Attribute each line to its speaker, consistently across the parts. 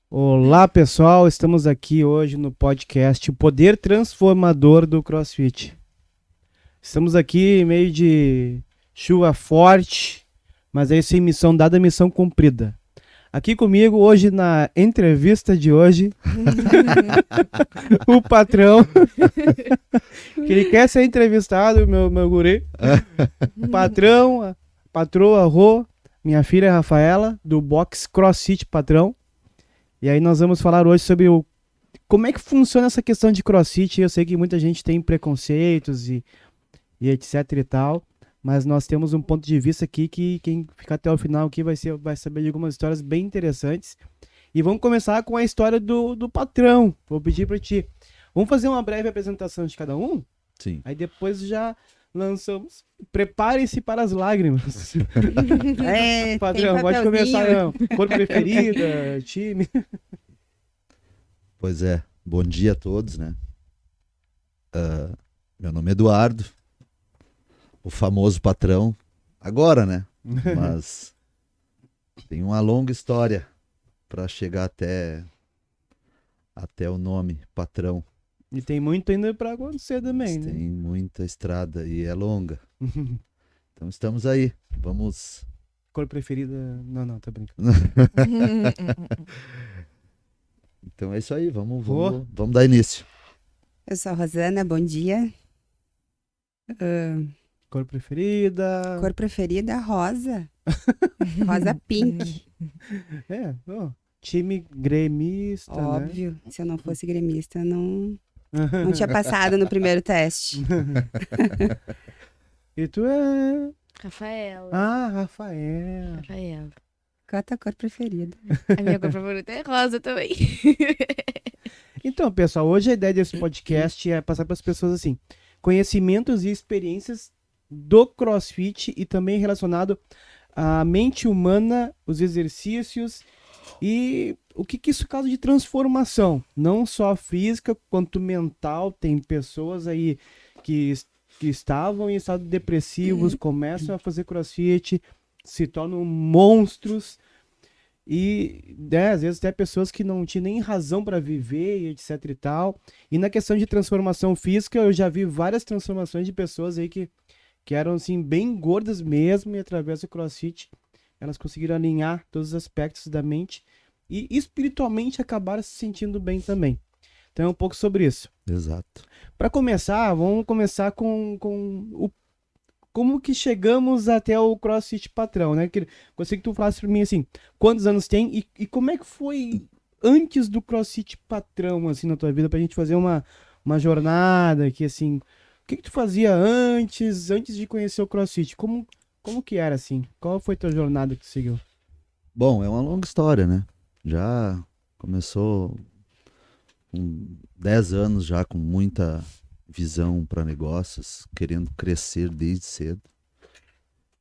Speaker 1: Olá, pessoal. Estamos aqui hoje no podcast O Poder Transformador do CrossFit. Estamos aqui em meio de chuva forte, mas é sem missão dada, missão cumprida. Aqui comigo hoje na entrevista de hoje, o patrão, que ele quer ser entrevistado, meu guri. Patrão, a patroa Rô, minha filha Rafaela, do Box CrossFit Patrão. E aí nós vamos falar hoje sobre como é que funciona essa questão de CrossFit. Eu sei que muita gente tem preconceitos e etc e tal, mas nós temos um ponto de vista aqui que quem ficar até o final aqui vai saber de algumas histórias bem interessantes. E vamos começar com a história do patrão. Vou pedir para ti. Vamos fazer uma breve apresentação de cada um?
Speaker 2: Sim.
Speaker 1: Aí depois já lançamos. Prepare-se para as lágrimas. Patrão, pode começar não. Cor preferida, time.
Speaker 2: Pois é, bom dia a todos, né? Meu nome é Eduardo, o famoso patrão, agora, né? Mas tem uma longa história para chegar até o nome patrão.
Speaker 1: E tem muito ainda para acontecer também, né?
Speaker 2: Tem muita estrada e é longa. Então estamos aí, vamos...
Speaker 1: Cor preferida... Não, tá brincando.
Speaker 2: Então é isso aí, vamos dar início.
Speaker 3: Eu sou a Rosana, bom dia.
Speaker 1: Cor preferida...
Speaker 3: Cor preferida, rosa. Rosa pink.
Speaker 1: Time gremista,
Speaker 3: Óbvio,
Speaker 1: né?
Speaker 3: se eu não fosse gremista, não tinha passado no primeiro teste.
Speaker 1: E tu é...
Speaker 4: Rafaela.
Speaker 1: Rafaela.
Speaker 3: Qual a tua cor preferida?
Speaker 4: A minha cor favorita é rosa também.
Speaker 1: Então, pessoal, hoje a ideia desse podcast é passar para as pessoas assim, conhecimentos e experiências do CrossFit e também relacionado à mente humana, os exercícios e o que isso causa de transformação, não só física quanto mental. Tem pessoas aí que estavam em estado depressivos, começam a fazer CrossFit, se tornam monstros. E às vezes até pessoas que não tinham nem razão para viver e etc e tal. E na questão de transformação física, eu já vi várias transformações de pessoas aí que eram assim bem gordas mesmo, e através do CrossFit elas conseguiram alinhar todos os aspectos da mente e espiritualmente acabaram se sentindo bem também. Então é um pouco sobre isso.
Speaker 2: Exato.
Speaker 1: Para começar, vamos começar como que chegamos até o CrossFit Patrão, né? Gostaria que tu falasse para mim assim, quantos anos tem e como é que foi antes do CrossFit Patrão, assim, na tua vida, pra gente fazer uma jornada aqui, assim. O que tu fazia antes de conhecer o CrossFit? Como que era, assim? Qual foi a tua jornada que tu seguiu?
Speaker 2: Bom, é uma longa história, né? Já começou com 10 anos já com muita visão para negócios, querendo crescer desde cedo.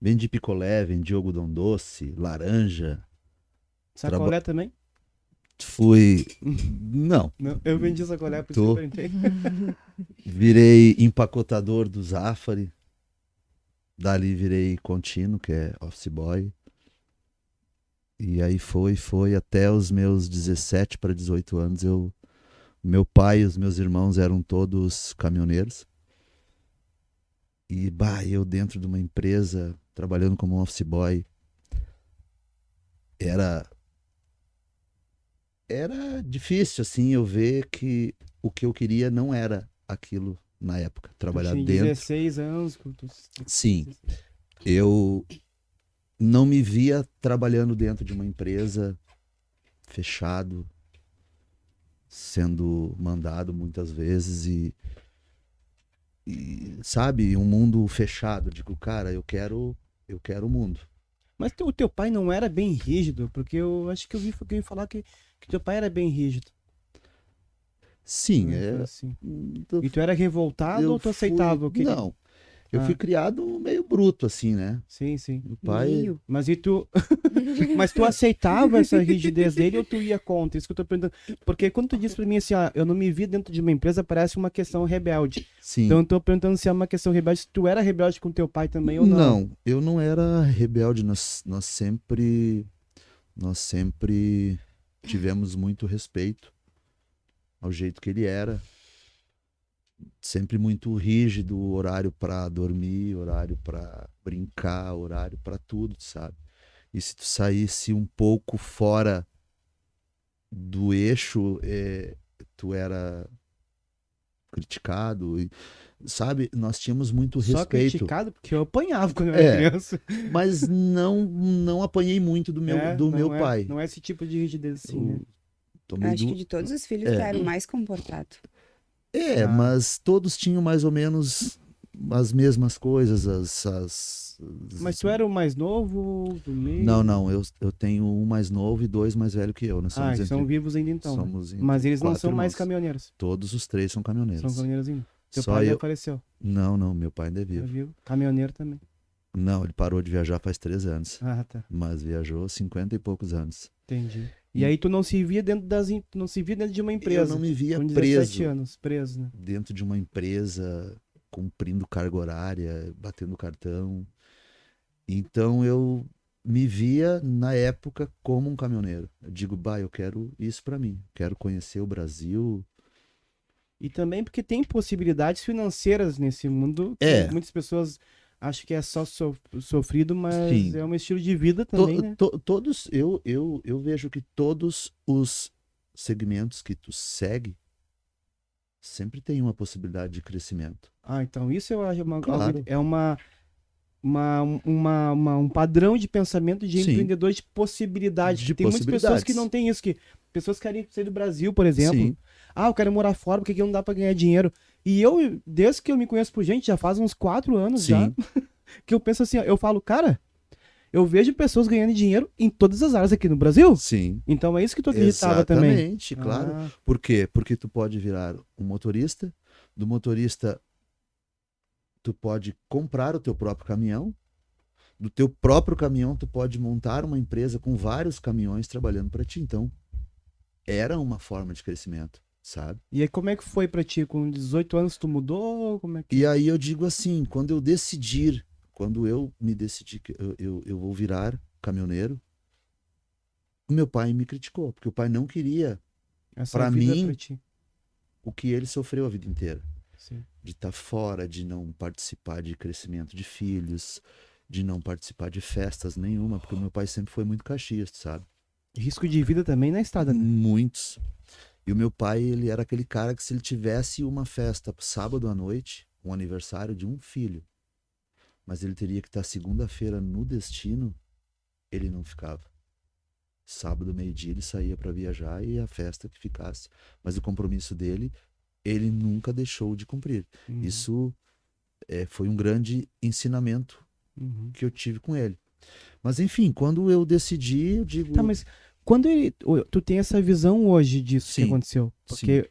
Speaker 2: Vendi picolé, vendi algodão doce, laranja.
Speaker 1: Sacolé também?
Speaker 2: Fui... Não.
Speaker 1: Eu vendi sacolé, por isso que eu perguntei.
Speaker 2: Virei empacotador do Zafari. Dali virei contínuo, que é office boy. E aí foi até os meus 17 para 18 anos. Meu pai e os meus irmãos eram todos caminhoneiros. E eu dentro de uma empresa, trabalhando como office boy, era difícil, assim, eu ver que o que eu queria não era aquilo na época. Trabalhar
Speaker 1: tinha
Speaker 2: dentro.
Speaker 1: 16 anos.
Speaker 2: Sim. Eu não me via trabalhando dentro de uma empresa, fechado, sendo mandado muitas vezes e sabe, um mundo fechado. Digo, cara, eu quero o mundo.
Speaker 1: Mas o teu pai não era bem rígido? Porque eu acho que eu ouvi falar que teu pai era bem rígido.
Speaker 2: Sim,
Speaker 1: assim. E tu era revoltado ou tu aceitava?
Speaker 2: Não, eu fui criado meio bruto, assim, né?
Speaker 1: Sim.
Speaker 2: Meu pai...
Speaker 1: Mas e tu... Mas tu aceitava essa rigidez dele ou tu ia contra? Isso que eu tô perguntando. Porque quando tu disse pra mim assim, eu não me vi dentro de uma empresa, parece uma questão rebelde.
Speaker 2: Sim.
Speaker 1: Então eu tô perguntando se é uma questão rebelde, se tu era rebelde com teu pai também ou não.
Speaker 2: Não, eu não era rebelde, nós sempre tivemos muito respeito ao jeito que ele era. Sempre muito rígido, horário para dormir, horário para brincar, horário para tudo, sabe? E se tu saísse um pouco fora do eixo, tu era criticado, sabe? Nós tínhamos muito
Speaker 1: Só
Speaker 2: respeito.
Speaker 1: criticado porque eu apanhava quando eu
Speaker 2: É.
Speaker 1: era criança.
Speaker 2: Mas não apanhei muito do meu
Speaker 1: não
Speaker 2: pai.
Speaker 1: Não é esse tipo de rigidez assim, né?
Speaker 3: Eu
Speaker 2: Tomei
Speaker 3: acho que de todos os filhos, tu era o mais comportado.
Speaker 1: Ah.
Speaker 2: mas todos tinham mais ou menos as mesmas coisas,
Speaker 1: Mas tu era o mais novo, do meio?
Speaker 2: Não, eu tenho um mais novo e 2 mais velho que eu. Nós somos
Speaker 1: Ah, são vivos ainda então. Né?
Speaker 2: somos entre
Speaker 1: Mas eles não
Speaker 2: 4
Speaker 1: são mais
Speaker 2: irmãos.
Speaker 1: caminhoneiros.
Speaker 2: Todos os 3 são caminhoneiros.
Speaker 1: São caminhoneiros ainda. Teu
Speaker 2: Só
Speaker 1: pai já
Speaker 2: eu.
Speaker 1: faleceu.
Speaker 2: Não, meu pai ainda é
Speaker 1: É
Speaker 2: vivo.
Speaker 1: vivo. Caminhoneiro também.
Speaker 2: Não, ele parou de viajar faz 3 anos.
Speaker 1: Ah, tá.
Speaker 2: Mas viajou 50 e poucos anos.
Speaker 1: Entendi. E aí tu não se via dentro não se via dentro de uma empresa.
Speaker 2: Eu não me via
Speaker 1: com 17
Speaker 2: preso
Speaker 1: anos, preso, né?
Speaker 2: dentro de uma empresa, cumprindo carga horária, batendo cartão. Então eu me via na época como um caminhoneiro. Eu digo, eu quero isso pra mim. Quero conhecer o Brasil.
Speaker 1: E também porque tem possibilidades financeiras nesse mundo. Que
Speaker 2: É.
Speaker 1: muitas pessoas acham que é só sofrido, mas
Speaker 2: Sim.
Speaker 1: é um estilo de vida também, né?
Speaker 2: Todos, eu vejo que todos os segmentos que tu segue sempre tem uma possibilidade de crescimento.
Speaker 1: Ah, então isso eu acho
Speaker 2: Claro.
Speaker 1: é um padrão de pensamento de
Speaker 2: Sim.
Speaker 1: empreendedor de possibilidade.
Speaker 2: De
Speaker 1: Tem muitas pessoas que
Speaker 2: possibilidades.
Speaker 1: não têm isso, que pessoas querem sair do Brasil, por exemplo.
Speaker 2: Sim.
Speaker 1: Ah, eu quero morar fora porque aqui não dá pra ganhar dinheiro. E eu, desde que eu me conheço por gente, já faz uns 4 anos já,
Speaker 2: Sim.
Speaker 1: que eu penso assim, ó, eu falo, cara, eu vejo pessoas ganhando dinheiro em todas as áreas aqui no Brasil.
Speaker 2: Sim.
Speaker 1: Então é isso que tu acreditava também.
Speaker 2: Exatamente, claro.
Speaker 1: Ah,
Speaker 2: Por quê? Porque tu pode virar um motorista, do motorista tu pode comprar o teu próprio caminhão, do teu próprio caminhão tu pode montar uma empresa com vários caminhões trabalhando para ti. Então, era uma forma de crescimento, sabe?
Speaker 1: e aí como é que foi pra ti? Com 18 anos tu mudou? Como é que...
Speaker 2: E aí eu digo assim, quando eu me decidi que eu vou virar caminhoneiro, o meu pai me criticou, porque o pai não queria
Speaker 1: Essa
Speaker 2: pra
Speaker 1: vida
Speaker 2: mim-
Speaker 1: pra ti.
Speaker 2: o que ele sofreu a vida inteira.
Speaker 1: Sim.
Speaker 2: De estar fora, de não participar de crescimento de filhos, de não participar de festas nenhuma, porque o meu pai sempre foi muito caxias, sabe?
Speaker 1: Risco de vida também na estrada, né?
Speaker 2: Muitos. E o meu pai, ele era aquele cara que se ele tivesse uma festa sábado à noite, um aniversário de um filho, mas ele teria que estar segunda-feira no destino, ele não ficava. Sábado, meio-dia, ele saía para viajar e a festa que ficasse. Mas o compromisso dele, ele nunca deixou de cumprir.
Speaker 1: Uhum.
Speaker 2: Isso foi um grande ensinamento
Speaker 1: Uhum.
Speaker 2: que eu tive com ele. Mas enfim, quando eu decidi, eu digo...
Speaker 1: Tá, mas quando tu tem essa visão hoje disso que
Speaker 2: Sim,
Speaker 1: aconteceu, porque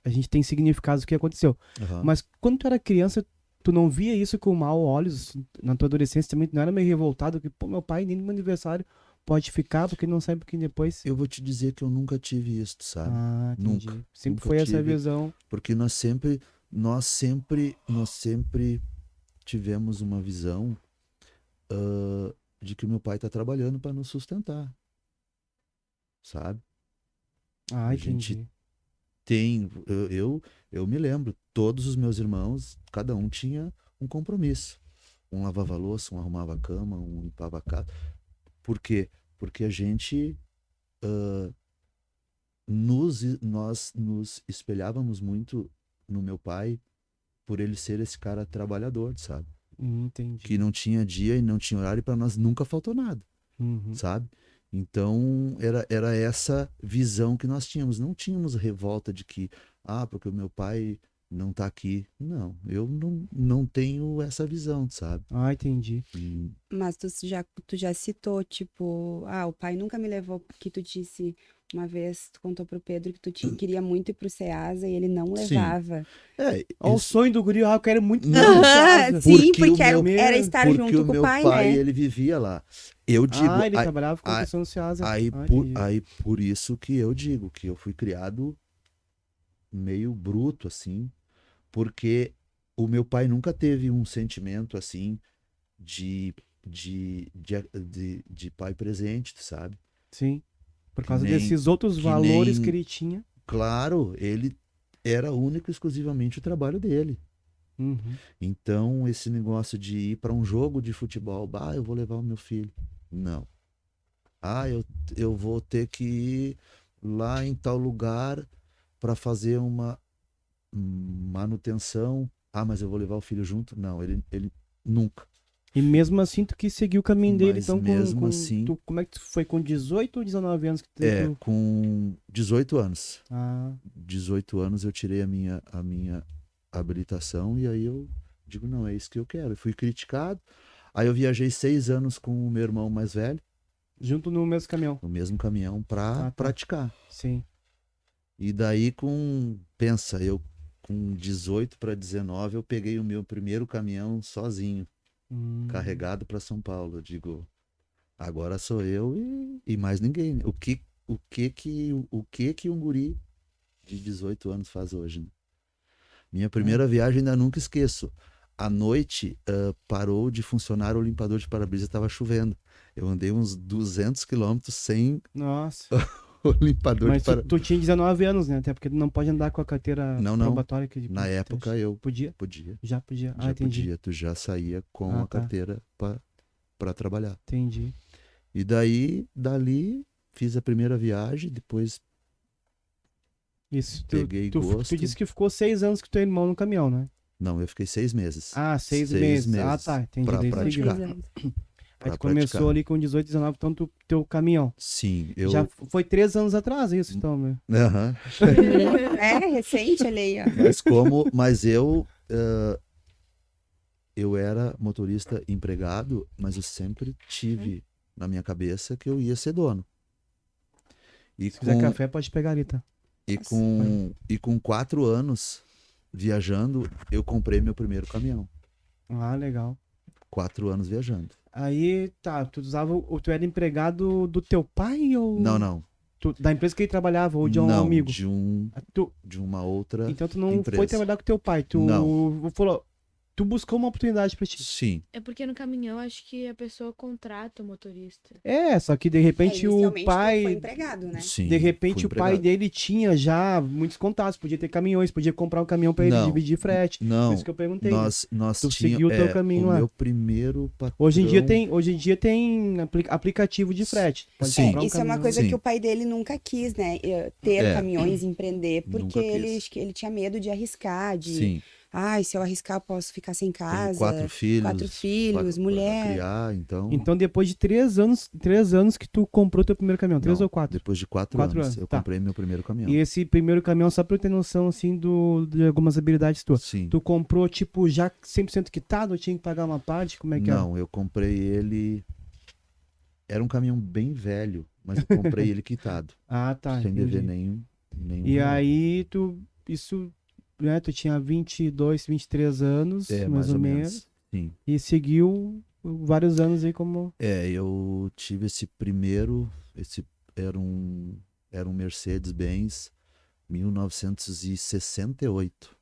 Speaker 1: a gente tem significados do que aconteceu,
Speaker 2: Aham.
Speaker 1: mas quando tu era criança, tu não via isso com maus olhos? Na tua adolescência também tu não era meio revoltado que, pô, meu pai nem no meu aniversário pode ficar porque não sabe porque depois...
Speaker 2: Eu vou te dizer que eu nunca tive isso, sabe?
Speaker 1: Ah, entendi.
Speaker 2: Nunca,
Speaker 1: Sempre
Speaker 2: nunca
Speaker 1: foi essa
Speaker 2: tive.
Speaker 1: visão.
Speaker 2: Porque nós sempre tivemos uma visão de que o meu pai está trabalhando para nos sustentar, sabe?
Speaker 1: Ah,
Speaker 2: A
Speaker 1: entendi.
Speaker 2: gente eu me lembro, todos os meus irmãos, cada um tinha um compromisso. Um lavava a louça, um arrumava a cama, um limpava a casa. Por quê? Porque a gente nós nos espelhávamos muito no meu pai por ele ser esse cara trabalhador, sabe?
Speaker 1: Entendi.
Speaker 2: Que não tinha dia e não tinha horário, e para nós nunca faltou nada,
Speaker 1: Uhum.
Speaker 2: sabe? Então era essa visão que nós tínhamos. Não tínhamos revolta de que, porque o meu pai não tá aqui. Não, eu não tenho essa visão, sabe?
Speaker 1: Ah, entendi.
Speaker 3: Mas tu já citou, tipo, o pai nunca me levou, porque tu disse uma vez, tu contou pro Pedro que queria muito ir pro Ceasa e ele não
Speaker 2: Sim.
Speaker 3: levava.
Speaker 1: Ó, o
Speaker 2: isso-
Speaker 1: sonho do guri, eu quero muito
Speaker 2: Não,
Speaker 1: ir pra casa.
Speaker 3: Sim,
Speaker 2: Porque o
Speaker 3: porque era,
Speaker 1: meu-
Speaker 3: era estar
Speaker 2: porque
Speaker 3: junto
Speaker 2: o
Speaker 3: com
Speaker 2: meu
Speaker 3: o pai,
Speaker 2: pai,
Speaker 3: né?
Speaker 2: ele vivia lá. Eu digo,
Speaker 1: Ele trabalhava com questão do Ceasa. Entendi.
Speaker 2: aí por isso que eu digo que eu fui criado meio bruto, assim, porque o meu pai nunca teve um sentimento, assim, de pai presente, tu sabe?
Speaker 1: Sim. Por causa
Speaker 2: nem-
Speaker 1: desses outros
Speaker 2: que
Speaker 1: valores
Speaker 2: nem-
Speaker 1: que ele tinha.
Speaker 2: Claro, ele era único e exclusivamente o trabalho dele.
Speaker 1: Uhum.
Speaker 2: Então, esse negócio de ir para um jogo de futebol, eu vou levar o meu filho. Não. Eu vou ter que ir lá em tal lugar para fazer uma manutenção. Mas eu vou levar o filho junto? Não, ele nunca.
Speaker 1: E mesmo assim, tu quis seguir o caminho dele.
Speaker 2: Mas
Speaker 1: Então,
Speaker 2: mesmo assim-
Speaker 1: como é que tu foi com 18 ou 19 anos que tu...
Speaker 2: Com 18 anos.
Speaker 1: Ah,
Speaker 2: 18 anos eu tirei a minha habilitação e aí eu digo, não, é isso que eu quero. Eu fui criticado. Aí eu viajei 6 anos com o meu irmão mais velho,
Speaker 1: junto no mesmo caminhão.
Speaker 2: no mesmo caminhão, para
Speaker 1: tá.
Speaker 2: praticar.
Speaker 1: Sim.
Speaker 2: E daí pensa, eu com 18 para 19 eu peguei o meu primeiro caminhão sozinho, carregado para São Paulo. Eu digo, agora sou eu e mais ninguém. O que um guri de 18 anos faz hoje, né? Minha primeira viagem ainda nunca esqueço. À noite parou de funcionar o limpador de para-brisa, estava chovendo. Eu andei uns 200 quilômetros sem
Speaker 1: Nossa.
Speaker 2: o limpador
Speaker 1: Mas
Speaker 2: de para-brisa.
Speaker 1: tu tinha 19 anos, né? Até porque tu não pode andar com a carteira
Speaker 2: Não.
Speaker 1: probatória.
Speaker 2: Na época eu
Speaker 1: Podia?
Speaker 2: podia.
Speaker 1: Já podia.
Speaker 2: Já
Speaker 1: Entendi.
Speaker 2: podia. Tu já saía com
Speaker 1: Ah,
Speaker 2: a
Speaker 1: tá.
Speaker 2: carteira para trabalhar.
Speaker 1: Entendi.
Speaker 2: E daí, dali, fiz a primeira viagem, depois
Speaker 1: Isso.
Speaker 2: peguei
Speaker 1: Tu
Speaker 2: gosto.
Speaker 1: disse que ficou 6 anos com teu irmão no caminhão, né?
Speaker 2: Não, eu fiquei 6 meses.
Speaker 1: Ah, 6
Speaker 2: 6
Speaker 1: meses. Ah,
Speaker 2: meses
Speaker 1: tá. Entendi.
Speaker 2: pra
Speaker 1: Daí tu seguiu.
Speaker 2: praticar.
Speaker 3: 6 anos.
Speaker 1: Aí
Speaker 2: Pra
Speaker 1: tu começou
Speaker 2: praticar.
Speaker 1: ali com 18, 19, então teu caminhão.
Speaker 2: Sim,
Speaker 1: Já foi 3 anos atrás isso, então, meu.
Speaker 2: Aham.
Speaker 3: É, recente, olha aí, ó.
Speaker 2: Mas eu era motorista empregado, mas eu sempre tive na minha cabeça que eu ia ser dono. E
Speaker 1: Se quiser café, pode pegar ali, tá?
Speaker 2: com 4 anos viajando, eu comprei meu primeiro caminhão.
Speaker 1: Ah, legal.
Speaker 2: 4 anos viajando.
Speaker 1: Aí, tá, tu era empregado do teu pai ou...
Speaker 2: Não.
Speaker 1: Da empresa que ele trabalhava ou de um
Speaker 2: Não,
Speaker 1: amigo?
Speaker 2: de uma outra
Speaker 1: Então tu não
Speaker 2: empresa.
Speaker 1: foi trabalhar com teu pai, tu
Speaker 2: Não.
Speaker 1: falou, tu buscou uma oportunidade pra ti.
Speaker 2: Sim.
Speaker 4: É porque no caminhão acho que a pessoa contrata o motorista.
Speaker 1: Só que de repente o
Speaker 3: Inicialmente, tu foi
Speaker 1: pai,
Speaker 3: empregado, né?
Speaker 2: Sim,
Speaker 1: de repente
Speaker 2: fui
Speaker 1: o pai
Speaker 2: empregado.
Speaker 1: dele tinha já muitos contatos, podia ter caminhões, podia comprar um caminhão pra ele
Speaker 2: Não.
Speaker 1: dividir frete. Por
Speaker 2: Não,
Speaker 1: isso que eu perguntei. né?
Speaker 2: nós
Speaker 1: Tu
Speaker 2: tínhamos
Speaker 1: seguiu o teu caminho
Speaker 2: o
Speaker 1: lá.
Speaker 2: meu primeiro patrão.
Speaker 1: Hoje em dia tem aplicativo de frete. Pode
Speaker 2: Sim.
Speaker 1: comprar um
Speaker 3: Isso é uma
Speaker 1: caminhão.
Speaker 3: coisa
Speaker 2: Sim.
Speaker 3: que o pai dele nunca quis, né? Ter
Speaker 2: É.
Speaker 3: caminhões, empreender,
Speaker 2: Nunca
Speaker 3: porque
Speaker 2: quis.
Speaker 3: ele tinha medo de arriscar, de...
Speaker 2: Sim,
Speaker 3: Se eu arriscar, eu posso ficar sem
Speaker 2: tenho
Speaker 3: casa.
Speaker 2: 4 filhos.
Speaker 3: 4 filhos,
Speaker 2: pra
Speaker 3: mulher.
Speaker 2: criar, então.
Speaker 1: Então depois de 3 anos que tu comprou teu primeiro caminhão, 3
Speaker 2: Não,
Speaker 1: ou 4?
Speaker 2: Depois de 4
Speaker 1: 4
Speaker 2: anos,
Speaker 1: anos,
Speaker 2: eu
Speaker 1: tá.
Speaker 2: comprei meu primeiro caminhão.
Speaker 1: E esse primeiro caminhão, só pra eu ter noção, assim, de algumas habilidades tuas.
Speaker 2: Sim.
Speaker 1: Tu comprou, tipo, já 100% quitado ou tinha que pagar uma parte? Como é que
Speaker 2: Não, eu comprei ele. Era um caminhão bem velho, mas eu comprei ele quitado.
Speaker 1: era? Ah, tá.
Speaker 2: sem dever
Speaker 1: entendi.
Speaker 2: nenhum.
Speaker 1: E
Speaker 2: real.
Speaker 1: aí, tu tinha 22, 23 anos, mais ou menos,
Speaker 2: Sim.
Speaker 1: e seguiu vários anos aí como...
Speaker 2: Eu tive esse primeiro. Era um Mercedes-Benz 1968.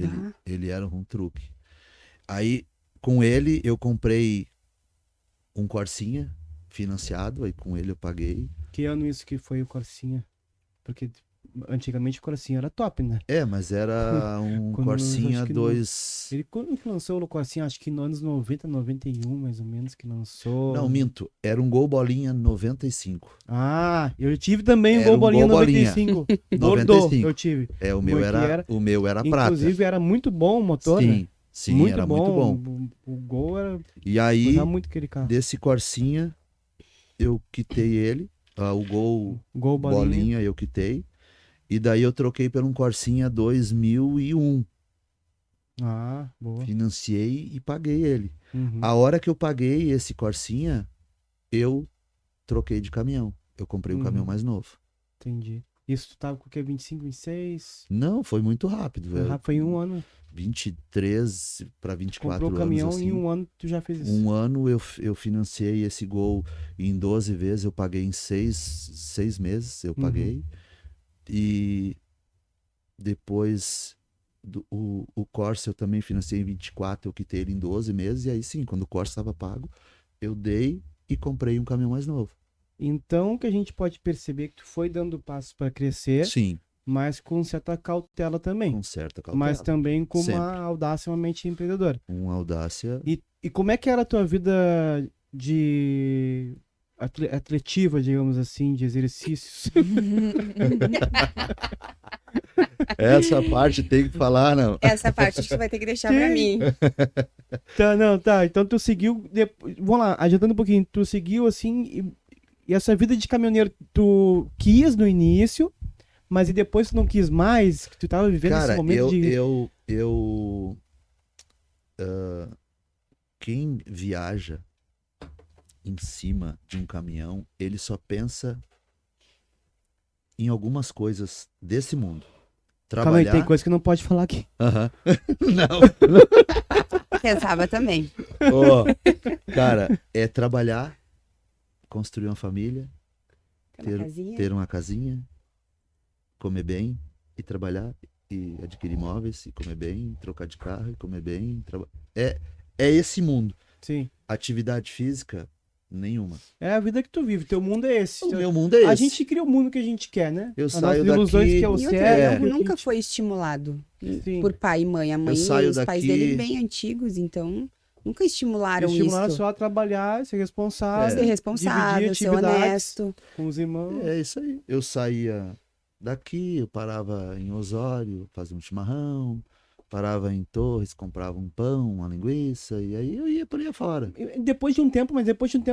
Speaker 3: Ah.
Speaker 2: Ele era um truque. Aí, com ele, eu comprei um Corsinha financiado. Aí, com ele, eu paguei.
Speaker 1: Que ano isso que foi o Corsinha? Porque antigamente o Corsinha era top, né?
Speaker 2: Mas era um
Speaker 1: Quando eu
Speaker 2: Corsinha
Speaker 1: acho que
Speaker 2: 2.
Speaker 1: Ele quando que lançou o Corsinha? Acho que nos anos 90, 91, mais ou menos, que lançou.
Speaker 2: Não, minto. Era um Gol Bolinha 95.
Speaker 1: Ah, eu tive também um
Speaker 2: Era
Speaker 1: Gol
Speaker 2: um
Speaker 1: Bolinha
Speaker 2: Gol Bolinha.
Speaker 1: 95. Bordeaux,
Speaker 2: 95.
Speaker 1: eu tive.
Speaker 2: O meu
Speaker 1: Porque
Speaker 2: o meu era prata.
Speaker 1: Inclusive era muito bom o motor, né?
Speaker 2: Sim,
Speaker 1: muito
Speaker 2: era
Speaker 1: bom.
Speaker 2: muito bom.
Speaker 1: O Gol era...
Speaker 2: E aí,
Speaker 1: Usava muito aquele carro.
Speaker 2: desse Corsinha, eu quitei ele. O Gol
Speaker 1: Gol Bolinha.
Speaker 2: Bolinha eu quitei. E daí eu troquei por um Corsinha 2001.
Speaker 1: Ah, boa.
Speaker 2: Financiei e paguei ele.
Speaker 1: Uhum.
Speaker 2: A hora que eu paguei esse Corsinha, eu troquei de caminhão. Eu comprei um caminhão mais novo.
Speaker 1: Entendi. Isso tu tava com o quê? 25, 26?
Speaker 2: Não, foi muito rápido, velho.
Speaker 1: Foi em um ano.
Speaker 2: 23 para 24
Speaker 1: Comprou o
Speaker 2: anos.
Speaker 1: caminhão
Speaker 2: assim.
Speaker 1: e em um ano tu já fez isso.
Speaker 2: Um ano eu financiei esse Gol em 12 vezes, eu paguei em 6 meses, eu paguei. E depois o Corsa eu também financiei em 24, eu quitei ele em 12 meses, e aí sim, quando o Corsa estava pago, eu dei e comprei um caminhão mais novo.
Speaker 1: Então, o que a gente pode perceber é que tu foi dando passos para crescer,
Speaker 2: Sim,
Speaker 1: mas com certa cautela também.
Speaker 2: com certa cautela.
Speaker 1: Mas também com
Speaker 2: Sempre.
Speaker 1: uma audácia, uma mente empreendedora.
Speaker 2: Uma audácia.
Speaker 1: E como é que era a tua vida de atletiva, digamos assim, de exercícios?
Speaker 2: Essa parte tem que falar, não.
Speaker 3: Essa parte tu vai ter que deixar pra mim.
Speaker 1: Tá. Então tu seguiu. Vamos lá, adiantando um pouquinho. Tu seguiu assim. E essa vida de caminhoneiro, tu quis no início, mas e depois tu não quis mais? Que tu tava vivendo
Speaker 2: Cara,
Speaker 1: esse momento de.
Speaker 2: Quem viaja em cima de um caminhão, ele só pensa em algumas coisas desse mundo.
Speaker 1: Calma aí,
Speaker 2: Trabalhar.
Speaker 1: tem coisa que não pode falar aqui.
Speaker 2: Aham. Não.
Speaker 3: Pensava também.
Speaker 2: Ó, cara, é trabalhar, construir uma família,
Speaker 3: Tem uma casinha.
Speaker 2: ter uma casinha, comer bem e trabalhar e adquirir imóveis e comer bem, trocar de carro e comer bem. É esse mundo.
Speaker 1: Sim.
Speaker 2: Atividade física, nenhuma.
Speaker 1: É a vida que tu vive. Teu mundo é esse.
Speaker 2: O meu mundo é esse.
Speaker 1: A gente cria o mundo que a gente quer, né?
Speaker 2: Eu
Speaker 1: As
Speaker 2: saio
Speaker 1: nossas ilusões
Speaker 2: daqui-
Speaker 1: que é o
Speaker 3: E outra,
Speaker 1: cérebro.
Speaker 3: ele
Speaker 1: que a
Speaker 3: nunca
Speaker 1: gente-
Speaker 3: foi estimulado
Speaker 1: Sim.
Speaker 3: por pai e mãe. A mãe e
Speaker 2: saio
Speaker 3: os pais
Speaker 2: daqui-
Speaker 3: dele bem antigos, então nunca estimularam
Speaker 1: Estimularam
Speaker 3: isso.
Speaker 1: só a trabalhar, ser responsável,
Speaker 3: Ser responsável,
Speaker 1: dividir
Speaker 3: ser
Speaker 1: atividades
Speaker 3: honesto.
Speaker 1: com os irmãos.
Speaker 2: É isso aí. Eu saía daqui, eu parava em Osório, fazia um chimarrão, parava em Torres, comprava um pão, uma linguiça, e aí eu ia por aí afora.
Speaker 1: Depois de um tempo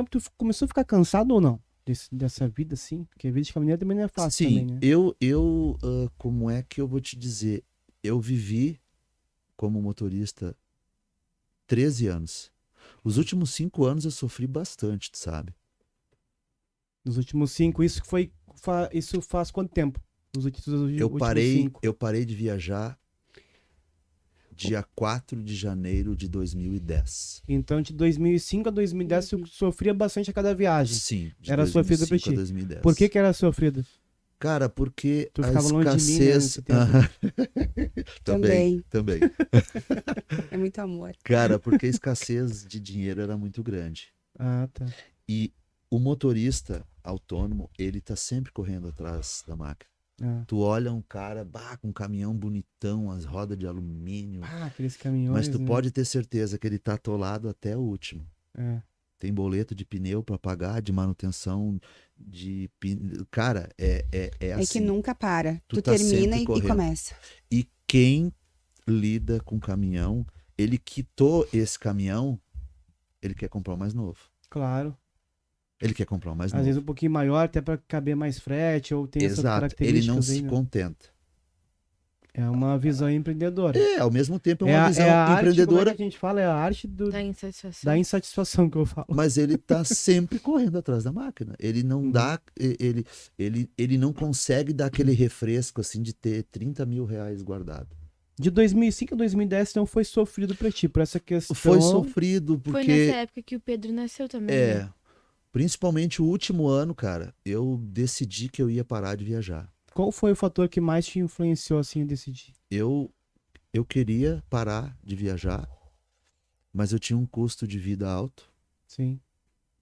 Speaker 1: tu começou a ficar cansado ou não? Dessa vida assim? Porque a vida de caminhoneiro também não é fácil
Speaker 2: Sim,
Speaker 1: também, né?
Speaker 2: como é que eu vou te dizer? Eu vivi como motorista 13 anos. Os últimos 5 anos eu sofri bastante, tu sabe?
Speaker 1: Nos últimos 5, isso faz quanto tempo? Os últimos
Speaker 2: Eu parei,
Speaker 1: 5.
Speaker 2: eu parei de viajar dia 4 de janeiro de 2010.
Speaker 1: Então, de 2005 a 2010, tu sofria bastante a cada viagem.
Speaker 2: Sim, de
Speaker 1: Era sofrido pra
Speaker 2: 2005 a
Speaker 1: ti.
Speaker 2: 2010.
Speaker 1: Por que era sofrido?
Speaker 2: Cara, porque
Speaker 1: Tu
Speaker 2: a
Speaker 1: ficava longe de mim, né,
Speaker 2: escassez...
Speaker 1: nesse tempo.
Speaker 2: Aham.
Speaker 3: Também.
Speaker 2: Também.
Speaker 3: É muito amor.
Speaker 2: Cara, porque a escassez de dinheiro era muito grande.
Speaker 1: Ah, tá.
Speaker 2: E o motorista autônomo, ele tá sempre correndo atrás da máquina.
Speaker 1: Ah.
Speaker 2: Tu olha um cara, com um caminhão bonitão, as rodas de alumínio,
Speaker 1: Aqueles caminhões,
Speaker 2: mas tu
Speaker 1: né?
Speaker 2: pode ter certeza que ele tá atolado até o último.
Speaker 1: É.
Speaker 2: Tem boleto de pneu para pagar, de manutenção, cara, é
Speaker 3: É
Speaker 2: assim.
Speaker 3: que nunca para.
Speaker 2: Tu
Speaker 3: Tu
Speaker 2: tá
Speaker 3: termina
Speaker 2: sempre
Speaker 3: e
Speaker 2: correndo.
Speaker 3: começa.
Speaker 2: E quem lida com caminhão, ele quitou esse caminhão, ele quer comprar o mais novo.
Speaker 1: Claro.
Speaker 2: Ele quer comprar o mais
Speaker 1: Às
Speaker 2: novo.
Speaker 1: vezes um pouquinho maior, até pra caber mais frete, ou tem essas
Speaker 2: Exato,
Speaker 1: características
Speaker 2: ele não
Speaker 1: aí,
Speaker 2: se
Speaker 1: né?
Speaker 2: contenta.
Speaker 1: É uma visão empreendedora.
Speaker 2: Ao mesmo tempo é
Speaker 1: É
Speaker 2: uma
Speaker 1: a
Speaker 2: visão
Speaker 1: arte, como é
Speaker 2: empreendedora,
Speaker 1: que a gente fala, é a arte
Speaker 4: Da insatisfação.
Speaker 1: da insatisfação que eu falo.
Speaker 2: mas ele tá sempre correndo atrás da máquina. Ele não
Speaker 1: Uhum.
Speaker 2: dá, ele não consegue dar aquele refresco assim de ter 30 mil reais guardado.
Speaker 1: De 2005 a 2010, então, foi sofrido pra ti, por essa questão.
Speaker 2: Foi sofrido
Speaker 4: Foi
Speaker 2: porque
Speaker 4: nessa época que o Pedro nasceu também. né?
Speaker 2: principalmente o último ano, cara, eu decidi que eu ia parar de viajar.
Speaker 1: Qual foi o fator que mais te influenciou, assim, a decidir?
Speaker 2: Eu queria parar de viajar, mas eu tinha um custo de vida alto,
Speaker 1: Sim.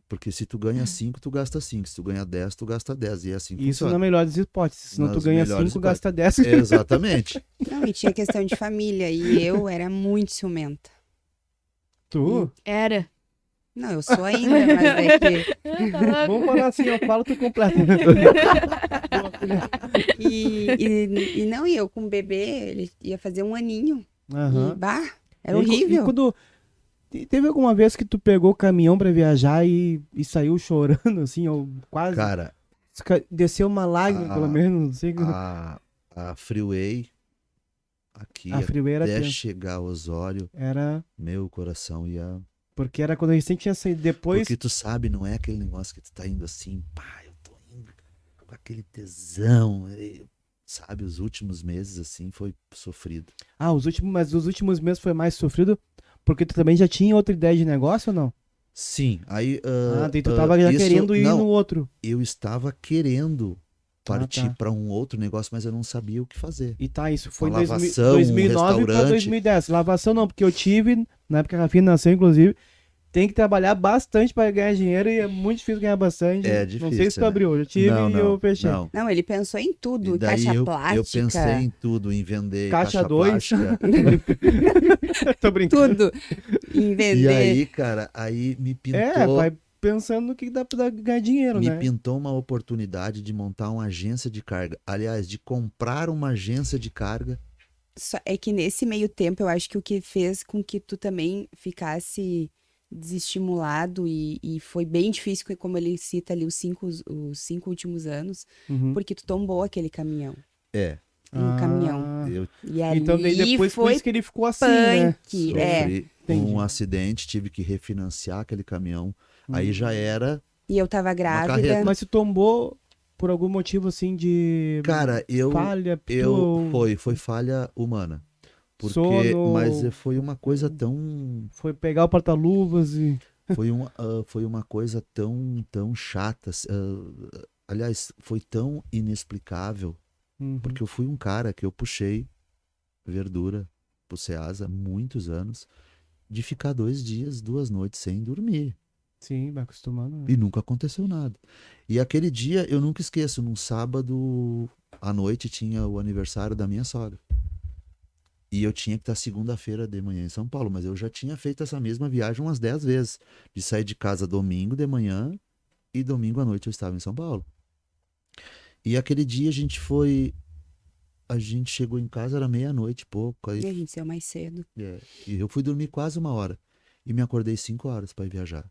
Speaker 2: porque se tu ganha 5, tu gasta 5, se tu ganha 10, tu gasta 10, e é assim que
Speaker 1: Isso na
Speaker 2: funciona.
Speaker 1: melhor das hipóteses. Senão tu
Speaker 2: Nas
Speaker 1: ganha
Speaker 2: melhores
Speaker 1: 5,
Speaker 2: hipóteses.
Speaker 1: gasta 10.
Speaker 2: Exatamente.
Speaker 3: Não, e tinha questão de família. E eu era muito ciumenta.
Speaker 1: Tu?
Speaker 4: Era.
Speaker 3: Não, eu sou ainda, mas é que.
Speaker 1: Vamos falar assim, eu falo, tu completa.
Speaker 3: E não, e eu com o bebê, ele ia fazer 1 aninho.
Speaker 1: Aham.
Speaker 3: E, bah, era
Speaker 1: E
Speaker 3: horrível.
Speaker 1: quando... Teve alguma vez que tu pegou o caminhão pra viajar e saiu chorando, assim, ou quase
Speaker 2: Cara,
Speaker 1: desceu uma lágrima, pelo menos, não sei.
Speaker 2: a Freeway aqui
Speaker 1: A Freeway era
Speaker 2: até
Speaker 1: tenso.
Speaker 2: chegar ao Osório,
Speaker 1: Era
Speaker 2: meu coração ia...
Speaker 1: porque era quando a gente tinha saído depois.
Speaker 2: Porque tu sabe, não é aquele negócio que tu tá indo assim, pá, eu tô indo com aquele tesão, sabe? Os últimos meses, assim, foi sofrido.
Speaker 1: Mas os últimos meses foi mais sofrido porque tu também já tinha outra ideia de negócio ou não?
Speaker 2: Sim, aí...
Speaker 1: Daí tu tava já
Speaker 2: isso-
Speaker 1: querendo ir
Speaker 2: não,
Speaker 1: no outro.
Speaker 2: eu estava querendo partir
Speaker 1: tá.
Speaker 2: para um outro negócio, mas eu não sabia o que fazer.
Speaker 1: E tá, isso foi em
Speaker 2: Uma lavação,
Speaker 1: 2009 pra
Speaker 2: restaurante.
Speaker 1: 2010. Lavação não, porque eu tive, na época que a Rafinha nasceu, inclusive, tem que trabalhar bastante para ganhar dinheiro e é muito difícil ganhar bastante.
Speaker 2: É
Speaker 1: Não sei se tu
Speaker 2: difícil, né?
Speaker 1: abriu, eu tive
Speaker 2: Não,
Speaker 1: e eu
Speaker 2: não,
Speaker 1: fechei.
Speaker 2: não.
Speaker 3: Não, ele pensou em tudo,
Speaker 2: E daí
Speaker 3: caixa
Speaker 2: eu
Speaker 3: plástica,
Speaker 2: pensei em tudo, em vender
Speaker 1: Caixa
Speaker 2: caixa
Speaker 1: dois.
Speaker 2: plástica.
Speaker 1: Tô brincando.
Speaker 3: tudo. Em vender.
Speaker 2: E aí, cara, aí me pintou,
Speaker 1: vai pensando no que dá pra ganhar dinheiro,
Speaker 2: me
Speaker 1: né?
Speaker 2: pintou uma oportunidade de montar uma agência de carga. Aliás, de comprar uma agência de carga.
Speaker 3: É que nesse meio tempo, eu acho que o que fez com que tu também ficasse desestimulado e foi bem difícil, como ele cita ali, os 5 últimos anos,
Speaker 1: Uhum.
Speaker 3: porque tu tombou aquele caminhão.
Speaker 2: É,
Speaker 3: Um caminhão.
Speaker 2: eu
Speaker 3: E ali
Speaker 1: Então daí depois por
Speaker 3: foi
Speaker 1: isso que ele ficou assim, né?
Speaker 3: punk. É.
Speaker 2: sofri
Speaker 1: entendi.
Speaker 2: um acidente, tive que refinanciar aquele caminhão. Aí já era.
Speaker 3: E eu tava grávida.
Speaker 2: carreta.
Speaker 1: Mas se tombou por algum motivo assim de
Speaker 2: Cara,
Speaker 1: falha,
Speaker 2: foi falha humana. Porque,
Speaker 1: sono,
Speaker 2: mas foi uma coisa tão,
Speaker 1: foi pegar o porta-luvas e...
Speaker 2: foi uma coisa tão chata. Aliás, foi tão inexplicável,
Speaker 1: Uhum.
Speaker 2: porque eu fui um cara que eu puxei verdura pro Ceasa há muitos anos, de ficar 2 dias, 2 noites sem dormir.
Speaker 1: Sim, vai acostumando. né?
Speaker 2: E nunca aconteceu nada. E aquele dia, eu nunca esqueço, num sábado à noite tinha o aniversário da minha sogra. E eu tinha que estar segunda-feira de manhã em São Paulo, mas eu já tinha feito essa mesma viagem umas 10 vezes. De sair de casa domingo de manhã e domingo à noite eu estava em São Paulo. E aquele dia a gente chegou em casa, era meia-noite e pouco.
Speaker 3: E a
Speaker 2: Aí,
Speaker 3: gente saiu mais cedo.
Speaker 2: e eu fui dormir quase 1 hora. E me acordei 5 horas para ir viajar.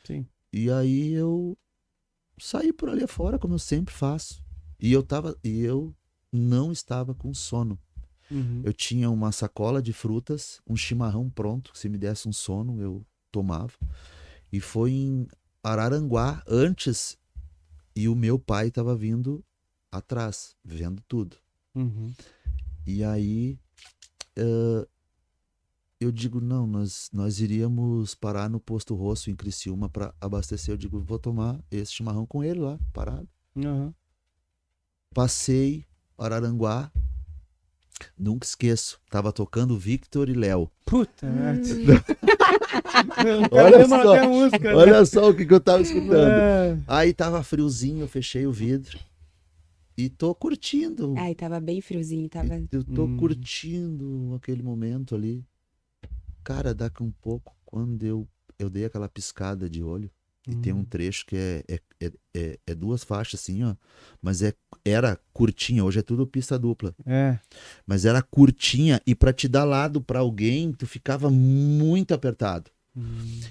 Speaker 1: Sim.
Speaker 2: E aí eu saí por ali afora, como eu sempre faço. E eu não estava com sono.
Speaker 1: Uhum.
Speaker 2: Eu tinha uma sacola de frutas, um chimarrão pronto, se me desse um sono, eu tomava. E foi em Araranguá antes, e o meu pai estava vindo atrás, vendo tudo.
Speaker 1: Uhum.
Speaker 2: E aí eu digo, não, nós iríamos parar no Posto Rosso em Criciúma para abastecer. Eu digo, vou tomar esse chimarrão com ele lá, parado.
Speaker 1: Uhum.
Speaker 2: Passei Araranguá, nunca esqueço, tava tocando Victor e Léo.
Speaker 1: Puta,
Speaker 2: Olha só,
Speaker 1: até a música, né?
Speaker 2: olha só o que eu tava escutando.
Speaker 1: É.
Speaker 2: Aí tava friozinho, eu fechei o vidro e tô curtindo.
Speaker 3: Ai, tava bem friozinho, tava...
Speaker 2: Eu tô curtindo aquele momento ali. Cara, daqui um pouco, quando eu dei aquela piscada de olho, e tem um trecho que é 2 faixas assim, ó, mas era curtinha, hoje é tudo pista dupla.
Speaker 1: É.
Speaker 2: Mas era curtinha e pra te dar lado pra alguém, tu ficava muito apertado.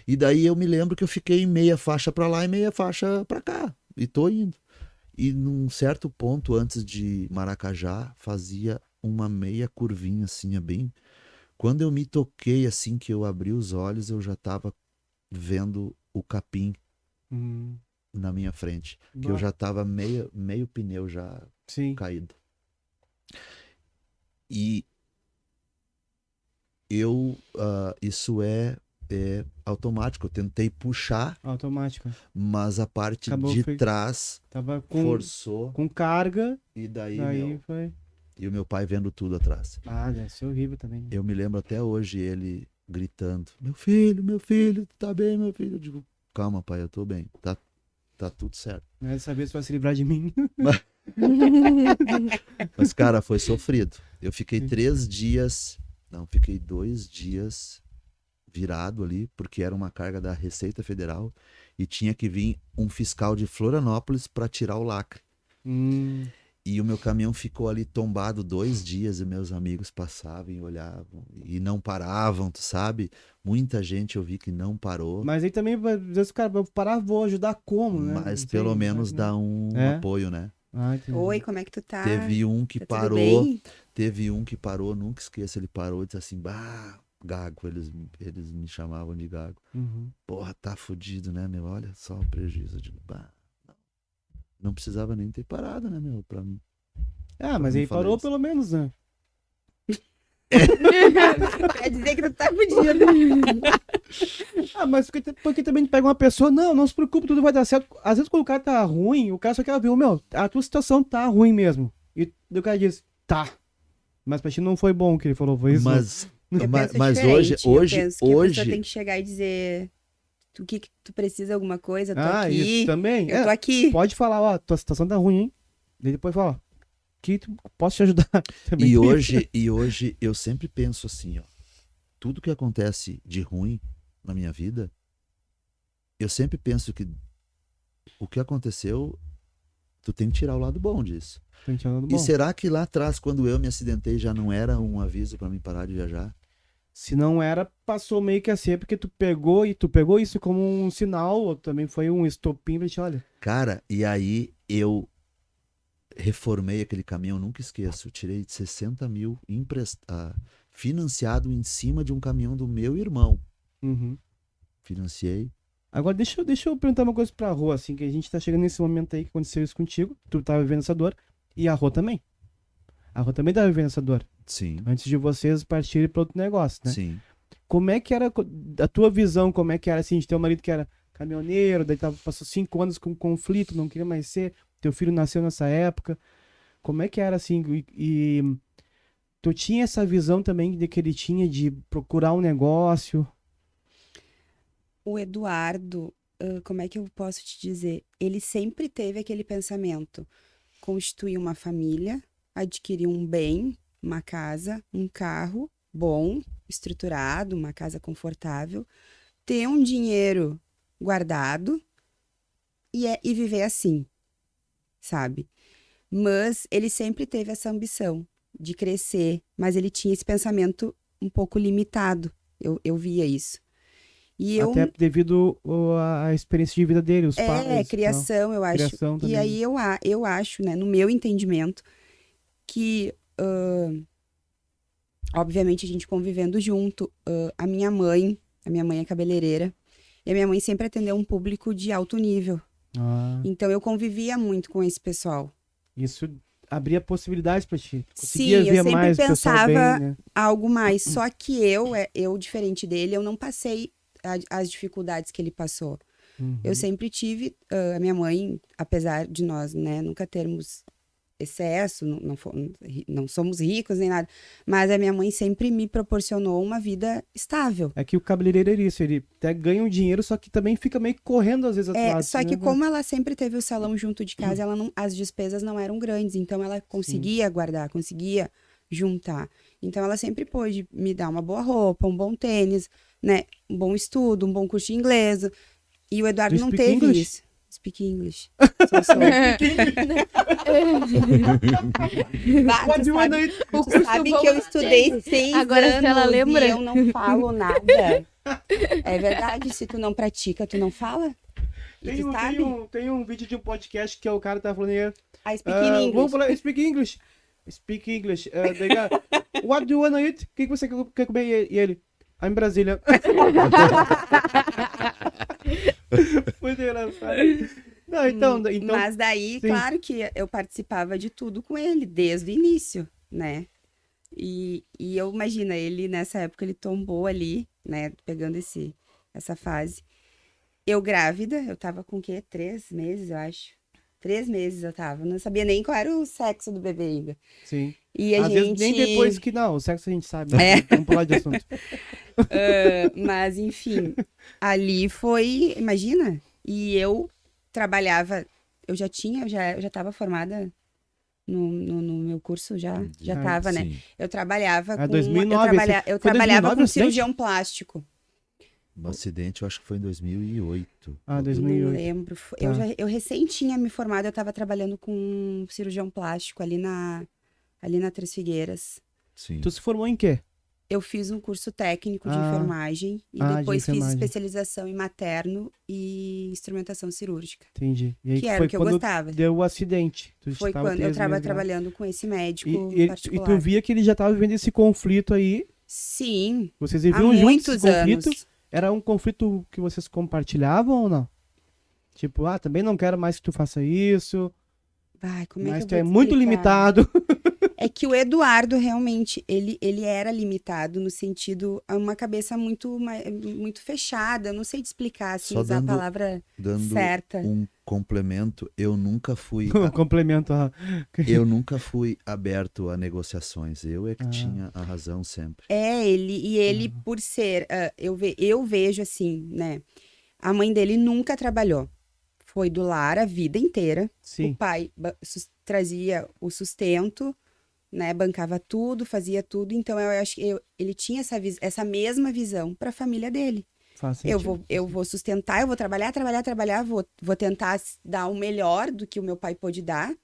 Speaker 2: E daí eu me lembro que eu fiquei meia faixa pra lá e meia faixa pra cá. E tô indo. E num certo ponto, antes de Maracajá, fazia uma meia curvinha assim, bem... Quando eu me toquei assim, que eu abri os olhos, eu já tava vendo o capim na minha frente. Que eu já tava meio pneu já
Speaker 1: Sim.
Speaker 2: caído. E isso é automático. Eu tentei puxar,
Speaker 1: Automático.
Speaker 2: mas a parte
Speaker 1: Acabou,
Speaker 2: de
Speaker 1: foi-
Speaker 2: trás
Speaker 1: Tava com
Speaker 2: forçou.
Speaker 1: carga,
Speaker 2: E daí,
Speaker 1: daí foi...
Speaker 2: e o meu pai vendo tudo atrás.
Speaker 1: Ah, deve ser horrível também.
Speaker 2: Eu me lembro até hoje ele gritando: meu filho, tu tá bem, meu filho? Eu digo, calma, pai, eu tô bem. Tá tudo certo.
Speaker 1: Não é saber se vai se livrar de mim.
Speaker 2: Mas, cara, foi sofrido. Eu fiquei 3 dias, não, fiquei 2 dias virado ali, porque era uma carga da Receita Federal e tinha que vir um fiscal de Florianópolis para tirar o lacre. E o meu caminhão ficou ali tombado 2 dias e meus amigos passavam e olhavam e não paravam, tu sabe? Muita gente eu vi que não parou,
Speaker 1: Mas aí também, às vezes o cara vai parar, vou ajudar como, né?
Speaker 2: mas
Speaker 1: Não sei,
Speaker 2: pelo menos
Speaker 1: né?
Speaker 2: dá um
Speaker 1: É?
Speaker 2: apoio, né?
Speaker 1: Ah, entendi.
Speaker 3: Oi, como é que tu tá?
Speaker 2: Teve um que
Speaker 3: Tá tudo
Speaker 2: parou,
Speaker 3: bem?
Speaker 2: nunca esqueço, ele parou e disse assim, bah, Gago, eles me chamavam de Gago.
Speaker 1: Uhum.
Speaker 2: Porra, tá fudido, né, meu? Olha só o prejuízo. Eu digo, bah, não precisava nem ter parado, né, meu? Pra mim.
Speaker 1: Ah, mas
Speaker 2: não
Speaker 1: aí
Speaker 2: falei
Speaker 1: parou
Speaker 2: isso.
Speaker 1: pelo menos, né?
Speaker 3: Quer dizer que tu tá fudido.
Speaker 1: Ah, mas porque também pega uma pessoa, não se preocupe, tudo vai dar certo. Às vezes quando o cara tá ruim, o cara só quer ver, meu, a tua situação tá ruim mesmo. E o cara diz, tá. Mas pra ti não foi bom o que ele falou, foi isso?
Speaker 2: Mas
Speaker 3: Eu
Speaker 2: Mas-
Speaker 3: penso
Speaker 2: mas
Speaker 3: diferente.
Speaker 2: hoje- hoje-
Speaker 3: eu penso que a
Speaker 2: hoje-
Speaker 3: pessoa tem que chegar e dizer o que tu precisa, alguma coisa, eu tô
Speaker 1: Ah,
Speaker 3: aqui,
Speaker 1: isso também.
Speaker 3: eu tô aqui.
Speaker 1: Pode falar, ó, tua situação tá ruim, hein? Daí depois fala, ó, posso te ajudar. Também
Speaker 2: E
Speaker 1: tem
Speaker 2: hoje eu sempre penso assim, ó. Tudo que acontece de ruim na minha vida, eu sempre penso que o que aconteceu, tu tem que tirar o lado bom disso.
Speaker 1: isso. Tô te falando
Speaker 2: E
Speaker 1: bom.
Speaker 2: será que lá atrás, quando eu me acidentei, já não era um aviso pra mim parar de viajar?
Speaker 1: Se não era, passou meio que a ser, porque tu pegou isso como um sinal, ou também foi um estopim pra te, olha.
Speaker 2: Cara, e aí eu reformei aquele caminhão, nunca esqueço. Eu tirei 60 mil financiado em cima de um caminhão do meu irmão.
Speaker 1: Uhum.
Speaker 2: Financiei.
Speaker 1: Agora, deixa eu perguntar uma coisa pra Rô, assim, que a gente tá chegando nesse momento aí que aconteceu isso contigo, tu tava vivendo essa dor, e a Rô também. A Rô também tava vivendo essa dor,
Speaker 2: Sim,
Speaker 1: antes de vocês partirem pra outro negócio, né?
Speaker 2: sim.
Speaker 1: Como é que era a tua visão, como é que era, assim, de ter um marido que era caminhoneiro, daí passou 5 anos com conflito, não queria mais ser, teu filho nasceu nessa época, como é que era, assim, e tu tinha essa visão também de que ele tinha de procurar um negócio?
Speaker 3: O Eduardo, como é que eu posso te dizer? Ele sempre teve aquele pensamento: constituir uma família, adquirir um bem, uma casa, um carro bom, estruturado, uma casa confortável, ter um dinheiro guardado e viver assim, sabe? Mas ele sempre teve essa ambição de crescer, mas ele tinha esse pensamento um pouco limitado. Eu via isso. E eu
Speaker 1: Até devido à experiência de vida dele, os pais. e tal.
Speaker 3: criação, eu acho.
Speaker 1: Criação
Speaker 3: E
Speaker 1: também.
Speaker 3: aí eu acho, né, no meu entendimento, que obviamente a gente convivendo junto, a minha mãe é cabeleireira, e a minha mãe sempre atendeu um público de alto nível.
Speaker 1: Ah,
Speaker 3: Então eu convivia muito com esse pessoal.
Speaker 1: isso abria possibilidades pra ti.
Speaker 3: Sim,
Speaker 1: Conseguia
Speaker 3: eu
Speaker 1: ver
Speaker 3: sempre
Speaker 1: mais o pessoal bem,
Speaker 3: pensava
Speaker 1: né?
Speaker 3: algo mais. Só que eu, diferente dele, eu não passei as dificuldades que ele passou.
Speaker 1: Uhum.
Speaker 3: Eu sempre tive, a minha mãe, apesar de nós, né, nunca termos excesso, não somos ricos nem nada, mas a minha mãe sempre me proporcionou uma vida estável.
Speaker 1: É que o cabeleireiro é isso, ele até ganha um dinheiro, só que também fica meio correndo às vezes atrás.
Speaker 3: Só que como ela sempre teve o salão junto de casa, as despesas não eram grandes, então ela conseguia guardar, conseguia juntar. Então ela sempre pôde me dar uma boa roupa, um bom tênis, né, um bom estudo, um bom curso de inglês. E o Eduardo
Speaker 1: Do
Speaker 3: não
Speaker 1: speak
Speaker 3: teve
Speaker 1: English?
Speaker 3: isso. Speak English. Sou.
Speaker 1: What do you want to eat?
Speaker 3: Tu sabe que eu estudei 6
Speaker 4: Agora,
Speaker 3: anos
Speaker 4: se ela lembra.
Speaker 3: e eu não falo nada. É verdade, se tu não pratica, tu não fala? E tu sabe?
Speaker 1: Tem um vídeo de um podcast que é o cara tá falando aí.
Speaker 3: I speak in English.
Speaker 1: Vamos falar, speak English. Speak English. Daí, what do you want to eat? O que você quer comer? E ele, I'm Brasília. Muito engraçado. Não, então,
Speaker 3: Mas daí,
Speaker 1: sim.
Speaker 3: claro que eu participava de tudo com ele, desde o início, né? E eu imagino, ele nessa época, ele tombou ali, né? Pegando essa fase. Eu grávida, eu tava com o quê? 3 meses, eu acho. 3 meses eu tava. Não sabia nem qual era o sexo do bebê ainda.
Speaker 1: sim.
Speaker 3: E a
Speaker 1: Às
Speaker 3: gente...
Speaker 1: vezes nem depois que não, o sexo a gente sabe. Né? Vamos pular de assunto.
Speaker 3: Mas, enfim, ali foi, imagina, e eu trabalhava, eu já estava formada no meu curso, já estava, né?
Speaker 2: Sim.
Speaker 3: Eu trabalhava com...
Speaker 1: 2009,
Speaker 3: eu
Speaker 1: foi
Speaker 3: trabalhava
Speaker 1: 2009
Speaker 3: com
Speaker 1: o acidente?
Speaker 3: cirurgião plástico.
Speaker 2: O acidente eu acho que foi em 2008.
Speaker 1: Ah,
Speaker 3: Não
Speaker 1: 2008.
Speaker 3: lembro.
Speaker 1: Tá.
Speaker 3: Eu recém tinha me formado, eu estava trabalhando com um cirurgião plástico ali na Três Figueiras.
Speaker 2: Sim.
Speaker 1: Tu se formou em quê?
Speaker 3: Eu fiz um curso técnico de
Speaker 1: Ah.
Speaker 3: enfermagem e
Speaker 1: Ah, de
Speaker 3: depois fiz
Speaker 1: enfermagem.
Speaker 3: especialização em materno e instrumentação cirúrgica,
Speaker 1: Entendi. E aí
Speaker 3: que era
Speaker 1: foi
Speaker 3: o que eu
Speaker 1: quando
Speaker 3: gostava.
Speaker 1: deu o acidente. Tu
Speaker 3: Foi
Speaker 1: estava
Speaker 3: quando eu
Speaker 1: 3
Speaker 3: estava
Speaker 1: meses lá.
Speaker 3: trabalhando com esse médico
Speaker 1: E
Speaker 3: particular.
Speaker 1: tu via que ele já estava vivendo esse conflito aí.
Speaker 3: Sim,
Speaker 1: Vocês
Speaker 3: há
Speaker 1: viviam juntos
Speaker 3: muitos
Speaker 1: esse conflito?
Speaker 3: anos.
Speaker 1: Era um conflito que vocês compartilhavam ou não? Tipo, também não quero mais que tu faça isso,
Speaker 3: Vai, como é
Speaker 1: mas
Speaker 3: que
Speaker 1: tu
Speaker 3: eu
Speaker 1: é
Speaker 3: vou te
Speaker 1: muito
Speaker 3: explicar?
Speaker 1: limitado.
Speaker 3: É que o Eduardo realmente, ele era limitado no sentido, uma cabeça muito fechada. Eu não sei te explicar, assim,
Speaker 2: Só
Speaker 3: usar a
Speaker 2: dando-
Speaker 3: palavra
Speaker 2: Dando
Speaker 3: certa.
Speaker 2: um complemento, eu nunca fui
Speaker 1: Complemento.
Speaker 2: eu nunca fui aberto a negociações. Eu é que
Speaker 1: Ah.
Speaker 2: tinha a razão sempre.
Speaker 3: Ele por ser, eu vejo assim, né? A mãe dele nunca trabalhou. Foi do lar a vida inteira. O
Speaker 1: Sim.
Speaker 3: pai trazia o sustento, né? Bancava tudo, fazia tudo. Então, eu acho que ele tinha essa mesma visão para a família dele.
Speaker 1: Faz
Speaker 3: Eu
Speaker 1: sentido.
Speaker 3: vou sustentar, eu vou trabalhar, vou tentar dar o melhor do que o meu pai pôde dar,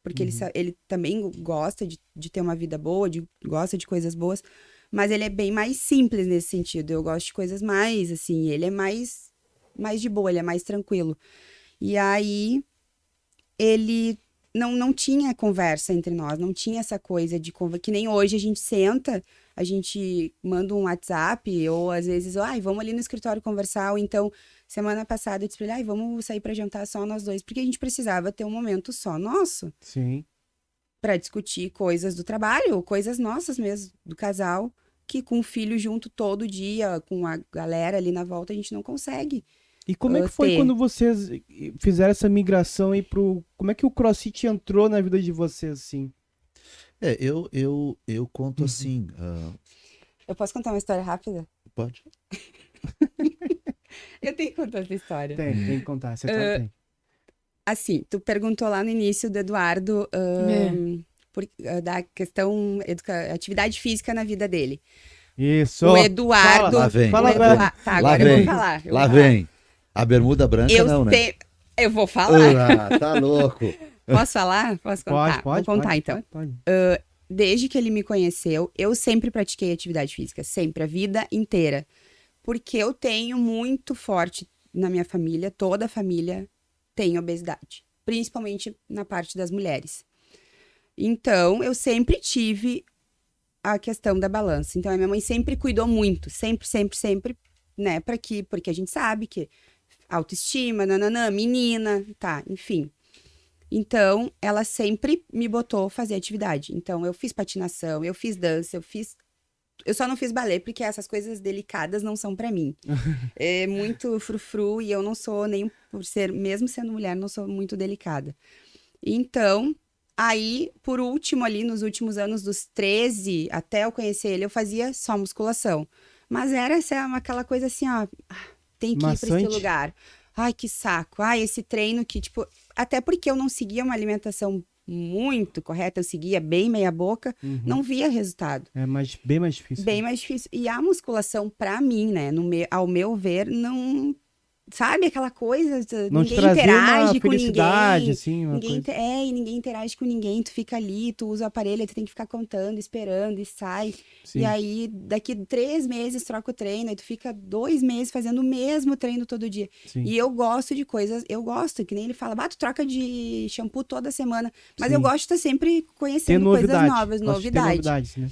Speaker 3: porque ele também gosta de ter uma vida boa, gosta de coisas boas, mas ele é bem mais simples nesse sentido. Eu gosto de coisas mais, assim, ele é mais de boa, ele é mais tranquilo. E aí, ele não tinha conversa entre nós, não tinha essa coisa de que nem hoje a gente senta, a gente manda um WhatsApp, ou às vezes, vamos ali no escritório conversar, ou então, semana passada eu disse pra ele, vamos sair pra jantar só nós dois, porque a gente precisava ter um momento só nosso,
Speaker 1: Sim.
Speaker 3: pra discutir coisas do trabalho, ou coisas nossas mesmo, do casal, que com o filho junto todo dia, com a galera ali na volta, a gente não consegue.
Speaker 1: E como é que foi
Speaker 3: ter.
Speaker 1: quando vocês fizeram essa migração aí pro... Como é que o CrossFit entrou na vida de vocês, assim?
Speaker 2: Eu conto assim.
Speaker 3: Eu posso contar uma história rápida?
Speaker 2: Pode?
Speaker 3: Eu tenho que contar essa história.
Speaker 1: Tem que contar. Você tem.
Speaker 3: Assim, tu perguntou lá no início do Eduardo da questão atividade física na vida dele.
Speaker 1: Isso.
Speaker 3: O Eduardo...
Speaker 2: Lá vem.
Speaker 1: Fala,
Speaker 3: Tá,
Speaker 2: Lá
Speaker 3: agora eu
Speaker 2: vem.
Speaker 3: vou falar.
Speaker 2: Lá vem. A bermuda branca não, né?
Speaker 3: Eu vou falar.
Speaker 2: Tá louco.
Speaker 3: Posso falar? Posso contar?
Speaker 1: Pode.
Speaker 3: Vou contar, então.
Speaker 1: Pode.
Speaker 3: Desde que ele me conheceu, eu sempre pratiquei atividade física. Sempre, a vida inteira. Porque eu tenho muito forte na minha família, toda a família tem obesidade. Principalmente na parte das mulheres. Então, eu sempre tive a questão da balança. Então, a minha mãe sempre cuidou muito. Sempre, né? Porque a gente sabe que autoestima, menina, tá, enfim. Então, ela sempre me botou fazer atividade. Então, eu fiz patinação, eu fiz dança, eu só não fiz balé, porque essas coisas delicadas não são pra mim. É muito frufru e eu não sou nem mesmo sendo mulher, não sou muito delicada. Então, aí, por último ali, nos últimos anos, dos 13 até eu conhecer ele, eu fazia só musculação. Mas era aquela coisa assim, tem que ir pra esse lugar. Ai, que saco. Ai, esse treino que, tipo... Até porque eu não seguia uma alimentação muito correta, eu seguia bem meia boca, não via resultado.
Speaker 1: É bem mais difícil.
Speaker 3: Bem mais difícil. E a musculação, pra mim, né, ao meu ver, não... Sabe aquela coisa,
Speaker 1: não
Speaker 3: ninguém
Speaker 1: te
Speaker 3: interage com
Speaker 1: felicidade,
Speaker 3: ninguém.
Speaker 1: Assim,
Speaker 3: E ninguém interage com ninguém, tu fica ali, tu usa o aparelho, tu tem que ficar contando, esperando e sai.
Speaker 1: Sim.
Speaker 3: E aí, daqui 3 meses, troca o treino, aí tu fica 2 meses fazendo o mesmo treino todo dia.
Speaker 1: Sim.
Speaker 3: E eu gosto de coisas, que nem ele fala, tu troca de shampoo toda semana, mas eu gosto de estar sempre conhecendo coisas novas, novidades.
Speaker 1: Né?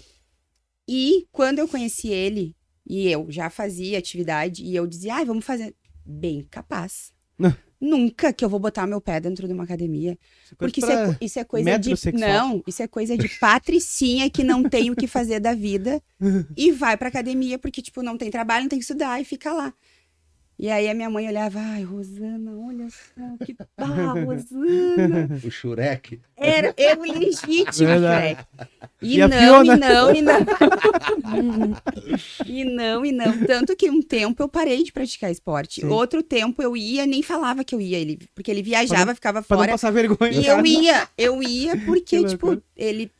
Speaker 3: E quando eu conheci ele, e eu já fazia atividade, e eu dizia, vamos fazer... Bem capaz. Nunca que eu vou botar meu pé dentro de uma academia. Porque isso é coisa de... Não, isso é coisa de patricinha que não tem o que fazer da vida e vai pra academia porque, tipo, não tem trabalho, não tem que estudar e fica lá. E aí a minha mãe olhava, Rosana, olha só, que Rosana.
Speaker 2: O Shurek.
Speaker 3: Era eu legítimo Shurek. E não. Tanto que um tempo eu parei de praticar esporte.
Speaker 1: Sim.
Speaker 3: Outro tempo eu ia, nem falava que eu ia. Porque ele viajava, ficava
Speaker 1: pra
Speaker 3: fora.
Speaker 1: Não passar vergonha.
Speaker 3: E eu ia porque, tipo, ele...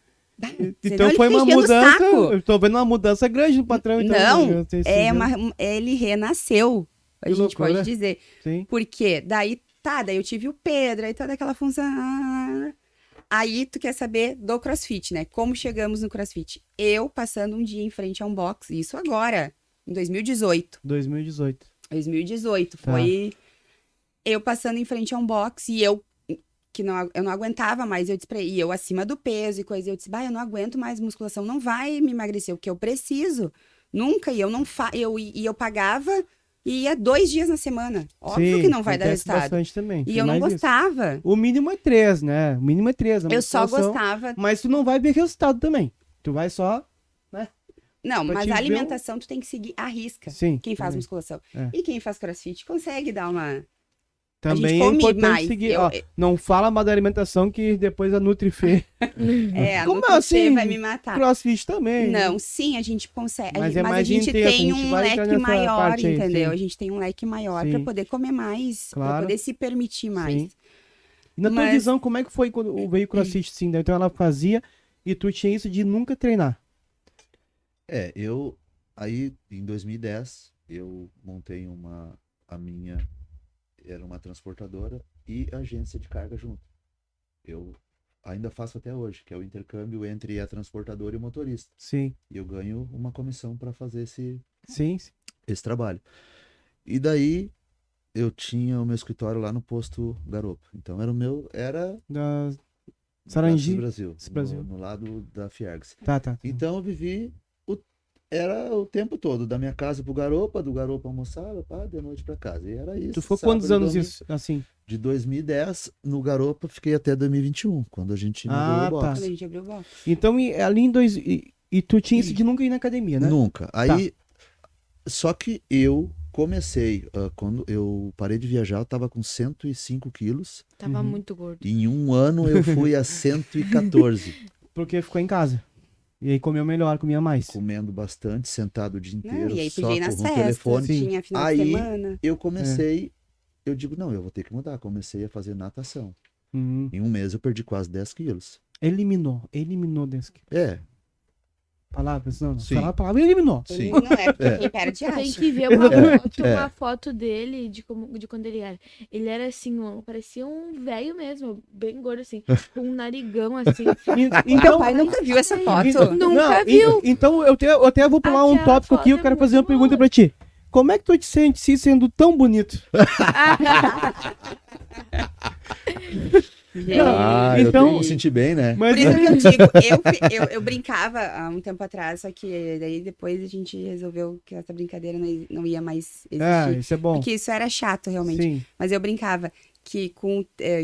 Speaker 1: Então foi uma mudança. Eu tô vendo uma mudança grande no patrão. Então,
Speaker 3: não, ele renasceu. A gente pode dizer.
Speaker 1: Sim.
Speaker 3: Porque daí eu tive o Pedro, aí toda aquela função. Aí tu quer saber do CrossFit, né? Como chegamos no CrossFit? Eu passando um dia em frente a um box, isso agora, em 2018. 2018. Foi eu passando em frente a um box e eu não aguentava mais, e eu acima do peso e coisa, eu disse, eu não aguento mais musculação, não vai me emagrecer, o que eu preciso. Nunca, e eu pagava e ia 2 dias na semana. Óbvio que não vai dar resultado.
Speaker 1: Bastante também.
Speaker 3: E eu não gostava.
Speaker 1: O mínimo é 3, né? O mínimo é 3.
Speaker 3: Eu só gostava.
Speaker 1: Mas tu não vai ver resultado também. Tu vai só, né?
Speaker 3: Não, mas a alimentação tu tem que seguir à risca.
Speaker 1: Sim.
Speaker 3: Quem faz musculação. E quem faz CrossFit consegue dar uma
Speaker 1: Também
Speaker 3: come
Speaker 1: é importante
Speaker 3: mais.
Speaker 1: seguir. Ó, não fala mal da alimentação que depois a Nutrifê.
Speaker 3: A
Speaker 1: Como
Speaker 3: Nutrifê
Speaker 1: assim?
Speaker 3: vai me matar.
Speaker 1: CrossFit também.
Speaker 3: Não, sim, a gente consegue.
Speaker 1: Mas
Speaker 3: Mas,
Speaker 1: é
Speaker 3: a
Speaker 1: mais
Speaker 3: gente
Speaker 1: intenso,
Speaker 3: tem
Speaker 1: a gente
Speaker 3: um
Speaker 1: vai entrar
Speaker 3: leque
Speaker 1: nessa
Speaker 3: maior,
Speaker 1: parte aí,
Speaker 3: entendeu?
Speaker 1: sim.
Speaker 3: A gente tem um leque maior
Speaker 1: Sim.
Speaker 3: para poder comer mais, para
Speaker 1: Claro.
Speaker 3: poder se permitir mais.
Speaker 1: Sim. E na tua
Speaker 3: Mas-
Speaker 1: visão, como é que foi quando veio o CrossFit, sim? Daí, então ela fazia e tu tinha isso de nunca treinar.
Speaker 2: Aí em 2010 eu montei era uma transportadora e agência de carga junto. Eu ainda faço até hoje, que é o intercâmbio entre a transportadora e o motorista.
Speaker 1: Sim.
Speaker 2: E eu ganho uma comissão para fazer
Speaker 1: Sim.
Speaker 2: esse trabalho. E daí eu tinha o meu escritório lá no posto Garopa. Então era
Speaker 1: Da
Speaker 2: Graças
Speaker 1: Sarangi.
Speaker 2: Brasil,
Speaker 1: Brasil.
Speaker 2: no lado da Fiergs.
Speaker 1: Tá.
Speaker 2: Então eu vivi era o tempo todo, da minha casa pro Garopa, do Garopa almoçava, pá, de noite pra casa. E era isso.
Speaker 1: Tu ficou
Speaker 2: sábado
Speaker 1: quantos
Speaker 2: e
Speaker 1: anos
Speaker 2: domingo.
Speaker 1: isso, assim?
Speaker 2: De 2010, no Garopa, fiquei até 2021, quando a gente inaugurou
Speaker 1: Ah,
Speaker 2: o
Speaker 1: tá.
Speaker 2: box.
Speaker 3: Quando a gente abriu o box.
Speaker 1: Então, ali em e tu tinha isso de nunca ir na academia, né?
Speaker 2: Nunca. Aí, só que eu comecei, quando eu parei de viajar, eu tava com 105 quilos.
Speaker 4: Tava muito gordo.
Speaker 2: E em um ano eu fui a 114.
Speaker 1: Porque ficou em casa. E aí comeu melhor, comia mais.
Speaker 2: Comendo bastante, sentado o dia inteiro,
Speaker 3: Não, e aí
Speaker 2: só
Speaker 3: podia ir
Speaker 2: com
Speaker 3: nas
Speaker 2: o
Speaker 3: festas,
Speaker 2: telefone.
Speaker 3: tinha final
Speaker 2: Aí,
Speaker 3: de semana.
Speaker 2: Eu comecei, eu digo, não, eu vou ter que mudar. Comecei a fazer natação.
Speaker 1: Uhum.
Speaker 2: Em um mês eu perdi quase 10 quilos.
Speaker 1: Eliminou desse.
Speaker 2: É,
Speaker 1: Palavras, não.
Speaker 2: Sim.
Speaker 1: Falar a palavra, eliminou.
Speaker 2: sim.
Speaker 3: Não é porque quem perde
Speaker 4: Tem
Speaker 3: acha.
Speaker 4: que ver uma foto dele de quando ele era. Ele era assim, parecia um velho mesmo, bem gordo assim, com um narigão assim.
Speaker 3: Teu pai nunca viu essa foto?
Speaker 4: Nunca viu.
Speaker 1: Então eu até vou pular um
Speaker 4: Aquela
Speaker 1: tópico aqui, eu
Speaker 4: foto
Speaker 1: quero
Speaker 4: é
Speaker 1: fazer uma
Speaker 4: muito
Speaker 1: pergunta
Speaker 4: boa.
Speaker 1: pra ti. Como é que tu te sente se sendo tão bonito?
Speaker 3: Gente,
Speaker 1: então-
Speaker 2: eu me senti bem, né?
Speaker 1: Mas
Speaker 3: Por isso que eu digo, eu brincava há um tempo atrás, só que daí depois a gente resolveu que essa brincadeira não ia mais existir.
Speaker 1: isso é bom.
Speaker 3: Porque isso era chato, realmente.
Speaker 1: Sim.
Speaker 3: Mas eu brincava que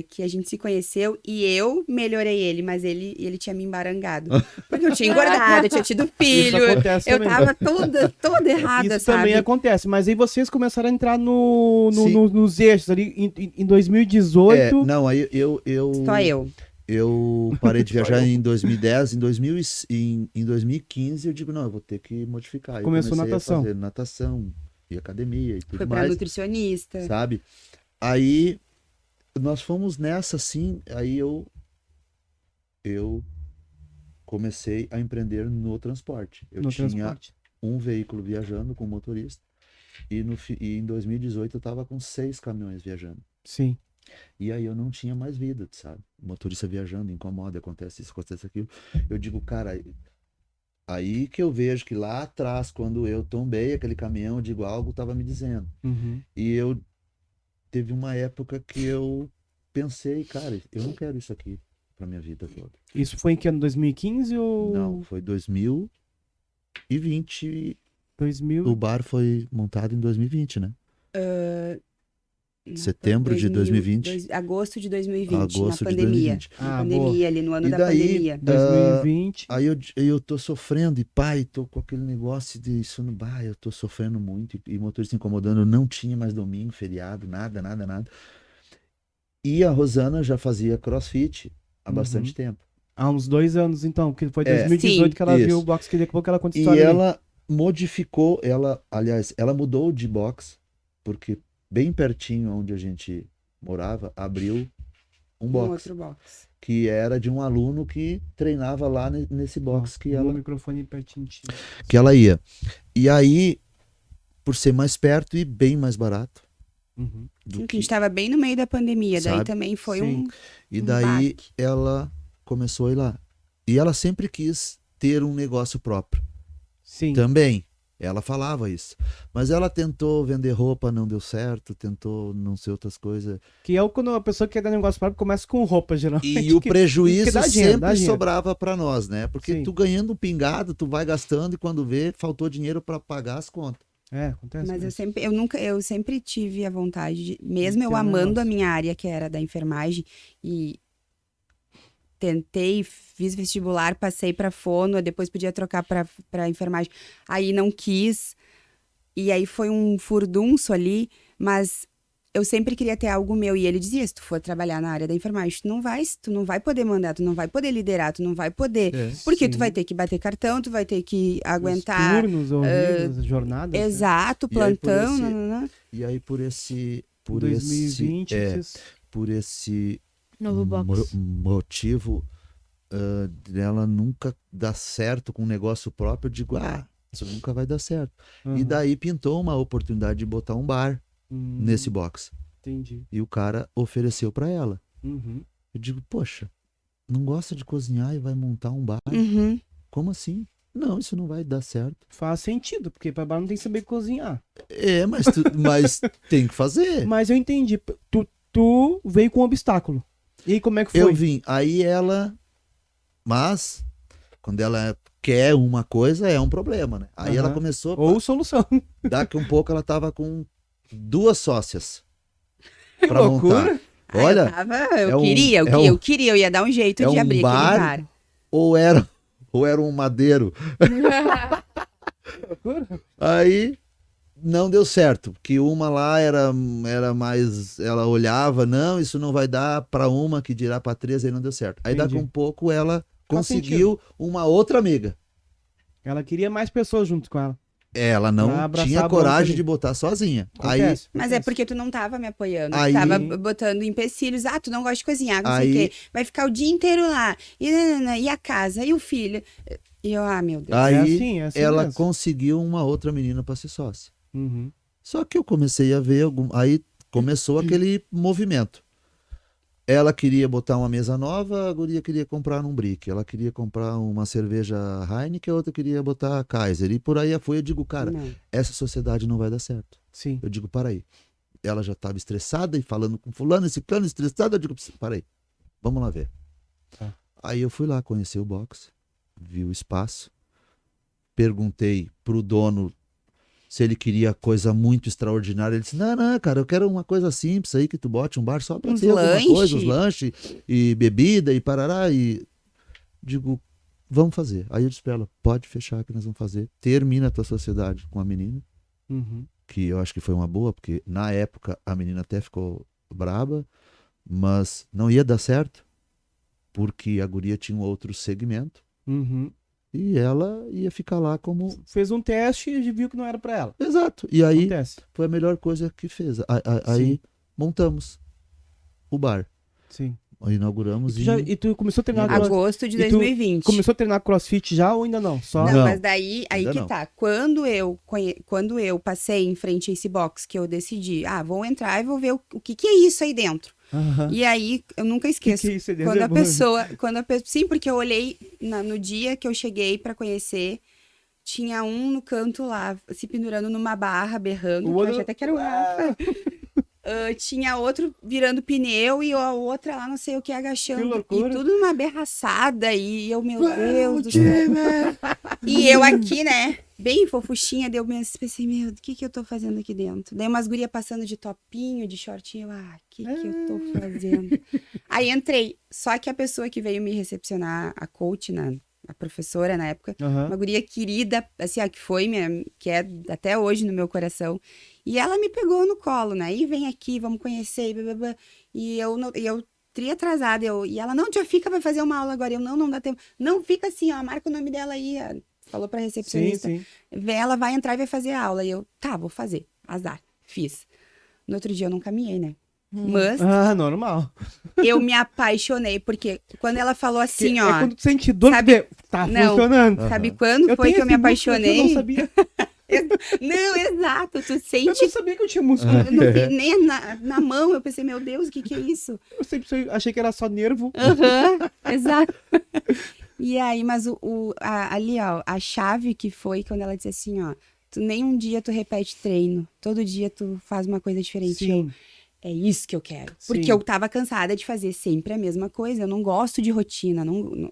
Speaker 3: que a gente se conheceu e eu melhorei ele, mas ele tinha me embarangado. Porque eu tinha engordado, eu tinha tido filho,
Speaker 1: Isso acontece
Speaker 3: eu
Speaker 1: também.
Speaker 3: tava toda errada,
Speaker 1: Isso
Speaker 3: sabe?
Speaker 1: também acontece, mas aí vocês começaram a entrar
Speaker 2: Sim.
Speaker 1: nos eixos ali em 2018.
Speaker 2: Não, aí eu
Speaker 3: Só eu.
Speaker 2: Eu parei de viajar em 2010, em 2015 eu digo, não, eu vou ter que modificar. Aí eu
Speaker 1: Começou
Speaker 2: comecei
Speaker 1: natação.
Speaker 2: a fazer natação e academia e tudo
Speaker 3: Foi pra
Speaker 2: mais,
Speaker 3: nutricionista.
Speaker 2: sabe? Aí nós fomos nessa assim, aí eu comecei a empreender no transporte. Eu
Speaker 1: no
Speaker 2: tinha
Speaker 1: transporte.
Speaker 2: um veículo viajando com motorista e em 2018 eu tava com 6 caminhões viajando.
Speaker 1: Sim.
Speaker 2: E aí eu não tinha mais vida, sabe? O motorista viajando, incomoda, acontece isso, acontece aquilo. Eu digo, cara, aí que eu vejo que lá atrás, quando eu tombei aquele caminhão, eu digo, algo estava me dizendo.
Speaker 1: Uhum.
Speaker 2: E teve uma época que eu pensei, cara, eu não quero isso aqui pra minha vida toda.
Speaker 1: Isso foi em que ano? 2015 ou
Speaker 2: Não, foi 2020.
Speaker 1: 2000?
Speaker 2: O bar foi montado em 2020, né?
Speaker 3: Não,
Speaker 2: Setembro de 2020.
Speaker 3: Agosto de 2020,
Speaker 2: Agosto
Speaker 3: na
Speaker 2: de
Speaker 3: pandemia.
Speaker 2: 2020.
Speaker 3: Na
Speaker 1: Ah,
Speaker 3: pandemia, ali no ano
Speaker 2: E
Speaker 3: da
Speaker 2: daí,
Speaker 3: pandemia.
Speaker 1: 2020.
Speaker 2: Aí eu tô sofrendo, e pai, tô com aquele negócio de sono, eu tô sofrendo muito, e motorista incomodando, eu não tinha mais domingo, feriado, nada. E a Rosana já fazia CrossFit há bastante tempo.
Speaker 1: Há uns 2 anos, então, que foi
Speaker 2: É,
Speaker 1: 2018
Speaker 3: sim,
Speaker 1: que ela viu
Speaker 2: isso.
Speaker 1: o box, que daqui a pouco ela conta a
Speaker 2: E
Speaker 1: história ali.
Speaker 2: ela modificou, ela mudou de box, porque bem pertinho onde a gente morava, abriu um box,
Speaker 3: outro box.
Speaker 2: que era de um aluno que treinava lá nesse box que
Speaker 1: O
Speaker 2: ela
Speaker 1: microfone pertinho de ti.
Speaker 2: que ela ia. E aí, por ser mais perto e bem mais barato
Speaker 1: Uhum.
Speaker 2: do
Speaker 3: Sim, que a
Speaker 2: que...
Speaker 3: gente estava bem no meio da pandemia, daí
Speaker 2: Sabe?
Speaker 3: também foi
Speaker 1: Sim.
Speaker 2: E
Speaker 3: um
Speaker 2: daí
Speaker 3: baque.
Speaker 2: ela começou a ir lá. E ela sempre quis ter um negócio próprio.
Speaker 1: Sim.
Speaker 2: Também. Ela falava isso. Mas ela tentou vender roupa, não deu certo. Tentou não sei outras coisas.
Speaker 1: Que é quando a pessoa que quer dar negócio próprio começa com roupa, geralmente.
Speaker 2: E o
Speaker 1: que
Speaker 2: prejuízo
Speaker 1: dá dinheiro,
Speaker 2: sempre
Speaker 1: dá dinheiro.
Speaker 2: sobrava pra nós, né? Porque
Speaker 1: Sim.
Speaker 2: tu ganhando um pingado, tu vai gastando e quando vê, faltou dinheiro pra pagar as contas.
Speaker 1: É, acontece.
Speaker 3: Mas
Speaker 1: mesmo.
Speaker 3: eu sempre tive a vontade, mesmo eu
Speaker 1: ter um
Speaker 3: amando
Speaker 1: negócio.
Speaker 3: a minha área, que era da enfermagem, e tentei, fiz vestibular, passei para fono, depois podia trocar para enfermagem, aí não quis, e aí foi um furdunço ali, mas eu sempre queria ter algo meu. E ele dizia, se tu for trabalhar na área da enfermagem, tu não vai poder mandar, tu não vai poder liderar, tu não vai poder. Porque
Speaker 1: Sim.
Speaker 3: tu vai ter que bater cartão, tu vai ter que
Speaker 1: Os
Speaker 3: aguentar.
Speaker 1: turnos horríveis, as jornadas. né?
Speaker 3: Exato,
Speaker 2: E aí, por
Speaker 3: plantão.
Speaker 2: esse-
Speaker 3: nananã.
Speaker 2: E aí por esse
Speaker 1: 2020.
Speaker 2: por esse
Speaker 4: Novo box.
Speaker 2: motivo dela nunca dar certo com um negócio próprio, eu digo, isso nunca vai dar certo. E daí pintou uma oportunidade de botar um bar nesse box.
Speaker 1: Entendi.
Speaker 2: E o cara ofereceu pra ela.
Speaker 1: Uhum.
Speaker 2: Eu digo, poxa, não gosta de cozinhar e vai montar um bar?
Speaker 3: Uhum.
Speaker 2: Como assim? Não, isso não vai dar certo.
Speaker 1: Faz sentido, porque pra bar não tem que saber cozinhar.
Speaker 2: Mas tem que fazer.
Speaker 1: Mas eu entendi. Tu veio com um obstáculo. E aí, como é que foi?
Speaker 2: Eu vim. Aí ela. Mas, quando ela quer uma coisa, é um problema, né? Aí ela
Speaker 1: Aham.
Speaker 2: começou.
Speaker 1: Ou solução.
Speaker 2: Daqui um pouco ela tava com 2 sócias. Pra
Speaker 1: loucura.
Speaker 2: montar. Olha,
Speaker 3: Eu queria, eu ia dar um jeito de abrir
Speaker 2: bar,
Speaker 3: aquele bar.
Speaker 2: ou era um madeiro. Aí não deu certo, porque uma lá era mais, ela olhava, não, isso não vai dar pra uma, que dirá pra 3, aí não deu certo. Aí daqui
Speaker 1: Entendi.
Speaker 2: um pouco ela
Speaker 1: Faz
Speaker 2: conseguiu uma outra amiga.
Speaker 1: Ela queria mais pessoas junto com ela.
Speaker 2: Ela
Speaker 1: Pra
Speaker 2: não
Speaker 1: abraçar
Speaker 2: tinha
Speaker 1: a bronca
Speaker 2: coragem
Speaker 1: ali.
Speaker 2: de botar sozinha.
Speaker 1: Acontece,
Speaker 3: Mas é
Speaker 1: acontece.
Speaker 3: porque tu não tava me apoiando.
Speaker 2: Aí-
Speaker 3: Tu tava botando empecilhos. Tu não gosta de cozinhar, não sei
Speaker 2: Aí-
Speaker 3: o quê. Vai ficar o dia inteiro lá. E a casa, e o filho. E eu, meu Deus.
Speaker 2: Aí
Speaker 1: É assim
Speaker 2: ela
Speaker 1: mesmo.
Speaker 2: conseguiu uma outra menina pra ser sócia.
Speaker 1: Uhum.
Speaker 2: Só que eu comecei a ver, aí começou aquele movimento. Ela queria botar uma mesa nova, a guria queria comprar um brick. Ela queria comprar uma cerveja Heineken, a outra queria botar Kaiser. E por aí foi, eu digo, cara,
Speaker 3: Não.
Speaker 2: essa sociedade não vai dar certo.
Speaker 1: Sim.
Speaker 2: Eu digo, para aí. Ela já estava estressada e falando com fulano, esse cano estressado. Eu digo, para aí, vamos lá ver.
Speaker 1: Tá.
Speaker 2: Aí eu fui lá conhecer o box, vi o espaço, perguntei pro dono se ele queria coisa muito extraordinária. Ele disse, não, cara, eu quero uma coisa simples aí, que tu bote um bar só pra
Speaker 3: Uns
Speaker 2: ter alguma
Speaker 3: lanche.
Speaker 2: coisa, uns lanches e bebida e parará. E digo, vamos fazer. Aí eu disse pra ela, pode fechar que nós vamos fazer. Termina a tua sociedade com a menina,
Speaker 1: Uhum.
Speaker 2: que eu acho que foi uma boa, porque na época a menina até ficou braba, mas não ia dar certo, porque a guria tinha um outro segmento
Speaker 1: Uhum.
Speaker 2: e ela ia ficar lá como...
Speaker 1: Fez um teste e viu que não era pra ela.
Speaker 2: Exato. E aí
Speaker 1: Acontece.
Speaker 2: foi a melhor coisa que fez. Aí
Speaker 1: Sim.
Speaker 2: montamos o bar.
Speaker 1: Sim.
Speaker 2: Inauguramos
Speaker 1: E tu começou a treinar
Speaker 3: Agosto de
Speaker 1: E tu
Speaker 3: 2020.
Speaker 1: Começou a treinar CrossFit já ou ainda não? Só.
Speaker 3: Não, mas daí, aí
Speaker 2: ainda
Speaker 3: que
Speaker 2: não.
Speaker 3: tá. Quando eu passei em frente a esse box, que eu decidi, vou entrar e vou ver o que é isso aí dentro.
Speaker 1: Aham.
Speaker 3: E aí, eu nunca esqueço.
Speaker 1: Que é isso aí?
Speaker 3: Quando a
Speaker 1: É bom.
Speaker 3: pessoa, sim, porque eu olhei no dia que eu cheguei pra conhecer, tinha um no canto lá, se pendurando numa barra, berrando,
Speaker 1: O
Speaker 3: que eu
Speaker 1: outro-
Speaker 3: achei até que era o Rafa. Tinha outro virando pneu e a outra lá, não sei o que, agachando.
Speaker 1: Que loucura.
Speaker 3: E tudo numa berraçada. E eu, meu Deus do céu. E eu aqui, né, bem fofuchinha, pensei, meu, o que eu tô fazendo aqui dentro? Daí umas gurias passando de topinho, de shortinho, o que eu tô fazendo? Aí entrei, só que a pessoa que veio me recepcionar, a coach, a professora na época,
Speaker 1: Aham.
Speaker 3: uma guria querida, assim, que é até hoje no meu coração, e ela me pegou no colo, né, e vem aqui, vamos conhecer, blá, blá, blá. E eu tri atrasada, e ela, não, tia, fica, vai fazer uma aula agora, não dá tempo, não, fica assim, ó, marca o nome dela aí, falou pra
Speaker 1: Sim,
Speaker 3: recepcionista,
Speaker 1: sim.
Speaker 3: ela vai entrar e vai fazer a aula. E eu, vou fazer. Azar. Fiz. No outro dia eu não caminhei, né? Mas
Speaker 1: Normal.
Speaker 3: eu me apaixonei, porque quando ela falou assim,
Speaker 1: Que
Speaker 3: ó...
Speaker 1: É quando tu sente dor,
Speaker 3: sabe-
Speaker 1: tá
Speaker 3: Não.
Speaker 1: funcionando.
Speaker 3: Sabe quando foi
Speaker 1: tenho
Speaker 3: que eu me
Speaker 1: esse músculo aqui,
Speaker 3: apaixonei?
Speaker 1: Eu não sabia.
Speaker 3: Não, exato. Tu
Speaker 1: Eu
Speaker 3: sente...
Speaker 1: não sabia que eu tinha músculo.
Speaker 3: Eu não vi nem na mão. Eu pensei, meu Deus, o que é isso?
Speaker 1: Eu sempre achei que era só nervo.
Speaker 3: Aham, exato. E aí, mas ali, ó, a chave que foi quando ela disse assim, ó, nem um dia tu repete treino, todo dia tu faz uma coisa diferente.
Speaker 1: Sim.
Speaker 3: É isso que eu quero.
Speaker 1: Sim.
Speaker 3: Porque eu tava cansada de fazer sempre a mesma coisa. Eu não gosto de rotina.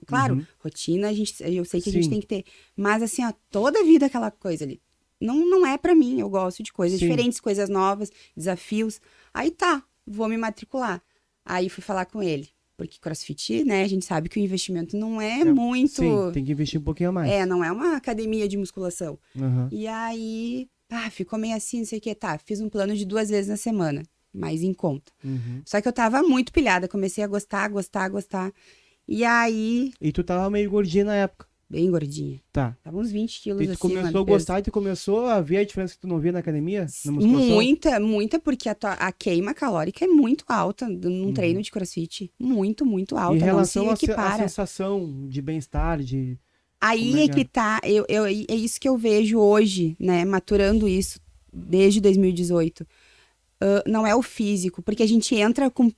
Speaker 3: Claro,
Speaker 1: Uhum.
Speaker 3: rotina eu sei que a gente
Speaker 1: Sim.
Speaker 3: tem que ter. Mas assim, ó, toda a vida aquela coisa ali. Não é pra mim. Eu gosto de coisas
Speaker 1: Sim.
Speaker 3: diferentes, coisas novas, desafios. Aí tá, vou me matricular. Aí fui falar com ele. Porque CrossFit, né, a gente sabe que o investimento não é muito...
Speaker 1: Sim, tem que investir um pouquinho a mais.
Speaker 3: não é uma academia de musculação.
Speaker 1: Aham.
Speaker 3: E aí, ficou meio assim, não sei o que. Tá, fiz um plano de 2 vezes na semana. mais em conta.
Speaker 1: Uhum.
Speaker 3: Só que eu tava muito pilhada, comecei a gostar. E aí,
Speaker 1: E tu tava meio gordinha na época.
Speaker 3: bem gordinha.
Speaker 1: Tá.
Speaker 3: Tava uns 20 quilos
Speaker 1: E tu
Speaker 3: acima
Speaker 1: começou
Speaker 3: do
Speaker 1: a
Speaker 3: peso.
Speaker 1: gostar e tu começou a ver a diferença que tu não via na academia? Na musculação?
Speaker 3: Muita, porque a queima calórica é muito alta num treino de crossfit. Muito, muito alta.
Speaker 1: Em
Speaker 3: Não se
Speaker 1: relação à
Speaker 3: equipara.
Speaker 1: sensação de bem-estar, de...
Speaker 3: Aí
Speaker 1: Como é
Speaker 3: é
Speaker 1: que
Speaker 3: que tá, é isso que eu vejo hoje, né? Maturando isso desde 2018. Não é o físico, porque a gente entra com o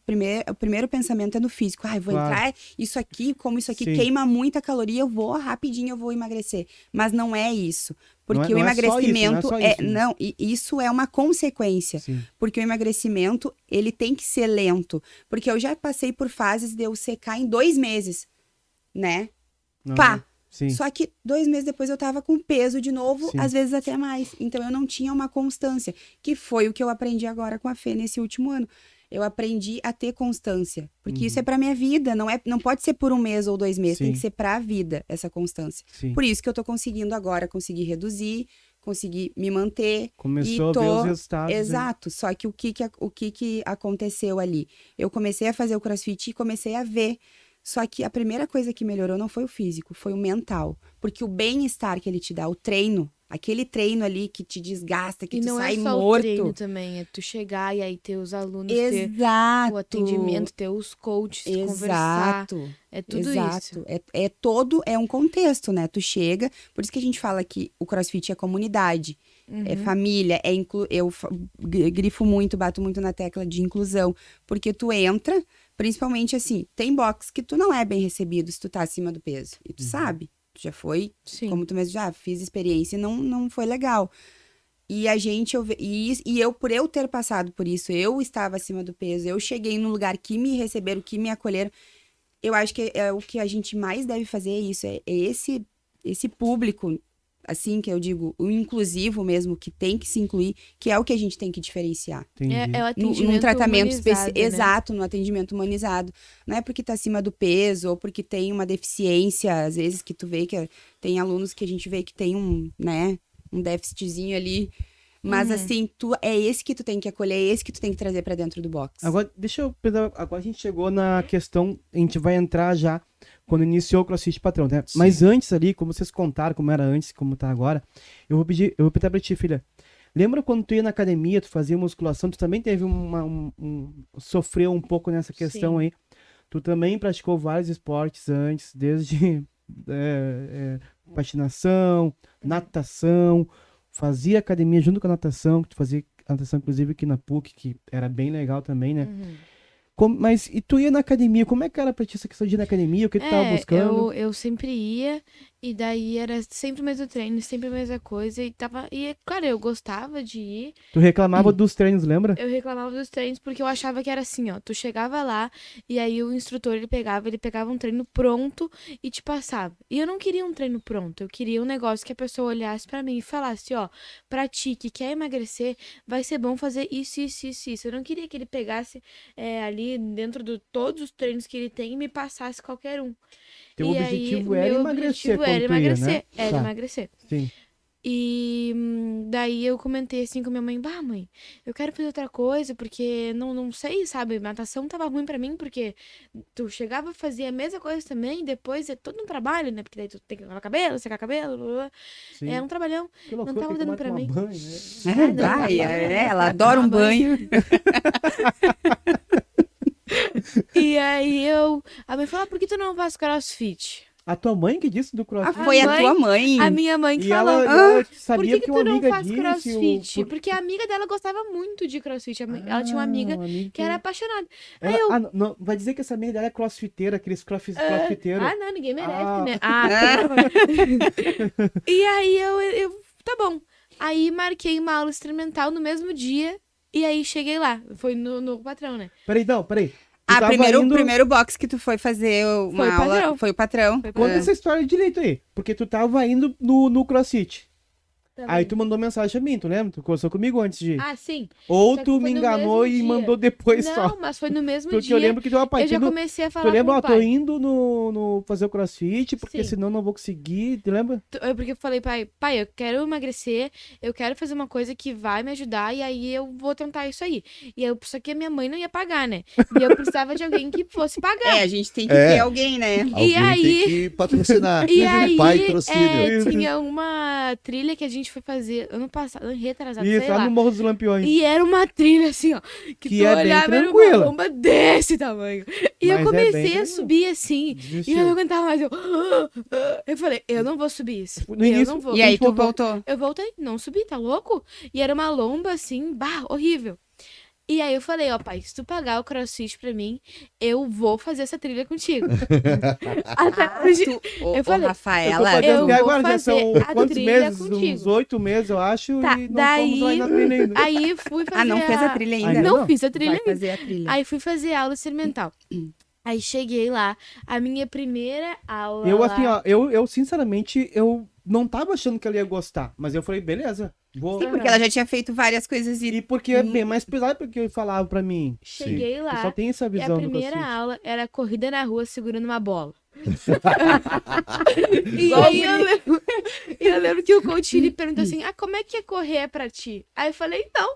Speaker 3: primeiro pensamento é no físico. Ah, eu vou
Speaker 1: Claro.
Speaker 3: entrar, isso aqui, como isso aqui
Speaker 1: Sim.
Speaker 3: queima muita caloria, eu vou rapidinho, eu vou emagrecer. Mas não é isso. Porque
Speaker 1: Não
Speaker 3: o
Speaker 1: é só isso,
Speaker 3: emagrecimento
Speaker 1: não é só isso, né?
Speaker 3: não, isso é uma consequência.
Speaker 1: Sim.
Speaker 3: Porque o emagrecimento, ele tem que ser lento. Porque eu já passei por fases de eu secar em 2 meses, né?
Speaker 1: Uhum.
Speaker 3: Pá!
Speaker 1: Sim.
Speaker 3: Só que 2 meses depois eu tava com peso de novo,
Speaker 1: Sim.
Speaker 3: às vezes até mais. Então eu não tinha uma constância, que foi o que eu aprendi agora com a Fê nesse último ano. Eu aprendi a ter constância, porque isso é pra minha vida, não pode ser por 1 mês ou 2 meses, tem
Speaker 1: Sim.
Speaker 3: que ser pra vida essa constância.
Speaker 1: Sim.
Speaker 3: Por isso que eu tô conseguindo agora, conseguir reduzir, conseguir me manter.
Speaker 1: Começou
Speaker 3: e tô...
Speaker 1: a ver os resultados. né?
Speaker 3: Exato, só que o que aconteceu ali? Eu comecei a fazer o CrossFit e comecei a ver. Só que a primeira coisa que melhorou não foi o físico, foi o mental. Porque o bem-estar que ele te dá, o treino, aquele treino ali que te desgasta, que
Speaker 4: E
Speaker 3: tu
Speaker 4: não
Speaker 3: sai
Speaker 4: é só o
Speaker 3: morto.
Speaker 4: treino também, é tu chegar e aí ter os alunos, ter
Speaker 3: Exato.
Speaker 4: o atendimento, ter os coaches, conversar.
Speaker 3: Exato.
Speaker 4: É tudo
Speaker 3: Exato.
Speaker 4: isso.
Speaker 3: É um contexto, né? Tu chega, por isso que a gente fala que o CrossFit é comunidade, é família, grifo muito, bato muito na tecla de inclusão, porque tu entra, principalmente assim, tem box que tu não é bem recebido se tu tá acima do peso, e tu sabe, tu já foi,
Speaker 4: Sim.
Speaker 3: como tu mesmo já fiz experiência e não foi legal. E eu, por eu ter passado por isso, eu estava acima do peso, eu cheguei num lugar que me receberam, que me acolheram. Eu acho que é o que a gente mais deve fazer é isso, é esse público, assim que eu digo, o inclusivo mesmo, que tem que se incluir, que é o que a gente tem que diferenciar.
Speaker 1: Entendi.
Speaker 4: É o atendimento
Speaker 3: Num tratamento
Speaker 4: humanizado, né?
Speaker 3: exato, no atendimento humanizado. Não é porque tá acima do peso ou porque tem uma deficiência, às vezes que tu vê que tem alunos que a gente vê que tem um déficitzinho ali. Mas assim, é esse que tu tem que acolher, é esse que tu tem que trazer pra dentro do box.
Speaker 1: Agora, deixa eu pensar, agora a gente chegou na questão, a gente vai entrar já quando iniciou o CrossFit Patrão, né?
Speaker 2: Sim.
Speaker 1: Mas antes ali, como vocês contaram, como era antes, como tá agora, eu vou perguntar pra ti, filha. Lembra quando tu ia na academia, tu fazia musculação, tu também teve sofreu um pouco nessa questão
Speaker 4: Sim.
Speaker 1: aí. Tu também praticou vários esportes antes, desde patinação, natação, fazia academia junto com a natação, que tu fazia a natação inclusive aqui na PUC, que era bem legal também, né? Mas e tu ia na academia, como é que era pra ti essa questão de ir na academia, o que tu tava buscando?
Speaker 4: Eu sempre ia, e daí era sempre o mesmo treino, sempre a mesma coisa, e claro, eu gostava de ir,
Speaker 1: Tu reclamava dos treinos, lembra?
Speaker 4: eu reclamava dos treinos porque eu achava que era assim, ó, tu chegava lá, e aí o instrutor, ele pegava um treino pronto e te passava. E eu não queria um treino pronto, eu queria um negócio que a pessoa olhasse pra mim e falasse, ó, pra ti que quer emagrecer, vai ser bom fazer isso, isso, isso, isso. Eu não queria que ele pegasse ali dentro de todos os treinos que ele tem e me passasse qualquer um.
Speaker 1: Teu
Speaker 4: E
Speaker 1: objetivo
Speaker 4: aí,
Speaker 1: era
Speaker 4: meu
Speaker 1: emagrecer
Speaker 4: objetivo era
Speaker 1: quando tu ia,
Speaker 4: emagrecer,
Speaker 1: né?
Speaker 4: era
Speaker 1: Tá.
Speaker 4: emagrecer.
Speaker 1: Sim.
Speaker 4: E daí eu comentei assim com minha mãe, bah, mãe, eu quero fazer outra coisa, porque não sei, sabe, natação tava ruim pra mim, porque tu chegava a fazer a mesma coisa também, depois é todo um trabalho, né, porque daí tu tem que lavar cabelo, secar cabelo, blá, blá, blá.
Speaker 1: Sim.
Speaker 4: É um trabalhão.
Speaker 1: Que loucura,
Speaker 4: não tava
Speaker 1: tem que
Speaker 4: dando pra
Speaker 1: tomar
Speaker 4: mim.
Speaker 1: banho, né?
Speaker 3: Vai, ela adora um banho.
Speaker 4: E aí a mãe falou, por que tu não faz crossfit?
Speaker 1: A tua mãe que disse do CrossFit?
Speaker 3: Foi a
Speaker 4: mãe-
Speaker 3: tua mãe.
Speaker 4: A minha mãe que
Speaker 1: E
Speaker 4: falou,
Speaker 1: ela
Speaker 4: por
Speaker 1: sabia
Speaker 4: que
Speaker 1: uma
Speaker 4: tu não
Speaker 1: amiga
Speaker 4: faz
Speaker 1: disse,
Speaker 4: crossfit? Porque a amiga dela gostava muito de crossfit. Ela tinha uma amiga que era apaixonada. Aí eu,
Speaker 1: não, vai dizer que essa amiga dela é crossfiteira, aqueles crossfiteiros.
Speaker 4: ah, não, ninguém merece,
Speaker 1: Ah.
Speaker 4: né? E aí eu, tá bom. Aí marquei uma aula experimental no mesmo dia. E aí cheguei lá. Foi no patrão, né?
Speaker 1: Peraí. Tu tava
Speaker 3: Primeiro box que tu foi fazer uma
Speaker 4: Foi o
Speaker 3: aula
Speaker 4: patrão.
Speaker 3: foi o patrão.
Speaker 4: Foi
Speaker 1: Conta essa história direito aí. Porque tu tava indo no CrossFit. Aí tu mandou mensagem a mim, tu lembra? Tu conversou comigo antes de ir.
Speaker 4: Ah, sim.
Speaker 1: Ou
Speaker 4: só que
Speaker 1: tu
Speaker 4: foi
Speaker 1: me
Speaker 4: no
Speaker 1: enganou
Speaker 4: mesmo
Speaker 1: e
Speaker 4: dia.
Speaker 1: mandou depois
Speaker 4: Não,
Speaker 1: só.
Speaker 4: mas foi no mesmo
Speaker 1: Porque
Speaker 4: dia.
Speaker 1: eu lembro que deu uma
Speaker 4: Eu
Speaker 1: partida.
Speaker 4: já comecei a
Speaker 1: Tu
Speaker 4: falar
Speaker 1: lembra?
Speaker 4: com
Speaker 1: Ó,
Speaker 4: o
Speaker 1: tô
Speaker 4: pai.
Speaker 1: indo no fazer o crossfit, porque
Speaker 4: Sim.
Speaker 1: senão não vou conseguir. Tu lembra?
Speaker 4: Porque eu falei, pai, eu quero emagrecer, eu quero fazer uma coisa que vai me ajudar, e aí eu vou tentar isso aí. Só que a minha mãe não ia pagar, né? E eu precisava de alguém que fosse pagar.
Speaker 3: É, a gente tem que
Speaker 2: É.
Speaker 3: ter alguém, né?
Speaker 2: Alguém
Speaker 4: aí-
Speaker 2: tem que patrocinar.
Speaker 4: E aí,
Speaker 2: Patrocínio.
Speaker 4: tinha uma trilha que a gente foi fazer ano passado, ano retrasado,
Speaker 1: Isso,
Speaker 4: sei
Speaker 1: lá
Speaker 4: lá.
Speaker 1: no Morro dos Lampiões.
Speaker 4: E era uma trilha assim, ó, que
Speaker 1: Que
Speaker 4: tu
Speaker 1: é bem
Speaker 4: olhava era uma
Speaker 1: tranquila.
Speaker 4: lomba desse tamanho. E eu
Speaker 1: Mas é bem
Speaker 4: comecei a
Speaker 1: tranquila.
Speaker 4: subir assim, e
Speaker 1: Desistiu.
Speaker 4: eu não aguentava mais. Eu falei, eu não vou subir isso.
Speaker 1: No
Speaker 4: eu
Speaker 1: início-
Speaker 4: não vou.
Speaker 3: E aí tu
Speaker 1: voltou.
Speaker 3: voltou.
Speaker 4: Eu voltei, não subi, tá louco? E era uma lomba assim, horrível. E aí eu falei, ó, pai, se tu pagar o CrossFit pra mim, eu vou fazer essa trilha contigo. Até hoje,
Speaker 3: Ô,
Speaker 4: falei,
Speaker 1: Eu tô
Speaker 3: Rafaela,
Speaker 1: pagando
Speaker 4: eu
Speaker 1: até
Speaker 4: vou
Speaker 1: agora, já
Speaker 4: fazer
Speaker 1: são
Speaker 4: a
Speaker 1: quantos
Speaker 4: trilha
Speaker 1: meses?
Speaker 4: contigo.
Speaker 1: Uns 8 meses, eu acho,
Speaker 4: Tá,
Speaker 1: e não
Speaker 4: daí-
Speaker 1: fomos lá na trilha ainda.
Speaker 4: aí fui fazer
Speaker 3: não fez a trilha ainda.
Speaker 4: Não,
Speaker 1: Não?
Speaker 4: fiz a trilha
Speaker 3: vai
Speaker 4: ainda.
Speaker 3: fazer a trilha.
Speaker 4: Aí fui fazer aula experimental. Aí cheguei lá, a minha primeira aula
Speaker 1: Eu,
Speaker 4: lá-
Speaker 1: assim, ó, eu sinceramente, eu não tava achando que ela ia gostar, mas eu falei, beleza, vou.
Speaker 3: Sim, porque ela já tinha feito várias coisas e
Speaker 1: E porque é bem mais pesado, porque ele falava pra mim.
Speaker 4: Cheguei
Speaker 1: Eu
Speaker 4: lá,
Speaker 1: só tenho essa
Speaker 4: e a
Speaker 1: visão do
Speaker 4: primeira
Speaker 1: CrossFit.
Speaker 4: aula era corrida na rua segurando uma bola. e
Speaker 3: Igual
Speaker 4: aí eu lembro que o coach ele perguntou assim, como é que é correr pra ti? Aí eu falei, então,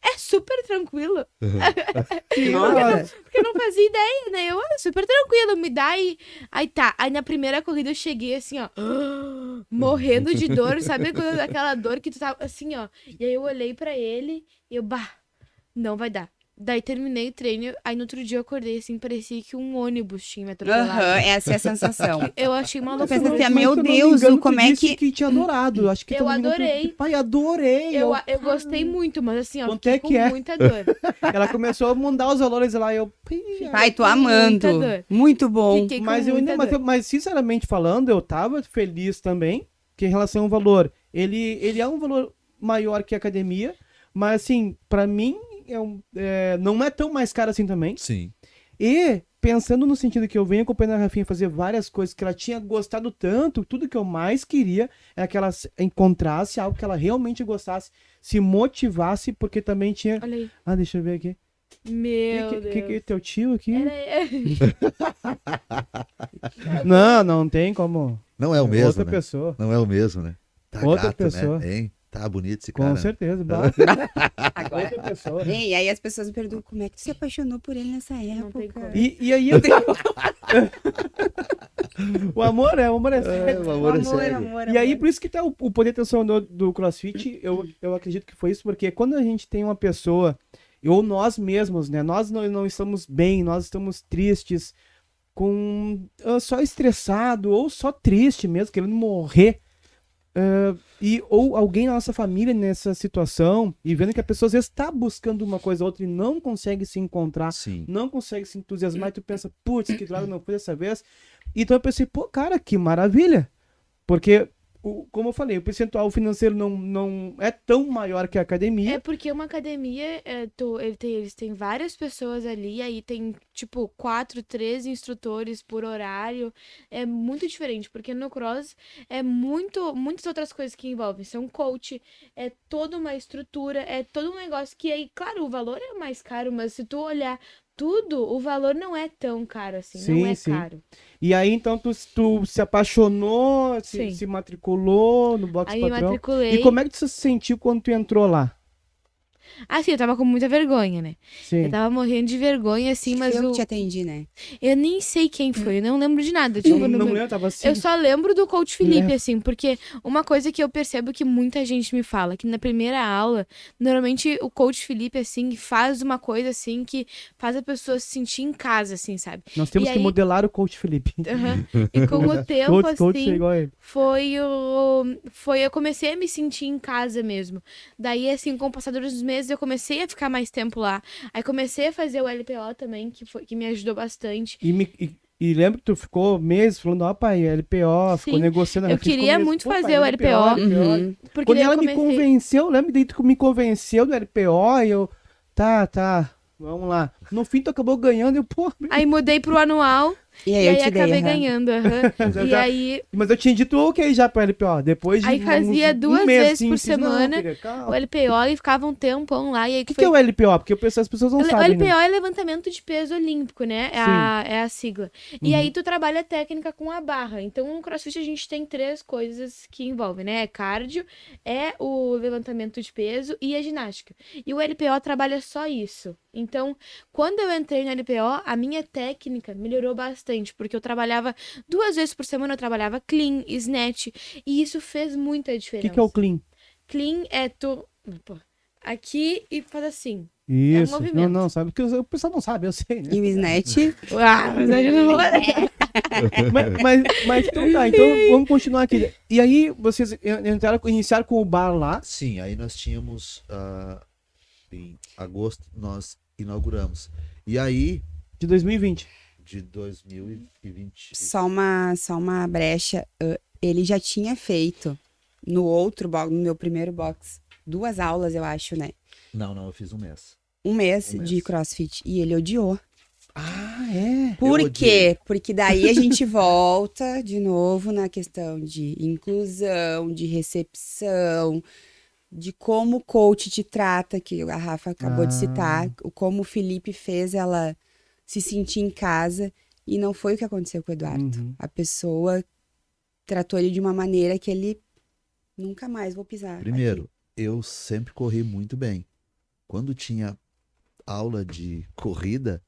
Speaker 4: é super tranquilo.
Speaker 3: Nossa.
Speaker 4: Porque eu não fazia ideia, né? Eu, super tranquilo, me dá aí. Aí tá, aí na primeira corrida eu cheguei assim, ó, morrendo de dor, sabe aquela dor que tu tava assim, ó. E aí eu olhei pra ele e eu, não vai dar. Daí terminei o treino, aí no outro dia eu acordei assim, parecia que um ônibus tinha me atropelado.
Speaker 3: Aham, essa é a sensação.
Speaker 4: Eu achei uma
Speaker 3: Mas
Speaker 4: loucura.
Speaker 3: pensa assim,
Speaker 1: Mas
Speaker 3: meu
Speaker 1: se eu não me
Speaker 3: Deus,
Speaker 1: engano,
Speaker 3: como
Speaker 1: tu
Speaker 3: é
Speaker 1: disse
Speaker 3: que-
Speaker 1: tinha adorado. Acho que
Speaker 4: Eu
Speaker 1: tu não me engano,
Speaker 4: adorei.
Speaker 1: Pai, adorei.
Speaker 4: Eu gostei muito, mas assim, ó,
Speaker 1: Quanto
Speaker 4: fiquei
Speaker 1: é que
Speaker 4: com
Speaker 1: é?
Speaker 4: muita dor.
Speaker 1: Ela começou a mandar os valores lá, eu.
Speaker 3: Pai, tô
Speaker 4: com
Speaker 3: amando.
Speaker 4: muita dor.
Speaker 3: Muito bom.
Speaker 4: Fiquei com
Speaker 1: Mas eu
Speaker 4: muita
Speaker 1: ainda,
Speaker 4: dor.
Speaker 1: mas sinceramente falando, eu tava feliz também, que em relação ao valor, ele é um valor maior que a academia, mas assim, pra mim, não é tão mais caro assim também.
Speaker 2: Sim.
Speaker 1: E pensando no sentido que eu venho acompanhando a Rafinha fazer várias coisas que ela tinha gostado tanto, tudo que eu mais queria é que ela encontrasse algo que ela realmente gostasse, se motivasse, porque também tinha...
Speaker 4: Olha aí.
Speaker 1: Ah, deixa eu ver aqui.
Speaker 4: Meu
Speaker 1: Que
Speaker 4: Deus.
Speaker 1: é teu tio aqui?
Speaker 4: Era...
Speaker 1: Não tem como.
Speaker 2: Não é o mesmo,
Speaker 1: Outra
Speaker 2: né?
Speaker 1: pessoa.
Speaker 2: Não é o mesmo, né? Tá
Speaker 1: Outra
Speaker 2: gato,
Speaker 1: pessoa.
Speaker 2: né? Hein? Tá bonito esse
Speaker 1: Com
Speaker 2: cara.
Speaker 1: certeza.
Speaker 3: Agora.
Speaker 1: Outra pessoa.
Speaker 3: E aí as pessoas me perguntam como é que tu se apaixonou por ele nessa
Speaker 4: Não tem
Speaker 3: época.
Speaker 4: como.
Speaker 1: E aí o amor é sério.
Speaker 2: O amor é
Speaker 3: Amor,
Speaker 2: sério.
Speaker 3: amor,
Speaker 1: E aí,
Speaker 3: amor.
Speaker 1: por isso que tá o poder transformador do CrossFit, eu acredito que foi isso, porque quando a gente tem uma pessoa, ou nós mesmos, né? Nós não estamos bem, nós estamos tristes, só estressado, ou só triste mesmo, querendo morrer. Ou alguém na nossa família nessa situação, e vendo que a pessoa às vezes está buscando uma coisa ou outra e não consegue se encontrar,
Speaker 2: Sim.
Speaker 1: não consegue se entusiasmar, e tu pensa, putz, que droga, não foi dessa vez. Então eu pensei, pô, cara, que maravilha. Porque, como eu falei, o percentual financeiro não é tão maior que a academia.
Speaker 4: É porque uma academia, eles têm várias pessoas ali, aí tem, tipo, 4, 3 instrutores por horário. É muito diferente, porque no cross é muitas outras coisas que envolvem. São coach, é toda uma estrutura, é todo um negócio que aí, claro, o valor é mais caro, mas se tu olhar tudo, o valor não é tão caro assim, não
Speaker 1: Sim,
Speaker 4: é
Speaker 1: sim.
Speaker 4: caro.
Speaker 1: E aí, então, tu se apaixonou,
Speaker 4: Sim.
Speaker 1: se matriculou no box
Speaker 4: Aí me
Speaker 1: patrão.
Speaker 4: matriculei.
Speaker 1: E como é que tu se sentiu quando tu entrou lá?
Speaker 4: Assim, eu tava com muita vergonha, né?
Speaker 1: Sim.
Speaker 4: Eu tava morrendo de vergonha, assim, mas
Speaker 3: eu que te atendi, né?
Speaker 4: eu nem sei quem foi, eu não lembro de nada. Tipo,
Speaker 1: Não
Speaker 4: no meu-
Speaker 1: lembro, tava assim.
Speaker 4: Eu só lembro do coach Felipe,
Speaker 1: É.
Speaker 4: assim, porque uma coisa que eu percebo que muita gente me fala, que na primeira aula, normalmente o coach Felipe, assim, faz uma coisa, assim, que faz a pessoa se sentir em casa, assim, sabe?
Speaker 1: Nós temos
Speaker 4: E
Speaker 1: que
Speaker 4: aí-
Speaker 1: modelar o coach Felipe.
Speaker 4: Aham. E com o tempo,
Speaker 1: Todos é
Speaker 4: assim,
Speaker 1: igual a ele.
Speaker 4: eu comecei a me sentir em casa mesmo. Daí, assim, com o passar dos meses, eu comecei a ficar mais tempo lá. Aí comecei a fazer o LPO também, que me ajudou bastante.
Speaker 1: E lembra que tu ficou meses falando, ó, pai, LPO, ficou
Speaker 4: Sim.
Speaker 1: negociando.
Speaker 4: Eu queria muito fazer o LPO.
Speaker 3: Uhum.
Speaker 4: Porque
Speaker 1: Quando
Speaker 4: daí eu
Speaker 1: ela me
Speaker 4: comecei...
Speaker 1: convenceu, lembra que tu me convenceu do LPO e eu, tá, vamos lá. No fim tu acabou ganhando e eu, pô,
Speaker 4: Aí mudei pro anual,
Speaker 3: E
Speaker 4: E
Speaker 3: aí
Speaker 4: aí
Speaker 3: eu te dei,
Speaker 4: acabei
Speaker 3: aham.
Speaker 4: ganhando, aham. E aí
Speaker 1: Mas eu tinha dito ok já pra LPO. Depois de
Speaker 4: Aí fazia duas
Speaker 1: mês,
Speaker 4: vezes
Speaker 1: assim,
Speaker 4: por
Speaker 1: eu fiz, não,
Speaker 4: semana
Speaker 1: filha,
Speaker 4: o
Speaker 1: calma.
Speaker 4: LPO e ficava um tempão lá. E aí
Speaker 1: O que é o LPO? Porque as pessoas não
Speaker 4: O
Speaker 1: sabem,
Speaker 4: LPO
Speaker 1: né?
Speaker 4: é levantamento de peso olímpico, né? É a sigla. E
Speaker 1: Uhum.
Speaker 4: aí tu trabalha a técnica com a barra. Então, no CrossFit a gente tem 3 coisas que envolvem, né? É cardio, é o levantamento de peso e a ginástica. E o LPO trabalha só isso. Então, quando eu entrei no LPO, a minha técnica melhorou bastante, porque eu trabalhava 2 vezes por semana, eu trabalhava clean, snatch, e isso fez muita
Speaker 1: O
Speaker 4: diferença.
Speaker 1: que é o clean?
Speaker 4: Clean é tu, pô, aqui e faz assim.
Speaker 1: Isso.
Speaker 4: movimento.
Speaker 1: Não, sabe? Porque o pessoal não sabe, eu sei, né?
Speaker 3: E o snatch?
Speaker 4: Ah, mas eu não vou.
Speaker 1: Mas então tá, então vamos continuar aqui. E aí, vocês iniciaram com o bar lá.
Speaker 2: Sim, aí nós tínhamos, em agosto, nós inauguramos. E aí,
Speaker 1: De 2020.
Speaker 2: de 2020...
Speaker 3: Só uma brecha. Ele já tinha feito no outro box, no meu primeiro box, 2 aulas, eu acho, né?
Speaker 2: Não, eu fiz um mês.
Speaker 3: Um mês
Speaker 2: Um mês.
Speaker 3: de CrossFit. E ele odiou.
Speaker 1: Ah, é?
Speaker 3: Por
Speaker 2: Eu
Speaker 3: quê? Porque daí a gente volta de novo na questão de inclusão, de recepção, de como o coach te trata, que a Rafa acabou de citar, como o Felipe fez ela se sentir em casa, e não foi o que aconteceu com o Eduardo.
Speaker 1: Uhum.
Speaker 3: A pessoa tratou ele de uma maneira que ele nunca mais vou pisar.
Speaker 2: Primeiro, eu sempre corri muito bem. Quando tinha aula de corrida,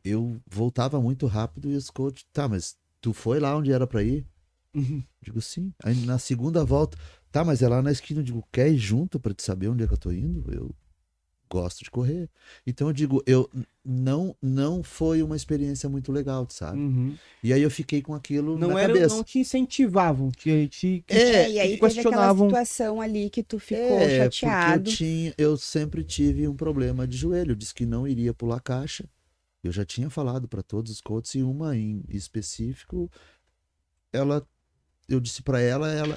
Speaker 2: eu voltava muito rápido e os coaches, tá, mas tu foi lá onde era pra ir?
Speaker 1: Uhum.
Speaker 2: Digo, sim. Aí na segunda volta, tá, mas é lá na esquina. Eu digo, quer ir junto pra te saber onde é que eu tô indo? Eu gosto de correr. Então eu digo, não foi uma experiência muito legal, sabe?
Speaker 1: Uhum.
Speaker 2: E aí eu fiquei com aquilo na
Speaker 1: Não
Speaker 2: cabeça.
Speaker 1: te incentivavam, te
Speaker 3: E aí teve aquela
Speaker 1: questionavam.
Speaker 3: situação ali que tu ficou chateado.
Speaker 2: Porque eu sempre tive um problema de joelho. Eu disse que não iria pular caixa. Eu já tinha falado para todos os coaches e uma em específico, eu disse para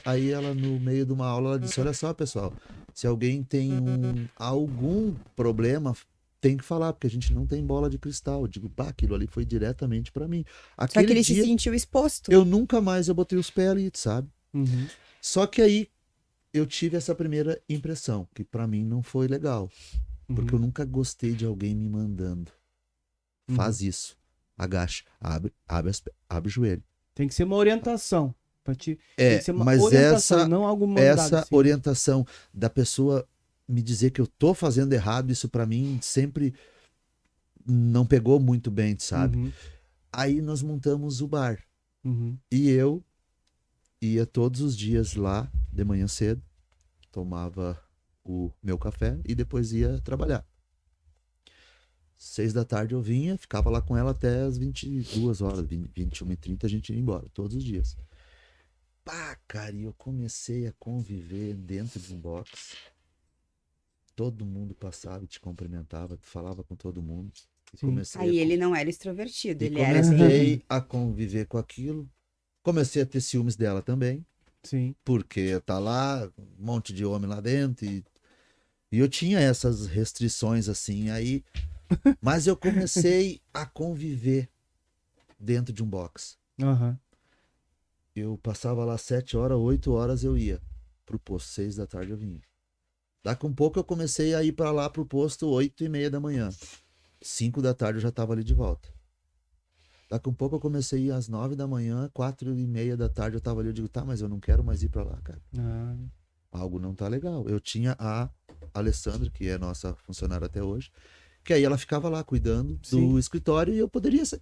Speaker 2: aí ela no meio de uma aula, ela disse, olha só, pessoal, se alguém tem algum problema, tem que falar, porque a gente não tem bola de cristal. Eu digo, pá, aquilo ali foi diretamente para mim.
Speaker 3: Só que
Speaker 2: Aquele
Speaker 3: ele se
Speaker 2: dia,
Speaker 3: sentiu exposto.
Speaker 2: eu nunca mais eu botei os pés ali, sabe?
Speaker 1: Uhum.
Speaker 2: Só que aí eu tive essa primeira impressão, que para mim não foi legal, porque eu nunca gostei de alguém me mandando. Faz isso. Agacha. Abre o joelho.
Speaker 1: Tem que ser uma orientação. Tem que ser uma
Speaker 2: Mas
Speaker 1: orientação, não algo mandado.
Speaker 2: essa
Speaker 1: assim.
Speaker 2: orientação da pessoa me dizer que eu tô fazendo errado, isso pra mim sempre não pegou muito bem, sabe?
Speaker 1: Uhum.
Speaker 2: Aí nós montamos o bar.
Speaker 1: Uhum.
Speaker 2: E eu ia todos os dias lá, de manhã cedo, tomava o meu café e depois ia trabalhar. 6 da tarde eu vinha, ficava lá com ela até as 22 horas, 21h30 a gente ia embora, todos os dias. Pá, cara, e eu comecei a conviver dentro de um box. Todo mundo passava e te cumprimentava, tu falava com todo mundo. E
Speaker 1: Sim.
Speaker 2: comecei
Speaker 3: Aí
Speaker 2: a
Speaker 3: ele não era extrovertido,
Speaker 2: E
Speaker 3: ele era bem...
Speaker 2: comecei a conviver com aquilo. Comecei a ter ciúmes dela também,
Speaker 1: Sim.
Speaker 2: porque tá lá, um monte de homem lá dentro. E eu tinha essas restrições assim, aí. Mas eu comecei a conviver dentro de um box.
Speaker 1: Aham.
Speaker 2: Eu passava lá 7 horas, 8 horas eu ia pro posto, 6 da tarde eu vinha. Daqui um pouco eu comecei a ir para lá pro posto 8h30 da manhã. 5 da tarde eu já tava ali de volta. Daqui um pouco eu comecei a ir às 9 da manhã, 4h30 da tarde eu tava ali. Eu digo, tá, mas eu não quero mais ir para lá, cara.
Speaker 1: Ah.
Speaker 2: Algo não tá legal. Eu tinha a Alessandra, que é nossa funcionária até hoje, que aí ela ficava lá cuidando
Speaker 1: Sim.
Speaker 2: do escritório e eu poderia ser.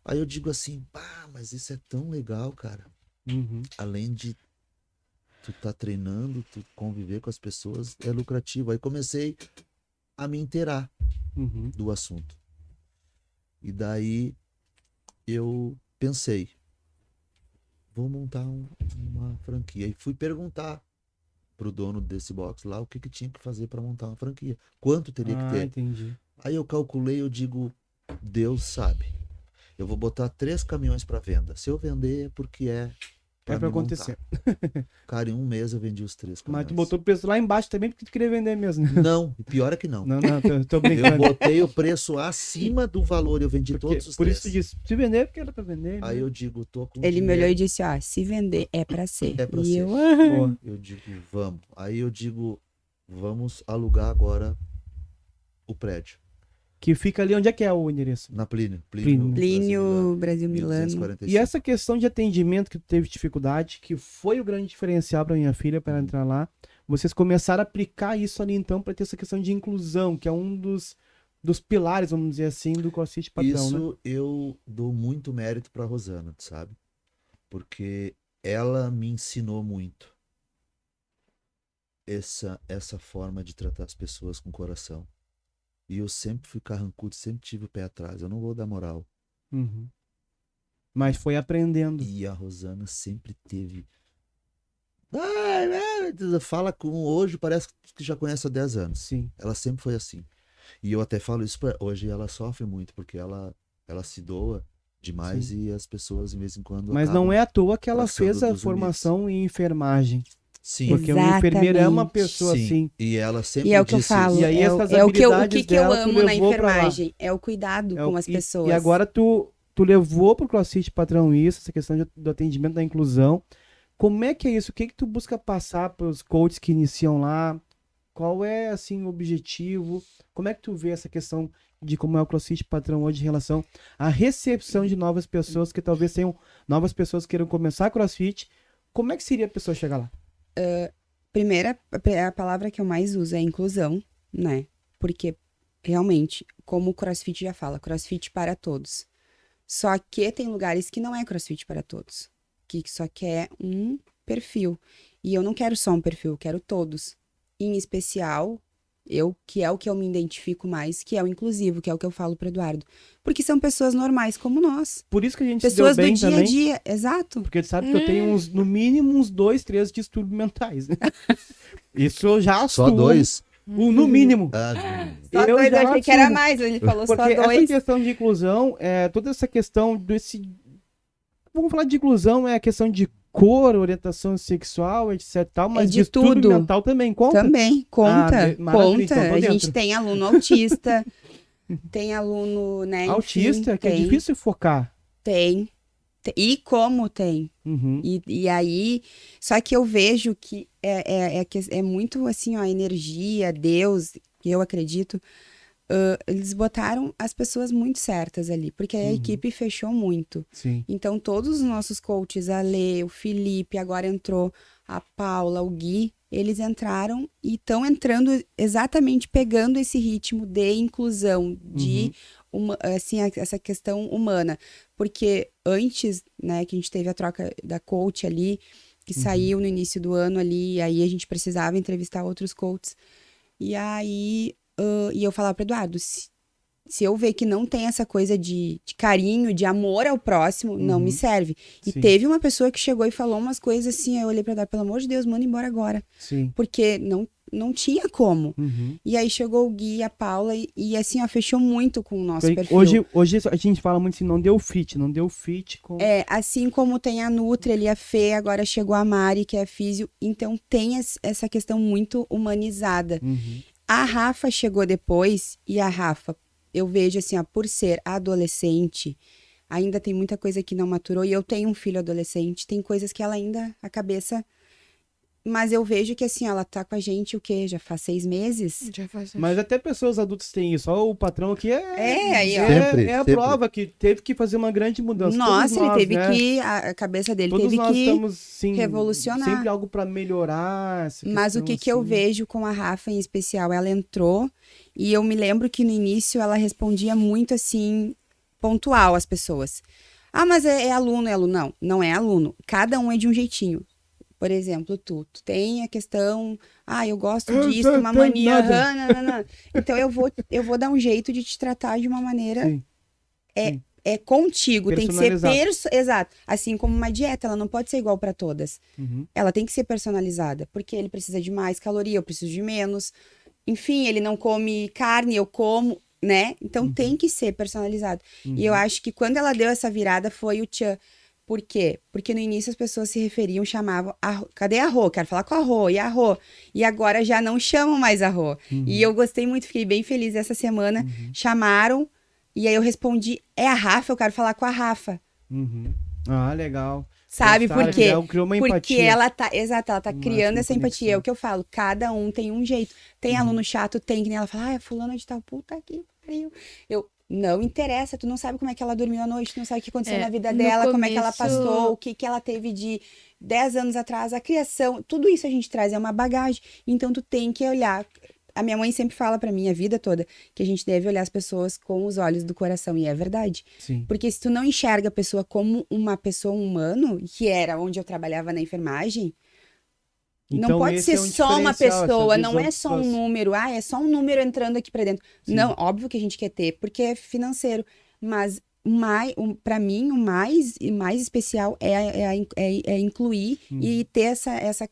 Speaker 2: Aí eu digo assim, pá, mas isso é tão legal, cara.
Speaker 1: Uhum.
Speaker 2: Além de tu tá treinando, tu conviver com as pessoas, é lucrativo. Aí comecei a me inteirar
Speaker 1: Uhum.
Speaker 2: do assunto. E daí eu pensei, vou montar uma franquia. E fui perguntar pro dono desse box lá o que tinha que fazer para montar uma franquia. Quanto teria que ter?
Speaker 1: Entendi.
Speaker 2: Aí eu calculei, eu digo, Deus sabe. Eu vou botar 3 caminhões para venda. Se eu vender é porque é
Speaker 1: É pra
Speaker 2: me montar.
Speaker 1: acontecer.
Speaker 2: Cara, em um mês eu vendi os 3
Speaker 1: Mas
Speaker 2: caminhões.
Speaker 1: tu botou o preço lá embaixo também porque tu queria vender mesmo. Né?
Speaker 2: Não, e pior é que não.
Speaker 1: Não, tô
Speaker 2: Eu
Speaker 1: brincando.
Speaker 2: botei o preço acima do valor, eu vendi
Speaker 1: Porque,
Speaker 2: todos os
Speaker 1: por
Speaker 2: 3.
Speaker 1: isso tu disse, se vender, porque era pra vender.
Speaker 2: Aí
Speaker 1: né?
Speaker 2: eu digo, tô com
Speaker 3: Ele me olhou
Speaker 2: dinheiro.
Speaker 3: e disse, ó, se vender é pra ser.
Speaker 2: É pra
Speaker 3: e
Speaker 2: ser.
Speaker 3: eu,
Speaker 1: Boa.
Speaker 2: Eu digo, vamos. Aí eu digo, vamos alugar agora o prédio.
Speaker 1: Que fica ali, onde é que é o endereço?
Speaker 2: Na Plínio.
Speaker 1: Plínio.
Speaker 3: Plínio, Brasil Milano.
Speaker 2: 1245.
Speaker 1: E essa questão de atendimento que tu teve dificuldade, que foi o grande diferencial para minha filha para entrar lá, vocês começaram a aplicar isso ali então para ter essa questão de inclusão, que é um dos pilares, vamos dizer assim, do CrossFit Patrão,
Speaker 2: Isso
Speaker 1: né?
Speaker 2: eu dou muito mérito pra Rosana, tu sabe? Porque ela me ensinou muito essa forma de tratar as pessoas com coração. E eu sempre fui carrancudo, sempre tive o pé atrás. Eu não vou dar moral.
Speaker 1: Uhum. Mas foi aprendendo.
Speaker 2: E a Rosana sempre teve. Fala com hoje, parece que já conhece há 10 anos.
Speaker 1: Sim.
Speaker 2: Ela sempre foi assim. E eu até falo isso pra hoje, ela sofre muito, porque ela se doa demais e as pessoas, de vez em quando.
Speaker 1: Mas não é à toa que ela
Speaker 2: passando
Speaker 1: fez a
Speaker 2: dos
Speaker 1: formação em enfermagem.
Speaker 2: Sim.
Speaker 1: Porque uma enfermeira é uma
Speaker 3: Exatamente.
Speaker 1: pessoa
Speaker 2: Sim.
Speaker 1: assim.
Speaker 2: E ela sempre
Speaker 3: E é o que eu
Speaker 2: disse
Speaker 3: falo,
Speaker 2: isso.
Speaker 1: E aí
Speaker 3: é,
Speaker 1: essas
Speaker 3: é o que eu
Speaker 1: habilidades
Speaker 3: eu
Speaker 1: dela, tu
Speaker 3: amo na
Speaker 1: levou pra lá.
Speaker 3: enfermagem, é o cuidado com as pessoas.
Speaker 1: E agora tu levou pro CrossFit Patrão isso, essa questão do atendimento da inclusão. Como é que é isso? O que que tu busca passar pros coaches que iniciam lá? Qual é, assim, o objetivo? Como é que tu vê essa questão de como é o CrossFit Patrão hoje em relação à recepção de novas pessoas que talvez tenham novas pessoas que queiram começar CrossFit? Como é que seria a pessoa chegar lá?
Speaker 3: Primeira, a palavra que eu mais uso é inclusão, né? Porque, realmente, como o CrossFit já fala, CrossFit para todos. Só que tem lugares que não é CrossFit para todos. Que só quer um perfil. E eu não quero só um perfil, eu quero todos. Em especial, que é o que eu me identifico mais, que é o inclusivo, que é o que eu falo pro Eduardo. Porque são pessoas normais como nós.
Speaker 1: Por isso que a gente
Speaker 3: Pessoas
Speaker 1: se deu bem
Speaker 3: do dia
Speaker 1: também.
Speaker 3: a dia, exato.
Speaker 1: Porque tu sabe que eu tenho no mínimo uns 2, 3 distúrbios mentais, né? Isso eu já
Speaker 2: Só
Speaker 1: assumo.
Speaker 2: 2.
Speaker 1: No mínimo.
Speaker 3: Só
Speaker 1: Eu
Speaker 3: dois,
Speaker 1: já
Speaker 3: eu achei que era
Speaker 1: assumo.
Speaker 3: mais, ele falou
Speaker 1: Porque
Speaker 3: só
Speaker 1: essa
Speaker 3: dois.
Speaker 1: questão de inclusão, toda essa questão desse... Vamos falar de inclusão, é a questão de cor, orientação sexual, etc e tal, mas
Speaker 3: de
Speaker 1: distúrbio
Speaker 3: tudo.
Speaker 1: mental também conta?
Speaker 3: Também, conta,
Speaker 1: maravilha, então,
Speaker 3: conta.
Speaker 1: tô
Speaker 3: A
Speaker 1: dentro.
Speaker 3: gente tem aluno autista, tem aluno, né, enfim,
Speaker 1: Autista, que é
Speaker 3: tem,
Speaker 1: difícil focar.
Speaker 3: tem. E como tem.
Speaker 1: Uhum.
Speaker 3: E aí, só que eu vejo que é muito assim, ó, a energia, Deus, eu acredito, eles botaram as pessoas muito certas ali, porque a equipe fechou muito.
Speaker 1: Sim.
Speaker 3: Então, todos os nossos coaches, a Lê, o Felipe, agora entrou a Paula, o Gui, eles entraram e estão entrando exatamente pegando esse ritmo de inclusão, de assim, essa questão humana. Porque antes, né, que a gente teve a troca da coach ali, que saiu no início do ano ali, e aí a gente precisava entrevistar outros coaches. E aí, e eu falava para Eduardo, se eu ver que não tem essa coisa de carinho, de amor ao próximo, não me serve. E
Speaker 1: Sim.
Speaker 3: teve uma pessoa que chegou e falou umas coisas assim, aí eu olhei pra Eduardo, pelo amor de Deus, manda embora agora.
Speaker 1: Sim.
Speaker 3: Porque não tinha como.
Speaker 1: Uhum.
Speaker 3: E aí chegou o Gui, a Paula, e assim, ó, fechou muito com o nosso
Speaker 1: Porque
Speaker 3: perfil.
Speaker 1: hoje a gente fala muito assim, não deu fit com...
Speaker 3: Assim como tem a Nutri ali, a Fê, agora chegou a Mari, que é físio, então tem essa questão muito humanizada.
Speaker 1: Uhum.
Speaker 3: A Rafa chegou depois, e a Rafa, eu vejo assim, ó, por ser adolescente, ainda tem muita coisa que não maturou, e eu tenho um filho adolescente, tem coisas que ela ainda, a cabeça... Mas eu vejo que assim, ela tá com a gente o quê? Já faz 6 meses?
Speaker 4: Já faz
Speaker 1: Mas até pessoas adultas têm isso. Só o patrão aqui
Speaker 3: aí, ó.
Speaker 2: Sempre,
Speaker 1: a
Speaker 2: sempre.
Speaker 1: prova que teve que fazer uma grande mudança.
Speaker 3: Nossa,
Speaker 1: Todos nós,
Speaker 3: ele teve
Speaker 1: né?
Speaker 3: que... A cabeça dele
Speaker 1: Todos
Speaker 3: teve
Speaker 1: nós
Speaker 3: que...
Speaker 1: estamos, sim,
Speaker 3: revolucionar.
Speaker 1: sempre algo para melhorar. Essa
Speaker 3: Mas o
Speaker 1: questão,
Speaker 3: que eu
Speaker 1: assim.
Speaker 3: vejo com a Rafa em especial, ela entrou e eu me lembro que no início ela respondia muito assim, pontual às pessoas. Ah, mas é aluno, é aluno. Não é aluno. Cada um é de um jeitinho. Por exemplo, tu tem a questão, eu gosto disso, uma mania, então eu vou dar um jeito de te tratar de uma maneira,
Speaker 1: Sim.
Speaker 3: é contigo, tem que ser
Speaker 1: Personalizado.
Speaker 3: exato, assim como uma dieta, ela não pode ser igual para todas,
Speaker 1: Uhum.
Speaker 3: ela tem que ser personalizada, porque ele precisa de mais caloria, eu preciso de menos, enfim, ele não come carne, eu como, né, então tem que ser personalizado, e eu acho que quando ela deu essa virada foi o tchan, Por quê? Porque no início as pessoas se referiam, chamavam, cadê a Rô? Quero falar com a Rô, e a Rô? E agora já não chamam mais a Rô. E eu gostei muito, fiquei bem feliz essa semana. Chamaram, e aí eu respondi, é a Rafa, eu quero falar com a Rafa.
Speaker 1: Ah, legal.
Speaker 3: Sabe por quê?
Speaker 1: Criou uma
Speaker 3: Porque
Speaker 1: empatia.
Speaker 3: ela tá, exato, ela tá
Speaker 1: Uma
Speaker 3: criando essa empatia.
Speaker 1: conexão.
Speaker 3: É o que eu falo, cada um tem um jeito. Tem aluno chato, tem, que nem ela fala, fulana de tal, puta que pariu. Não interessa, tu não sabe como é que ela dormiu à noite, tu não sabe o que aconteceu na vida
Speaker 4: no
Speaker 3: dela, como é que ela
Speaker 4: começo-
Speaker 3: passou, o que que ela teve de 10 anos atrás, a criação, tudo isso a gente traz, é uma bagagem. Então tu tem que olhar. A minha mãe sempre fala pra mim a vida toda que a gente deve olhar as pessoas com os olhos do coração, e é verdade.
Speaker 1: Sim.
Speaker 3: Porque se tu não enxerga a pessoa como uma pessoa humano, que era onde eu trabalhava na enfermagem, não
Speaker 1: Então,
Speaker 3: pode
Speaker 1: esse
Speaker 3: ser
Speaker 1: é um
Speaker 3: só uma
Speaker 1: diferencial, essa
Speaker 3: pessoa, não
Speaker 1: visão
Speaker 3: é
Speaker 1: de
Speaker 3: só um
Speaker 1: pessoas.
Speaker 3: número, é só um número entrando aqui pra dentro.
Speaker 1: Sim.
Speaker 3: Não, óbvio que a gente quer ter, porque é financeiro, mas para mim o mais especial é incluir e ter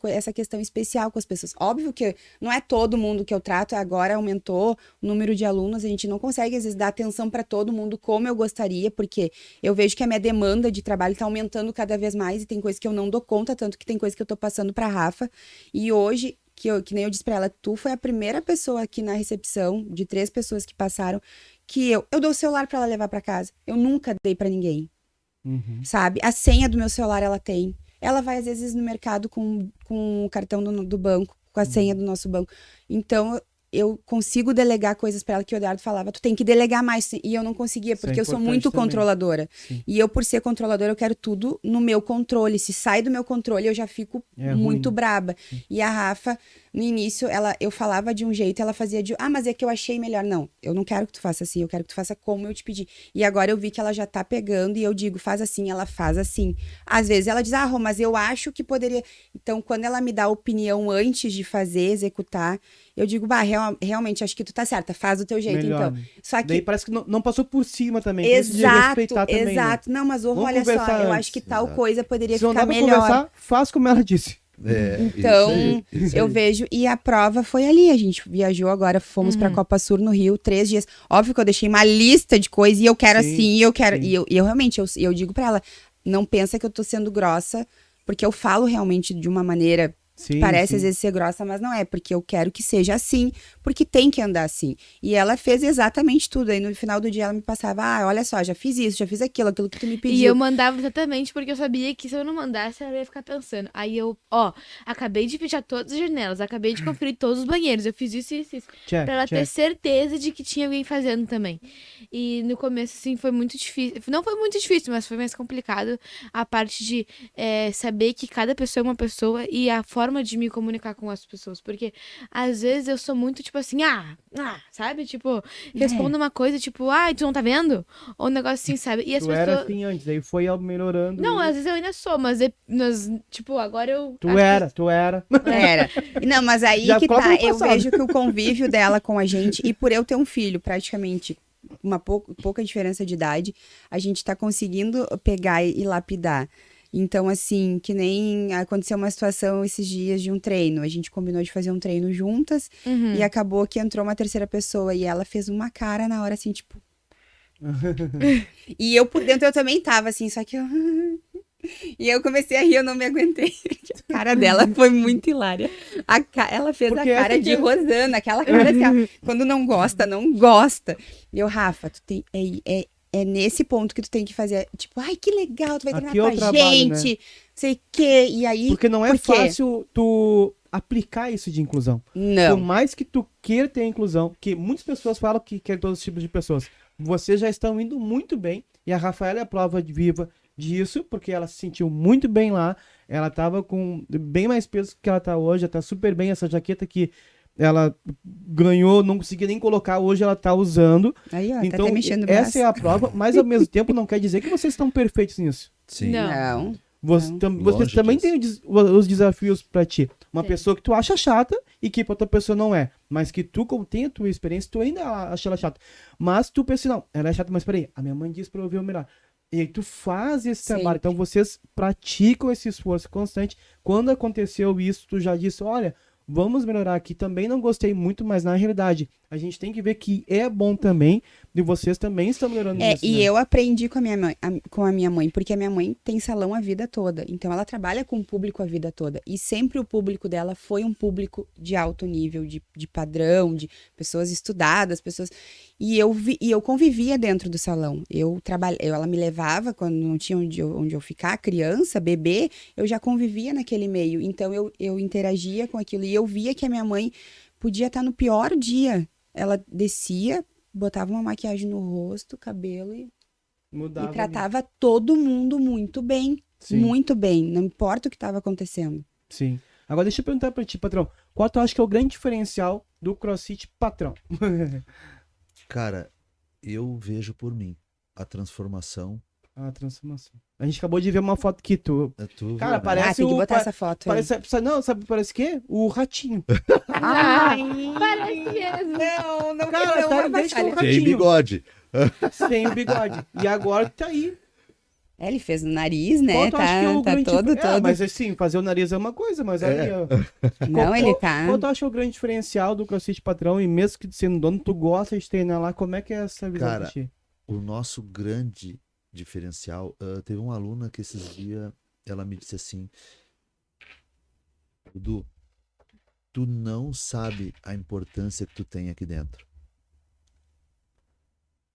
Speaker 3: essa questão especial com as pessoas. Óbvio que não é todo mundo que eu trato, agora aumentou o número de alunos, a gente não consegue às vezes dar atenção para todo mundo como eu gostaria, porque eu vejo que a minha demanda de trabalho está aumentando cada vez mais e tem coisas que eu não dou conta, tanto que tem coisas que eu tô passando para Rafa. E hoje, que nem eu disse para ela, tu foi a primeira pessoa aqui na recepção, de 3 pessoas que passaram, que eu dou o celular para ela levar para casa. Eu nunca dei para ninguém, sabe? A senha do meu celular ela tem. Ela vai às vezes no mercado com o cartão do banco, com a senha do nosso banco. Então eu consigo delegar coisas para ela que o Eduardo falava, tu tem que delegar mais, e eu não conseguia,
Speaker 1: Isso é
Speaker 3: porque eu sou
Speaker 1: importante
Speaker 3: muito
Speaker 1: também.
Speaker 3: controladora.
Speaker 1: Sim.
Speaker 3: E eu, por ser controladora, eu quero tudo no meu controle. Se sai do meu controle, eu já fico
Speaker 1: É
Speaker 3: muito
Speaker 1: ruim.
Speaker 3: braba. E a Rafa, no início, eu falava de um jeito, ela fazia de, mas é que eu achei melhor. Não, eu não quero que tu faça assim, eu quero que tu faça como eu te pedi. E agora eu vi que ela já tá pegando e eu digo, faz assim, ela faz assim. Às vezes ela diz, Rô, mas eu acho que poderia. Então, quando ela me dá a opinião antes de fazer, executar, eu digo, realmente, acho que tu tá certa, faz do teu jeito,
Speaker 1: Melhor,
Speaker 3: então.
Speaker 1: né?
Speaker 3: Só que
Speaker 1: Daí parece que não passou por cima também. Tem isso de respeitar também, né?
Speaker 3: exato. Não, mas
Speaker 1: Vamos
Speaker 3: olha só,
Speaker 1: conversar
Speaker 3: eu
Speaker 1: antes.
Speaker 3: acho que tal
Speaker 2: Exato.
Speaker 3: coisa poderia
Speaker 1: Se não
Speaker 3: ficar
Speaker 1: dá pra
Speaker 3: melhor.
Speaker 1: conversar, faz como ela disse.
Speaker 3: Então,
Speaker 2: isso
Speaker 3: eu
Speaker 2: aí.
Speaker 3: vejo, e a prova foi ali, a gente viajou agora, fomos pra Copa Sur no Rio, 3 dias. Óbvio que eu deixei uma lista de coisas, e eu quero
Speaker 1: Sim,
Speaker 3: assim, e eu quero,
Speaker 1: sim.
Speaker 3: e eu realmente, eu digo pra ela, não pensa que eu tô sendo grossa, porque eu falo realmente de uma maneira
Speaker 1: Sim,
Speaker 3: parece
Speaker 1: sim.
Speaker 3: às vezes ser grossa, mas não é, porque eu quero que seja assim, porque tem que andar assim. E ela fez exatamente tudo. Aí no final do dia ela me passava, olha só, já fiz isso, já fiz aquilo que tu me pediu.
Speaker 4: E eu mandava exatamente porque eu sabia que se eu não mandasse, ela ia ficar pensando. Aí eu, acabei de fechar todas as janelas, acabei de conferir todos os banheiros, eu fiz isso.
Speaker 1: Check,
Speaker 4: Pra ela ter
Speaker 1: check.
Speaker 4: certeza de que tinha alguém fazendo também. E no começo, assim, foi muito difícil. Não foi muito difícil, mas foi mais complicado a parte de saber que cada pessoa é uma pessoa e a forma de me comunicar com as pessoas. Porque às vezes eu sou muito, tipo assim, sabe? Tipo, respondo uma coisa, tipo, tu não tá vendo? Ou um negócio assim, sabe? E as
Speaker 1: Tu
Speaker 4: pessoas.
Speaker 1: era assim antes, aí foi melhorando.
Speaker 4: Não,
Speaker 1: e-
Speaker 4: às vezes eu ainda sou, mas tipo, agora eu.
Speaker 1: Tu
Speaker 4: acho que-
Speaker 1: era.
Speaker 3: Era. Não, mas aí
Speaker 1: Já
Speaker 3: que
Speaker 1: prova
Speaker 3: tá.
Speaker 1: no
Speaker 3: Eu
Speaker 1: passado.
Speaker 3: vejo que o convívio dela com a gente, e por eu ter um filho, praticamente uma pouca diferença de idade, a gente tá conseguindo pegar e lapidar. Então, assim, que nem aconteceu uma situação esses dias de um treino. A gente combinou de fazer um treino juntas
Speaker 4: Uhum.
Speaker 3: e acabou que entrou uma terceira pessoa e ela fez uma cara na hora, assim, tipo. E eu por dentro eu também tava assim, só que eu. E eu comecei a rir, eu não me aguentei. A cara dela foi muito hilária. Ela fez
Speaker 1: Porque
Speaker 3: a cara
Speaker 1: essa
Speaker 3: de
Speaker 1: que-
Speaker 3: Rosana, aquela cara assim, ó, quando não gosta, não gosta. E eu, Rafa, tu tem, é nesse ponto que tu tem que fazer, tipo, ai, que legal, tu vai treinar
Speaker 1: Aqui é o
Speaker 3: com a
Speaker 1: trabalho,
Speaker 3: gente, sei o quê. E aí,
Speaker 1: Porque não é
Speaker 3: por quê?
Speaker 1: fácil tu aplicar isso de inclusão. Por
Speaker 3: Não.
Speaker 1: mais que tu queira ter inclusão, que muitas pessoas falam que querem todos os tipos de pessoas, vocês já estão indo muito bem, e a Rafaela é a prova viva disso, porque ela se sentiu muito bem lá, ela tava com bem mais peso que ela tá hoje, ela tá super bem, essa jaqueta que ela ganhou, não conseguia nem colocar, hoje ela tá usando.
Speaker 3: Aí, ó, tá
Speaker 1: Então,
Speaker 3: até mexendo o
Speaker 1: essa
Speaker 3: braço.
Speaker 1: é a prova, mas ao mesmo tempo não quer dizer que vocês estão perfeitos nisso.
Speaker 2: Sim.
Speaker 4: Não.
Speaker 3: Não.
Speaker 1: Vocês
Speaker 2: Longe
Speaker 1: também
Speaker 2: disso.
Speaker 1: têm os desafios pra ti. Uma
Speaker 4: Sim.
Speaker 1: pessoa que tu acha chata e que pra outra pessoa não é. Mas que tu, como tem a tua experiência, tu ainda acha ela chata. Mas tu pensa, não, ela é chata, mas peraí, a minha mãe disse pra eu ouvir o melhor. E aí tu faz esse trabalho.
Speaker 3: Sempre.
Speaker 1: Então vocês praticam esse esforço constante. Quando aconteceu isso, tu já disse, olha, vamos melhorar aqui. Também não gostei muito, mas na realidade, A gente tem que ver que é bom também, e vocês também estão melhorando isso,
Speaker 3: E
Speaker 1: né?
Speaker 3: eu aprendi com a minha mãe, porque a minha mãe tem salão a vida toda. Então ela trabalha com o público a vida toda. E sempre o público dela foi um público de alto nível, de padrão, de pessoas estudadas, pessoas. E eu convivia dentro do salão. Ela me levava quando não tinha onde eu ficar, criança, bebê, eu já convivia naquele meio. Então eu interagia com aquilo. E eu via que a minha mãe podia estar no pior dia. Ela descia, botava uma maquiagem no rosto, cabelo e
Speaker 1: Mudava.
Speaker 3: tratava todo mundo muito bem.
Speaker 1: Sim.
Speaker 3: Muito bem. Não importa o que estava acontecendo.
Speaker 1: Sim. Agora deixa eu perguntar pra ti, patrão. Qual tu acha que é o grande diferencial do CrossFit patrão?
Speaker 2: Cara, eu vejo por mim a transformação.
Speaker 1: A transformação. A gente acabou de ver uma foto que tu...
Speaker 2: Tu
Speaker 1: Cara,
Speaker 2: viu, né?
Speaker 1: parece
Speaker 3: tem que
Speaker 1: o-
Speaker 3: botar essa foto aí.
Speaker 1: Não, sabe, parece o quê? O ratinho.
Speaker 3: Ai,
Speaker 4: Parece mesmo.
Speaker 3: não,
Speaker 1: Cara,
Speaker 3: não,
Speaker 1: tá
Speaker 3: uma
Speaker 1: idêntico ao
Speaker 3: batalha.
Speaker 2: Tem
Speaker 1: ratinho.
Speaker 2: bigode.
Speaker 1: Sem o bigode. E agora tá aí.
Speaker 3: Ele fez no nariz, né?
Speaker 1: Qual tu acha que é o
Speaker 3: Tá
Speaker 1: grande...
Speaker 3: todo.
Speaker 1: mas assim, fazer o nariz é uma coisa, mas aí... ó,
Speaker 3: Não, ele tá.
Speaker 1: Qual tu acha que é o grande diferencial do CrossFit patrão? E mesmo que sendo dono, tu gosta de treinar lá, como é que é essa visão
Speaker 2: Cara,
Speaker 1: pra ti?
Speaker 2: O nosso grande diferencial, teve uma aluna que esses dias, ela me disse assim, Dudu, tu não sabe a importância que tu tem aqui dentro.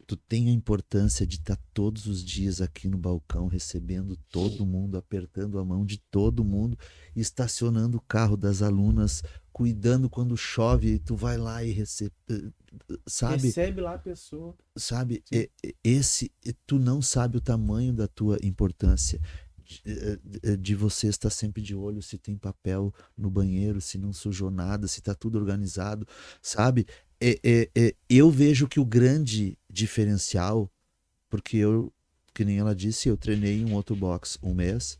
Speaker 2: Tu tem a importância de estar todos os dias aqui no balcão, recebendo todo mundo, apertando a mão de todo mundo, estacionando o carro das alunas, cuidando quando chove, tu vai lá e recebe, sabe?
Speaker 1: Recebe lá a pessoa.
Speaker 2: Sabe, tu não sabe o tamanho da tua importância de você estar sempre de olho se tem papel no banheiro, se não sujou nada, se tá tudo organizado, sabe? Eu vejo que o grande diferencial, porque eu, que nem ela disse, eu treinei em um outro box um mês,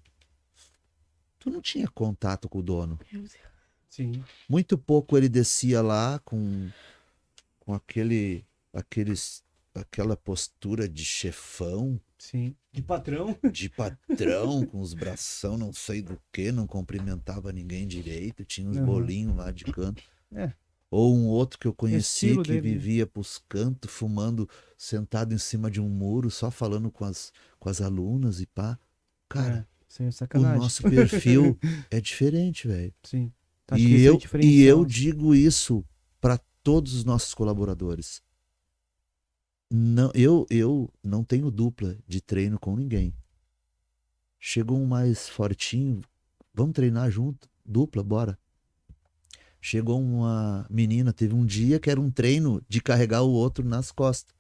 Speaker 2: tu não tinha contato com o dono.
Speaker 1: Sim.
Speaker 2: Muito pouco ele descia lá com aquela postura de chefão,
Speaker 1: Sim. De patrão.
Speaker 2: de patrão, com os bração não sei do que, não cumprimentava ninguém direito, tinha uns
Speaker 1: Uhum.
Speaker 2: bolinhos lá de canto.
Speaker 1: É.
Speaker 2: Ou um outro que eu conheci
Speaker 1: Estilo
Speaker 2: que
Speaker 1: dele, né?
Speaker 2: vivia pros cantos, fumando, sentado em cima de um muro, só falando com as alunas e pá. Cara,
Speaker 1: Sem
Speaker 2: o
Speaker 1: sacanagem.
Speaker 2: nosso perfil é diferente, velho.
Speaker 1: Sim. Acho que
Speaker 2: E
Speaker 1: esse é o
Speaker 2: eu
Speaker 1: diferencial.
Speaker 2: digo isso para todos os nossos colaboradores. Não, eu não tenho dupla de treino com ninguém. Chegou um mais fortinho, vamos treinar junto, dupla, bora. Chegou uma menina, teve um dia que era um treino de carregar o outro nas costas.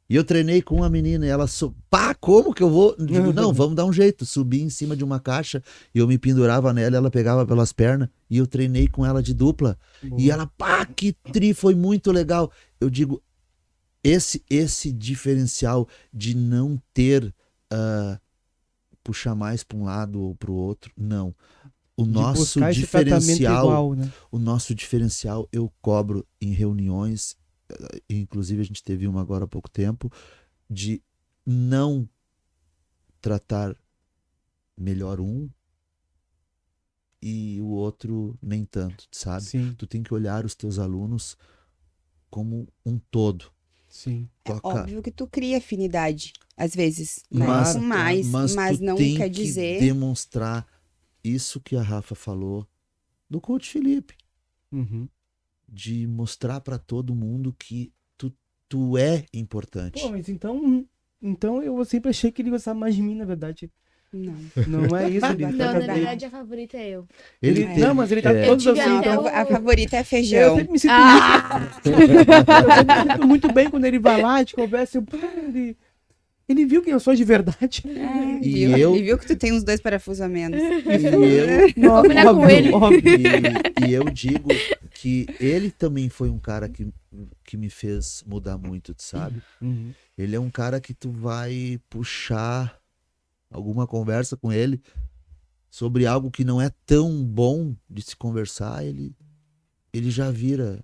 Speaker 2: E eu treinei com uma menina e ela, pá, como que eu vou? Eu digo, não, vamos dar um jeito. Subi em cima de uma caixa e eu me pendurava nela, ela pegava pelas pernas e eu treinei com ela de dupla.
Speaker 1: Boa.
Speaker 2: E ela, pá, que tri, foi muito legal. Eu digo, esse diferencial de não ter puxar mais para um lado ou para o outro, não. O
Speaker 1: De
Speaker 2: nosso
Speaker 1: buscar esse tratamento
Speaker 2: diferencial,
Speaker 1: igual, né?
Speaker 2: o nosso diferencial eu cobro em reuniões, inclusive a gente teve uma agora há pouco tempo, de não tratar melhor um e o outro nem tanto, sabe?
Speaker 1: Sim,
Speaker 2: Tu tem que olhar os teus alunos como um todo.
Speaker 1: sim.
Speaker 3: Óbvio que tu cria afinidade, às vezes.
Speaker 2: Mas-
Speaker 3: Com mais, mas
Speaker 2: tu
Speaker 3: não
Speaker 2: tem
Speaker 3: quer
Speaker 2: que
Speaker 3: dizer.
Speaker 2: demonstrar isso que a Rafa falou do coach Felipe,
Speaker 1: Uhum.
Speaker 2: de mostrar para todo mundo que tu é importante.
Speaker 1: Pô, mas então eu sempre achei que ele gostava mais de mim, na verdade.
Speaker 3: Não.
Speaker 1: Não é isso, ele
Speaker 3: Não,
Speaker 4: Não,
Speaker 1: trata
Speaker 4: na
Speaker 1: bem.
Speaker 4: verdade a favorita é eu.
Speaker 2: Ele
Speaker 3: É.
Speaker 2: tem-
Speaker 1: Não, mas ele tá
Speaker 2: é,
Speaker 1: todos
Speaker 4: Eu
Speaker 1: assim,
Speaker 4: tive
Speaker 1: então.
Speaker 4: até
Speaker 3: A favorita é
Speaker 1: Eu
Speaker 3: feijão.
Speaker 1: sempre me sinto eu sinto muito bem quando ele vai lá, a gente conversa, ele viu quem eu sou de verdade.
Speaker 2: E
Speaker 3: Viu?
Speaker 2: eu-
Speaker 3: Ele viu que tu tem uns 2 parafusos a menos.
Speaker 4: Combinar com ele.
Speaker 2: E eu digo que ele também foi um cara que me fez mudar muito, tu sabe?
Speaker 1: Uhum.
Speaker 2: Ele é um cara que tu vai puxar alguma conversa com ele sobre algo que não é tão bom de se conversar, ele já vira.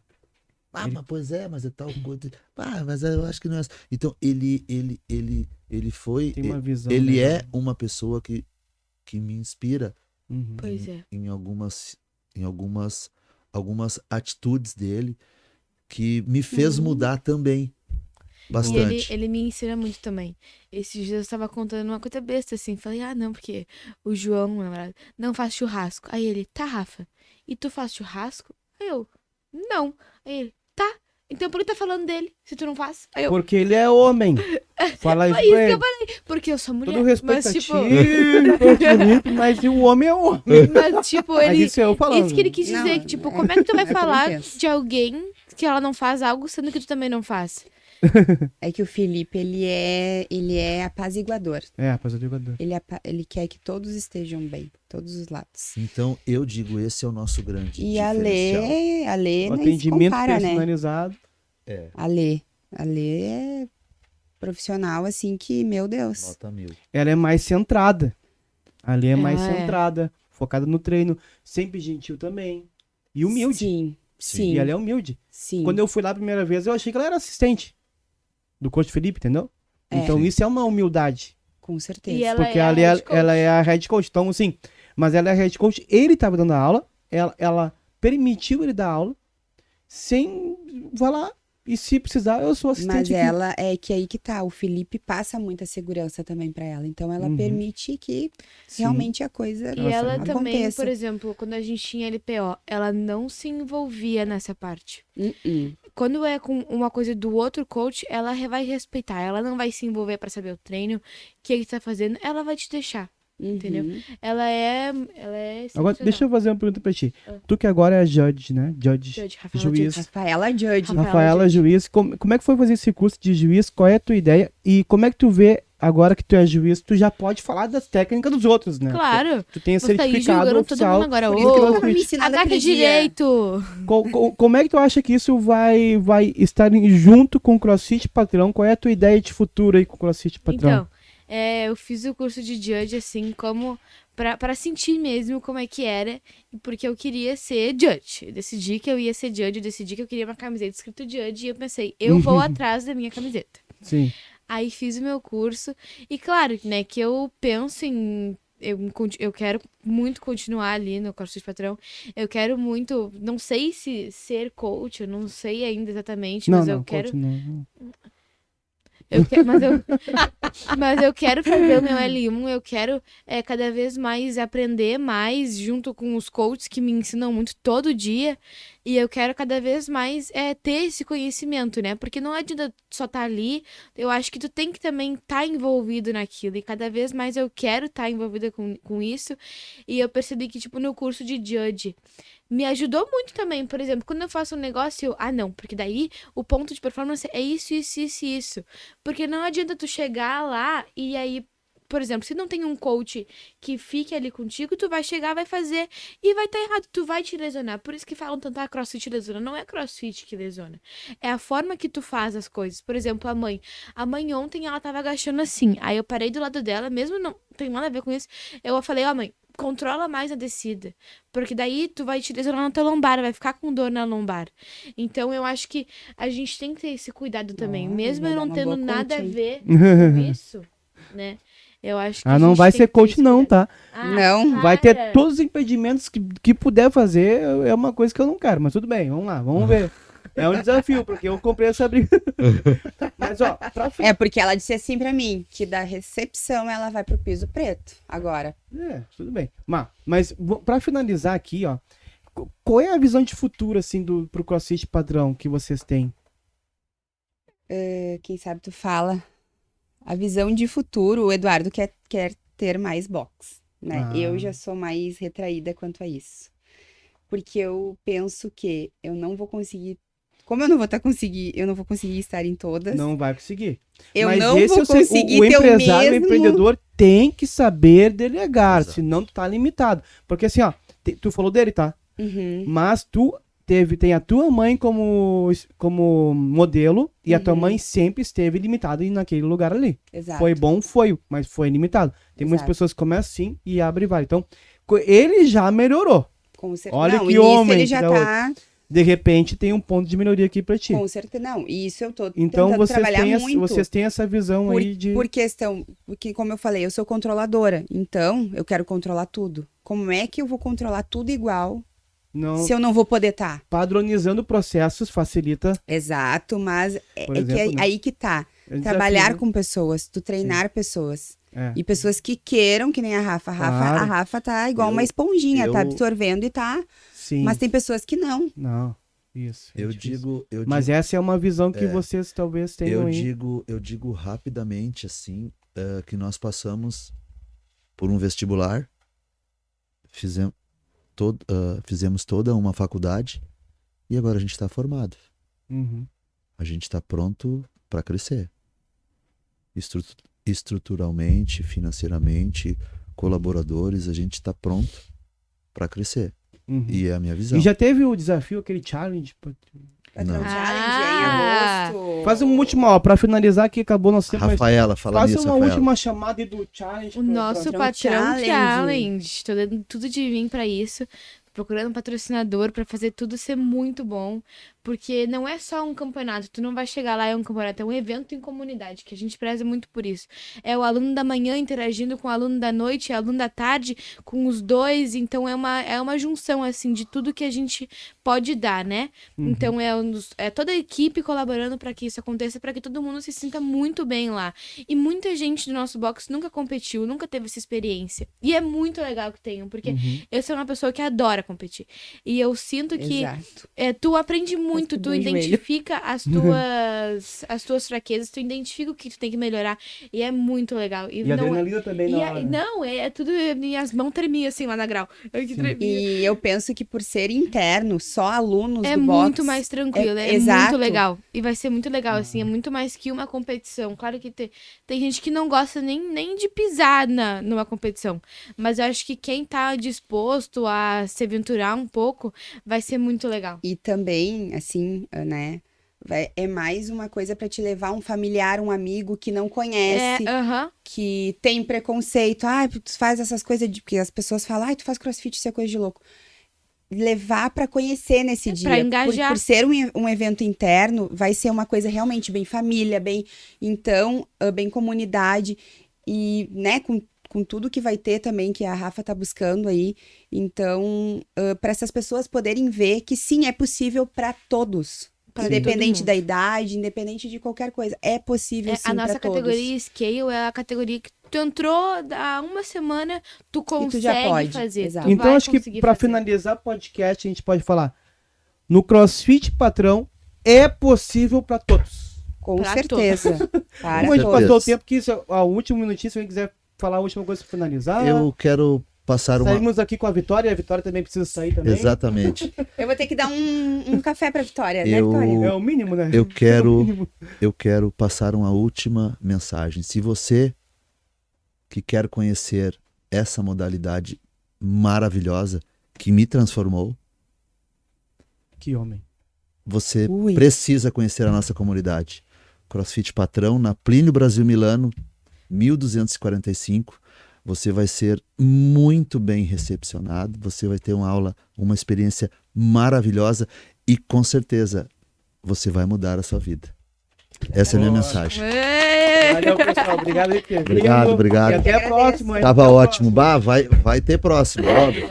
Speaker 2: Ah, mas pois é, mas é tal coisa. Ah, mas eu acho que não é. Então ele foi.
Speaker 1: Tem uma visão.
Speaker 2: Ele
Speaker 1: legal.
Speaker 2: é uma pessoa que me inspira
Speaker 1: Uhum.
Speaker 4: Pois é.
Speaker 2: em algumas atitudes dele que me fez mudar também.
Speaker 4: E
Speaker 2: Bastante.
Speaker 4: ele me ensina muito também. Esses dias eu tava contando uma coisa besta, assim. Falei, não, porque o João, meu namorado, não faz churrasco. Aí ele, tá, Rafa, e tu faz churrasco? Aí eu, não. Aí ele, tá. Então por que tá falando dele, se tu não faz? Aí eu,
Speaker 1: Porque ele é homem. Fala isso
Speaker 4: foi isso
Speaker 1: pra
Speaker 4: que eu
Speaker 1: ele.
Speaker 4: falei. Porque eu sou mulher.
Speaker 1: Todo respeito
Speaker 4: mas,
Speaker 1: a
Speaker 4: tipo,
Speaker 1: ti, Felipe, mas o homem é homem.
Speaker 4: mas, tipo,
Speaker 1: Mas
Speaker 4: ele...
Speaker 1: isso é eu falando.
Speaker 4: Isso que ele quis
Speaker 3: Não,
Speaker 4: dizer, que, tipo, como é que tu vai
Speaker 3: eu também
Speaker 4: falar
Speaker 3: penso.
Speaker 4: de alguém que ela não faz algo, sendo que tu também não faz?
Speaker 3: É que o Felipe, ele é apaziguador.
Speaker 1: É, rapaz, eu digo adoro.
Speaker 3: Ele quer que todos estejam bem, todos os lados.
Speaker 2: Então, eu digo, esse é o nosso grande
Speaker 3: E a
Speaker 2: diferencial.
Speaker 3: Lê
Speaker 1: O
Speaker 3: nem se
Speaker 1: atendimento
Speaker 3: compara, né?
Speaker 1: personalizado.
Speaker 3: A Lê é profissional, assim, que, meu Deus.
Speaker 2: Nota 1000.
Speaker 1: Ela é mais centrada. Ali é mais
Speaker 4: Ela é.
Speaker 1: centrada, focada no treino, sempre gentil também. E humilde.
Speaker 3: Sim, sim,
Speaker 1: E ela é humilde.
Speaker 3: sim.
Speaker 1: Quando eu fui lá a primeira vez, eu achei que ela era assistente do coach Felipe, entendeu?
Speaker 3: É.
Speaker 1: Então
Speaker 2: Sim.
Speaker 1: isso é uma humildade.
Speaker 3: Com certeza.
Speaker 4: E ela
Speaker 1: Porque
Speaker 4: é a
Speaker 1: ali
Speaker 4: head coach.
Speaker 1: ela é a head coach. Então, assim, mas ela é a head coach, ele estava dando a aula, ela permitiu ele dar aula, sem, vai lá, e se precisar, eu sou assistente
Speaker 3: Mas
Speaker 1: aqui.
Speaker 3: ela é que aí que tá, o Felipe passa muita segurança também pra ela. Então ela
Speaker 1: Uhum.
Speaker 3: permite que
Speaker 1: Sim.
Speaker 3: realmente a coisa
Speaker 4: E ela
Speaker 3: aconteça.
Speaker 4: também, por exemplo, quando a gente tinha LPO, ela não se envolvia nessa parte. Quando é com uma coisa do outro coach, ela vai respeitar. Ela não vai se envolver pra saber o treino, o que ele tá fazendo. Ela vai te deixar. Entendeu?
Speaker 3: Uhum.
Speaker 4: Ela é
Speaker 1: Agora, deixa eu fazer uma pergunta pra ti. Tu que agora é judge, né? Judge,
Speaker 4: Rafaela
Speaker 1: juiz.
Speaker 3: Rafaela Judge.
Speaker 1: Rafaela, juiz. Como é que foi fazer esse curso de juiz? Qual é a tua ideia? E como é que tu vê, agora que tu é juiz, tu já pode falar das técnicas dos outros, né?
Speaker 4: Claro.
Speaker 1: Tu tem
Speaker 4: Você tá aí
Speaker 1: certificado
Speaker 4: julgando todo
Speaker 1: oficial.
Speaker 4: mundo agora.
Speaker 3: Por isso que eu
Speaker 4: Ô,
Speaker 3: nunca me ensinado
Speaker 4: ataque
Speaker 3: aquele dia.
Speaker 4: direito.
Speaker 1: Como é que tu acha que isso vai estar junto com o CrossFit Patrão? Qual é a tua ideia de futuro aí com o CrossFit Patrão?
Speaker 4: Então, eu fiz o curso de judge, assim, como pra sentir mesmo como é que era, porque eu queria ser judge. Eu decidi que eu ia ser judge, eu decidi que eu queria uma camiseta escrito judge, e eu pensei, eu vou atrás da minha camiseta.
Speaker 1: Sim.
Speaker 4: Aí fiz o meu curso, e claro, né, que eu penso em... Eu quero muito continuar ali no CrossFit Patrão. Eu quero muito... Não sei se ser coach, eu não sei ainda exatamente, mas eu quero...
Speaker 1: continua.
Speaker 4: Mas eu quero fazer o meu L1, eu quero cada vez mais aprender mais junto com os coaches que me ensinam muito todo dia. E eu quero cada vez mais ter esse conhecimento, né? Porque não adianta só estar ali, eu acho que tu tem que também estar envolvido naquilo. E cada vez mais eu quero estar envolvida com isso. E eu percebi que, tipo, no curso de Judge, me ajudou muito também. Por exemplo, quando eu faço um negócio, não, porque daí o ponto de performance é isso, isso, isso e isso. Porque não adianta tu chegar lá e aí, por exemplo, se não tem um coach que fique ali contigo, tu vai chegar, vai fazer e vai estar errado, tu vai te lesionar. Por isso que falam tanto, CrossFit lesiona. Não é CrossFit que lesiona. É a forma que tu faz as coisas. Por exemplo, a mãe ontem ela tava agachando assim. Aí eu parei do lado dela, mesmo não tem nada a ver com isso. Eu falei, mãe, controla mais a descida, porque daí tu vai te lesionar na tua lombar, vai ficar com dor na lombar. Então eu acho que a gente tem que ter esse cuidado também, mesmo
Speaker 3: vai
Speaker 4: eu
Speaker 3: dar
Speaker 4: não
Speaker 3: uma
Speaker 4: tendo
Speaker 3: boa
Speaker 4: nada a
Speaker 3: coach, hein?
Speaker 4: ver com isso, né? Eu acho que a
Speaker 1: Não
Speaker 4: gente
Speaker 1: vai
Speaker 4: tem
Speaker 1: ser
Speaker 4: que ter
Speaker 1: coach
Speaker 4: esse
Speaker 1: não,
Speaker 4: cuidado.
Speaker 1: tá?
Speaker 3: Não.
Speaker 1: Vai ter
Speaker 4: para.
Speaker 1: todos os impedimentos que puder fazer, é uma coisa que eu não quero, mas tudo bem, vamos lá, vamos ver. É um desafio, porque eu comprei essa briga. Mas, ó,
Speaker 3: Porque ela disse assim pra mim, que da recepção ela vai pro piso preto, agora.
Speaker 1: tudo bem. Mas pra finalizar aqui, ó, qual é a visão de futuro, assim, pro CrossFit Padrão que vocês têm?
Speaker 3: Quem sabe tu fala. A visão de futuro, o Eduardo quer ter mais box, né? Eu já sou mais retraída quanto a isso. Porque eu penso que eu não vou conseguir. Como eu não vou conseguir estar em todas.
Speaker 1: Não vai conseguir.
Speaker 3: Eu
Speaker 1: Mas
Speaker 3: não
Speaker 1: esse
Speaker 3: vou conseguir
Speaker 1: o
Speaker 3: ter o
Speaker 1: empresário,
Speaker 3: mesmo.
Speaker 1: o empreendedor tem que saber delegar,
Speaker 2: Exato.
Speaker 1: senão tu tá limitado. Porque assim, ó, tu falou dele, tá?
Speaker 3: Uhum.
Speaker 1: Mas tu tem a tua mãe como modelo e a tua mãe sempre esteve limitada naquele lugar ali.
Speaker 3: Exato.
Speaker 1: Foi bom, mas foi limitado. Tem muitas
Speaker 3: Exato.
Speaker 1: pessoas que começam assim e abrem vai. Então, ele já melhorou.
Speaker 3: Com certeza.
Speaker 1: Olha
Speaker 3: Não,
Speaker 1: que
Speaker 3: e nisso
Speaker 1: homem
Speaker 3: ele
Speaker 1: que
Speaker 3: já
Speaker 1: dá
Speaker 3: tá.
Speaker 1: De repente tem um ponto de melhoria aqui pra ti.
Speaker 3: Com certeza. Não, e isso eu tô
Speaker 1: Então
Speaker 3: tentando trabalhar muito.
Speaker 1: vocês têm essa visão aí de...
Speaker 3: Por questão, porque como eu falei, eu sou controladora, então eu quero controlar tudo. Como é que eu vou controlar tudo igual
Speaker 1: Não,
Speaker 3: se eu não vou poder estar?
Speaker 1: padronizando processos facilita.
Speaker 3: Exato, mas
Speaker 1: Por
Speaker 3: que
Speaker 1: exemplo, né?
Speaker 3: aí que tá.
Speaker 1: É desafio,
Speaker 3: Trabalhar
Speaker 1: né?
Speaker 3: com pessoas, tu treinar pessoas.
Speaker 1: É.
Speaker 3: E pessoas que queiram, que nem a Rafa.
Speaker 1: Claro.
Speaker 3: A Rafa tá igual
Speaker 2: Eu-
Speaker 3: uma esponjinha, tá
Speaker 2: eu-
Speaker 3: absorvendo e tá.
Speaker 1: Sim.
Speaker 3: Mas tem pessoas que não.
Speaker 1: Não. Isso. é
Speaker 2: Eu
Speaker 1: difícil.
Speaker 2: digo,
Speaker 1: Mas essa é uma visão que vocês talvez tenham
Speaker 2: eu
Speaker 1: aí.
Speaker 2: digo rapidamente assim, que nós passamos por um vestibular, fizemos toda uma faculdade e agora a gente está formado.
Speaker 1: Uhum.
Speaker 2: A gente está pronto para crescer. Estruturalmente, financeiramente, colaboradores, a gente está pronto para crescer.
Speaker 1: Uhum.
Speaker 2: E é a minha visão.
Speaker 1: E já teve o desafio, aquele challenge?
Speaker 3: Patrão
Speaker 2: Não.
Speaker 3: Challenge em agosto.
Speaker 1: Faz uma última, ó, pra finalizar aqui, acabou nosso tempo. mas
Speaker 2: Rafaela, fala
Speaker 1: Faça
Speaker 2: nisso,
Speaker 1: uma
Speaker 2: Rafaela.
Speaker 1: última chamada aí do challenge.
Speaker 4: O nosso
Speaker 3: Patrão
Speaker 4: patrão
Speaker 3: Challenge.
Speaker 4: challenge. Tô dando tudo de mim pra isso. Procurando um patrocinador pra fazer tudo ser muito bom. Porque não é só um campeonato. Tu não vai chegar lá e é um campeonato. É um evento em comunidade, que a gente preza muito por isso. É o aluno da manhã interagindo com o aluno da noite, é o aluno da tarde com os dois. Então é uma junção, assim, de tudo que a gente pode dar, né? Então é toda a equipe colaborando pra que isso aconteça, pra que todo mundo se sinta muito bem lá. E muita gente do nosso box nunca competiu, nunca teve essa experiência. E é muito legal que tenham, porque eu sou uma pessoa que adora competir. E eu sinto que
Speaker 3: Exato.
Speaker 4: tu aprende muito, tu
Speaker 3: bom joelho.
Speaker 4: identifica as tuas fraquezas, tu identifica o que tu tem que melhorar. E é muito legal.
Speaker 1: E
Speaker 4: não,
Speaker 1: adrenalina também na hora.
Speaker 4: não, é tudo. Minhas mãos tremiam assim lá na grau. Eu que tremia.
Speaker 3: E eu penso que por ser interno, só alunos
Speaker 4: É
Speaker 3: do
Speaker 4: muito
Speaker 3: box,
Speaker 4: mais tranquilo, é
Speaker 3: exato.
Speaker 4: muito legal. E vai ser muito legal, assim, é muito mais que uma competição. Claro que tem gente que não gosta nem de pisar numa competição. Mas eu acho que quem tá disposto a se aventurar um pouco, vai ser muito legal.
Speaker 3: E também, assim, né? É mais uma coisa pra te levar um familiar, um amigo que não conhece, que tem preconceito. Ah, tu faz essas coisas de. Porque as pessoas falam, ah, tu faz crossfit, isso é coisa de louco. Levar pra conhecer nesse dia.
Speaker 4: Pra engajar.
Speaker 3: Por ser um evento interno, vai ser uma coisa realmente bem família, bem. Então, bem comunidade. E, né, com tudo que vai ter também, que a Rafa tá buscando aí. Então, para essas pessoas poderem ver que sim, é possível para todos.
Speaker 4: Pra
Speaker 3: Independente
Speaker 4: todo
Speaker 3: da
Speaker 4: mundo.
Speaker 3: idade, independente de qualquer coisa. É possível sim
Speaker 4: A nossa
Speaker 3: para todos.
Speaker 4: categoria Scale é a categoria que tu entrou há uma semana, tu consegue
Speaker 3: já pode,
Speaker 4: fazer.
Speaker 3: exato.
Speaker 4: tu
Speaker 1: Então
Speaker 4: vai
Speaker 1: acho que
Speaker 4: conseguir
Speaker 1: pra
Speaker 4: fazer.
Speaker 1: finalizar o podcast, a gente pode falar. No CrossFit Patrão, é possível pra todos.
Speaker 3: Com
Speaker 4: Pra
Speaker 3: certeza. Para
Speaker 1: Como a gente
Speaker 3: todos.
Speaker 1: passou o tempo, que isso é o último minutinho, se alguém quiser falar a última coisa pra finalizar.
Speaker 2: Eu quero passar uma...
Speaker 1: Saímos aqui com a Vitória, e a Vitória também precisa sair também.
Speaker 2: Exatamente.
Speaker 3: Eu vou ter que dar um café pra Vitória, né,
Speaker 2: Eu-
Speaker 3: Vitória?
Speaker 1: É o mínimo, né?
Speaker 2: Eu quero-
Speaker 1: É o mínimo.
Speaker 2: Eu quero passar uma última mensagem. Se você que quer conhecer essa modalidade maravilhosa que me transformou,
Speaker 1: Que homem.
Speaker 2: você
Speaker 3: Ui.
Speaker 2: precisa conhecer a nossa comunidade. CrossFit Patrão, na Plínio Brasil Milano, 1245. Você vai ser muito bem recepcionado, você vai ter uma experiência maravilhosa e com certeza você vai mudar a sua vida. Essa é a minha
Speaker 1: Boa.
Speaker 2: mensagem.
Speaker 1: Valeu, pessoal. Obrigado aí, Pedro.
Speaker 2: Obrigado.
Speaker 1: E até a
Speaker 3: Eu
Speaker 1: próxima. hein?
Speaker 2: Tava
Speaker 1: Até a
Speaker 2: ótimo. Bah, vai ter próximo, óbvio.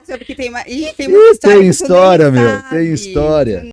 Speaker 3: Porque tem uma história.
Speaker 2: Tem
Speaker 3: que tu nem
Speaker 2: história, meu.
Speaker 3: sabe.
Speaker 2: Tem história.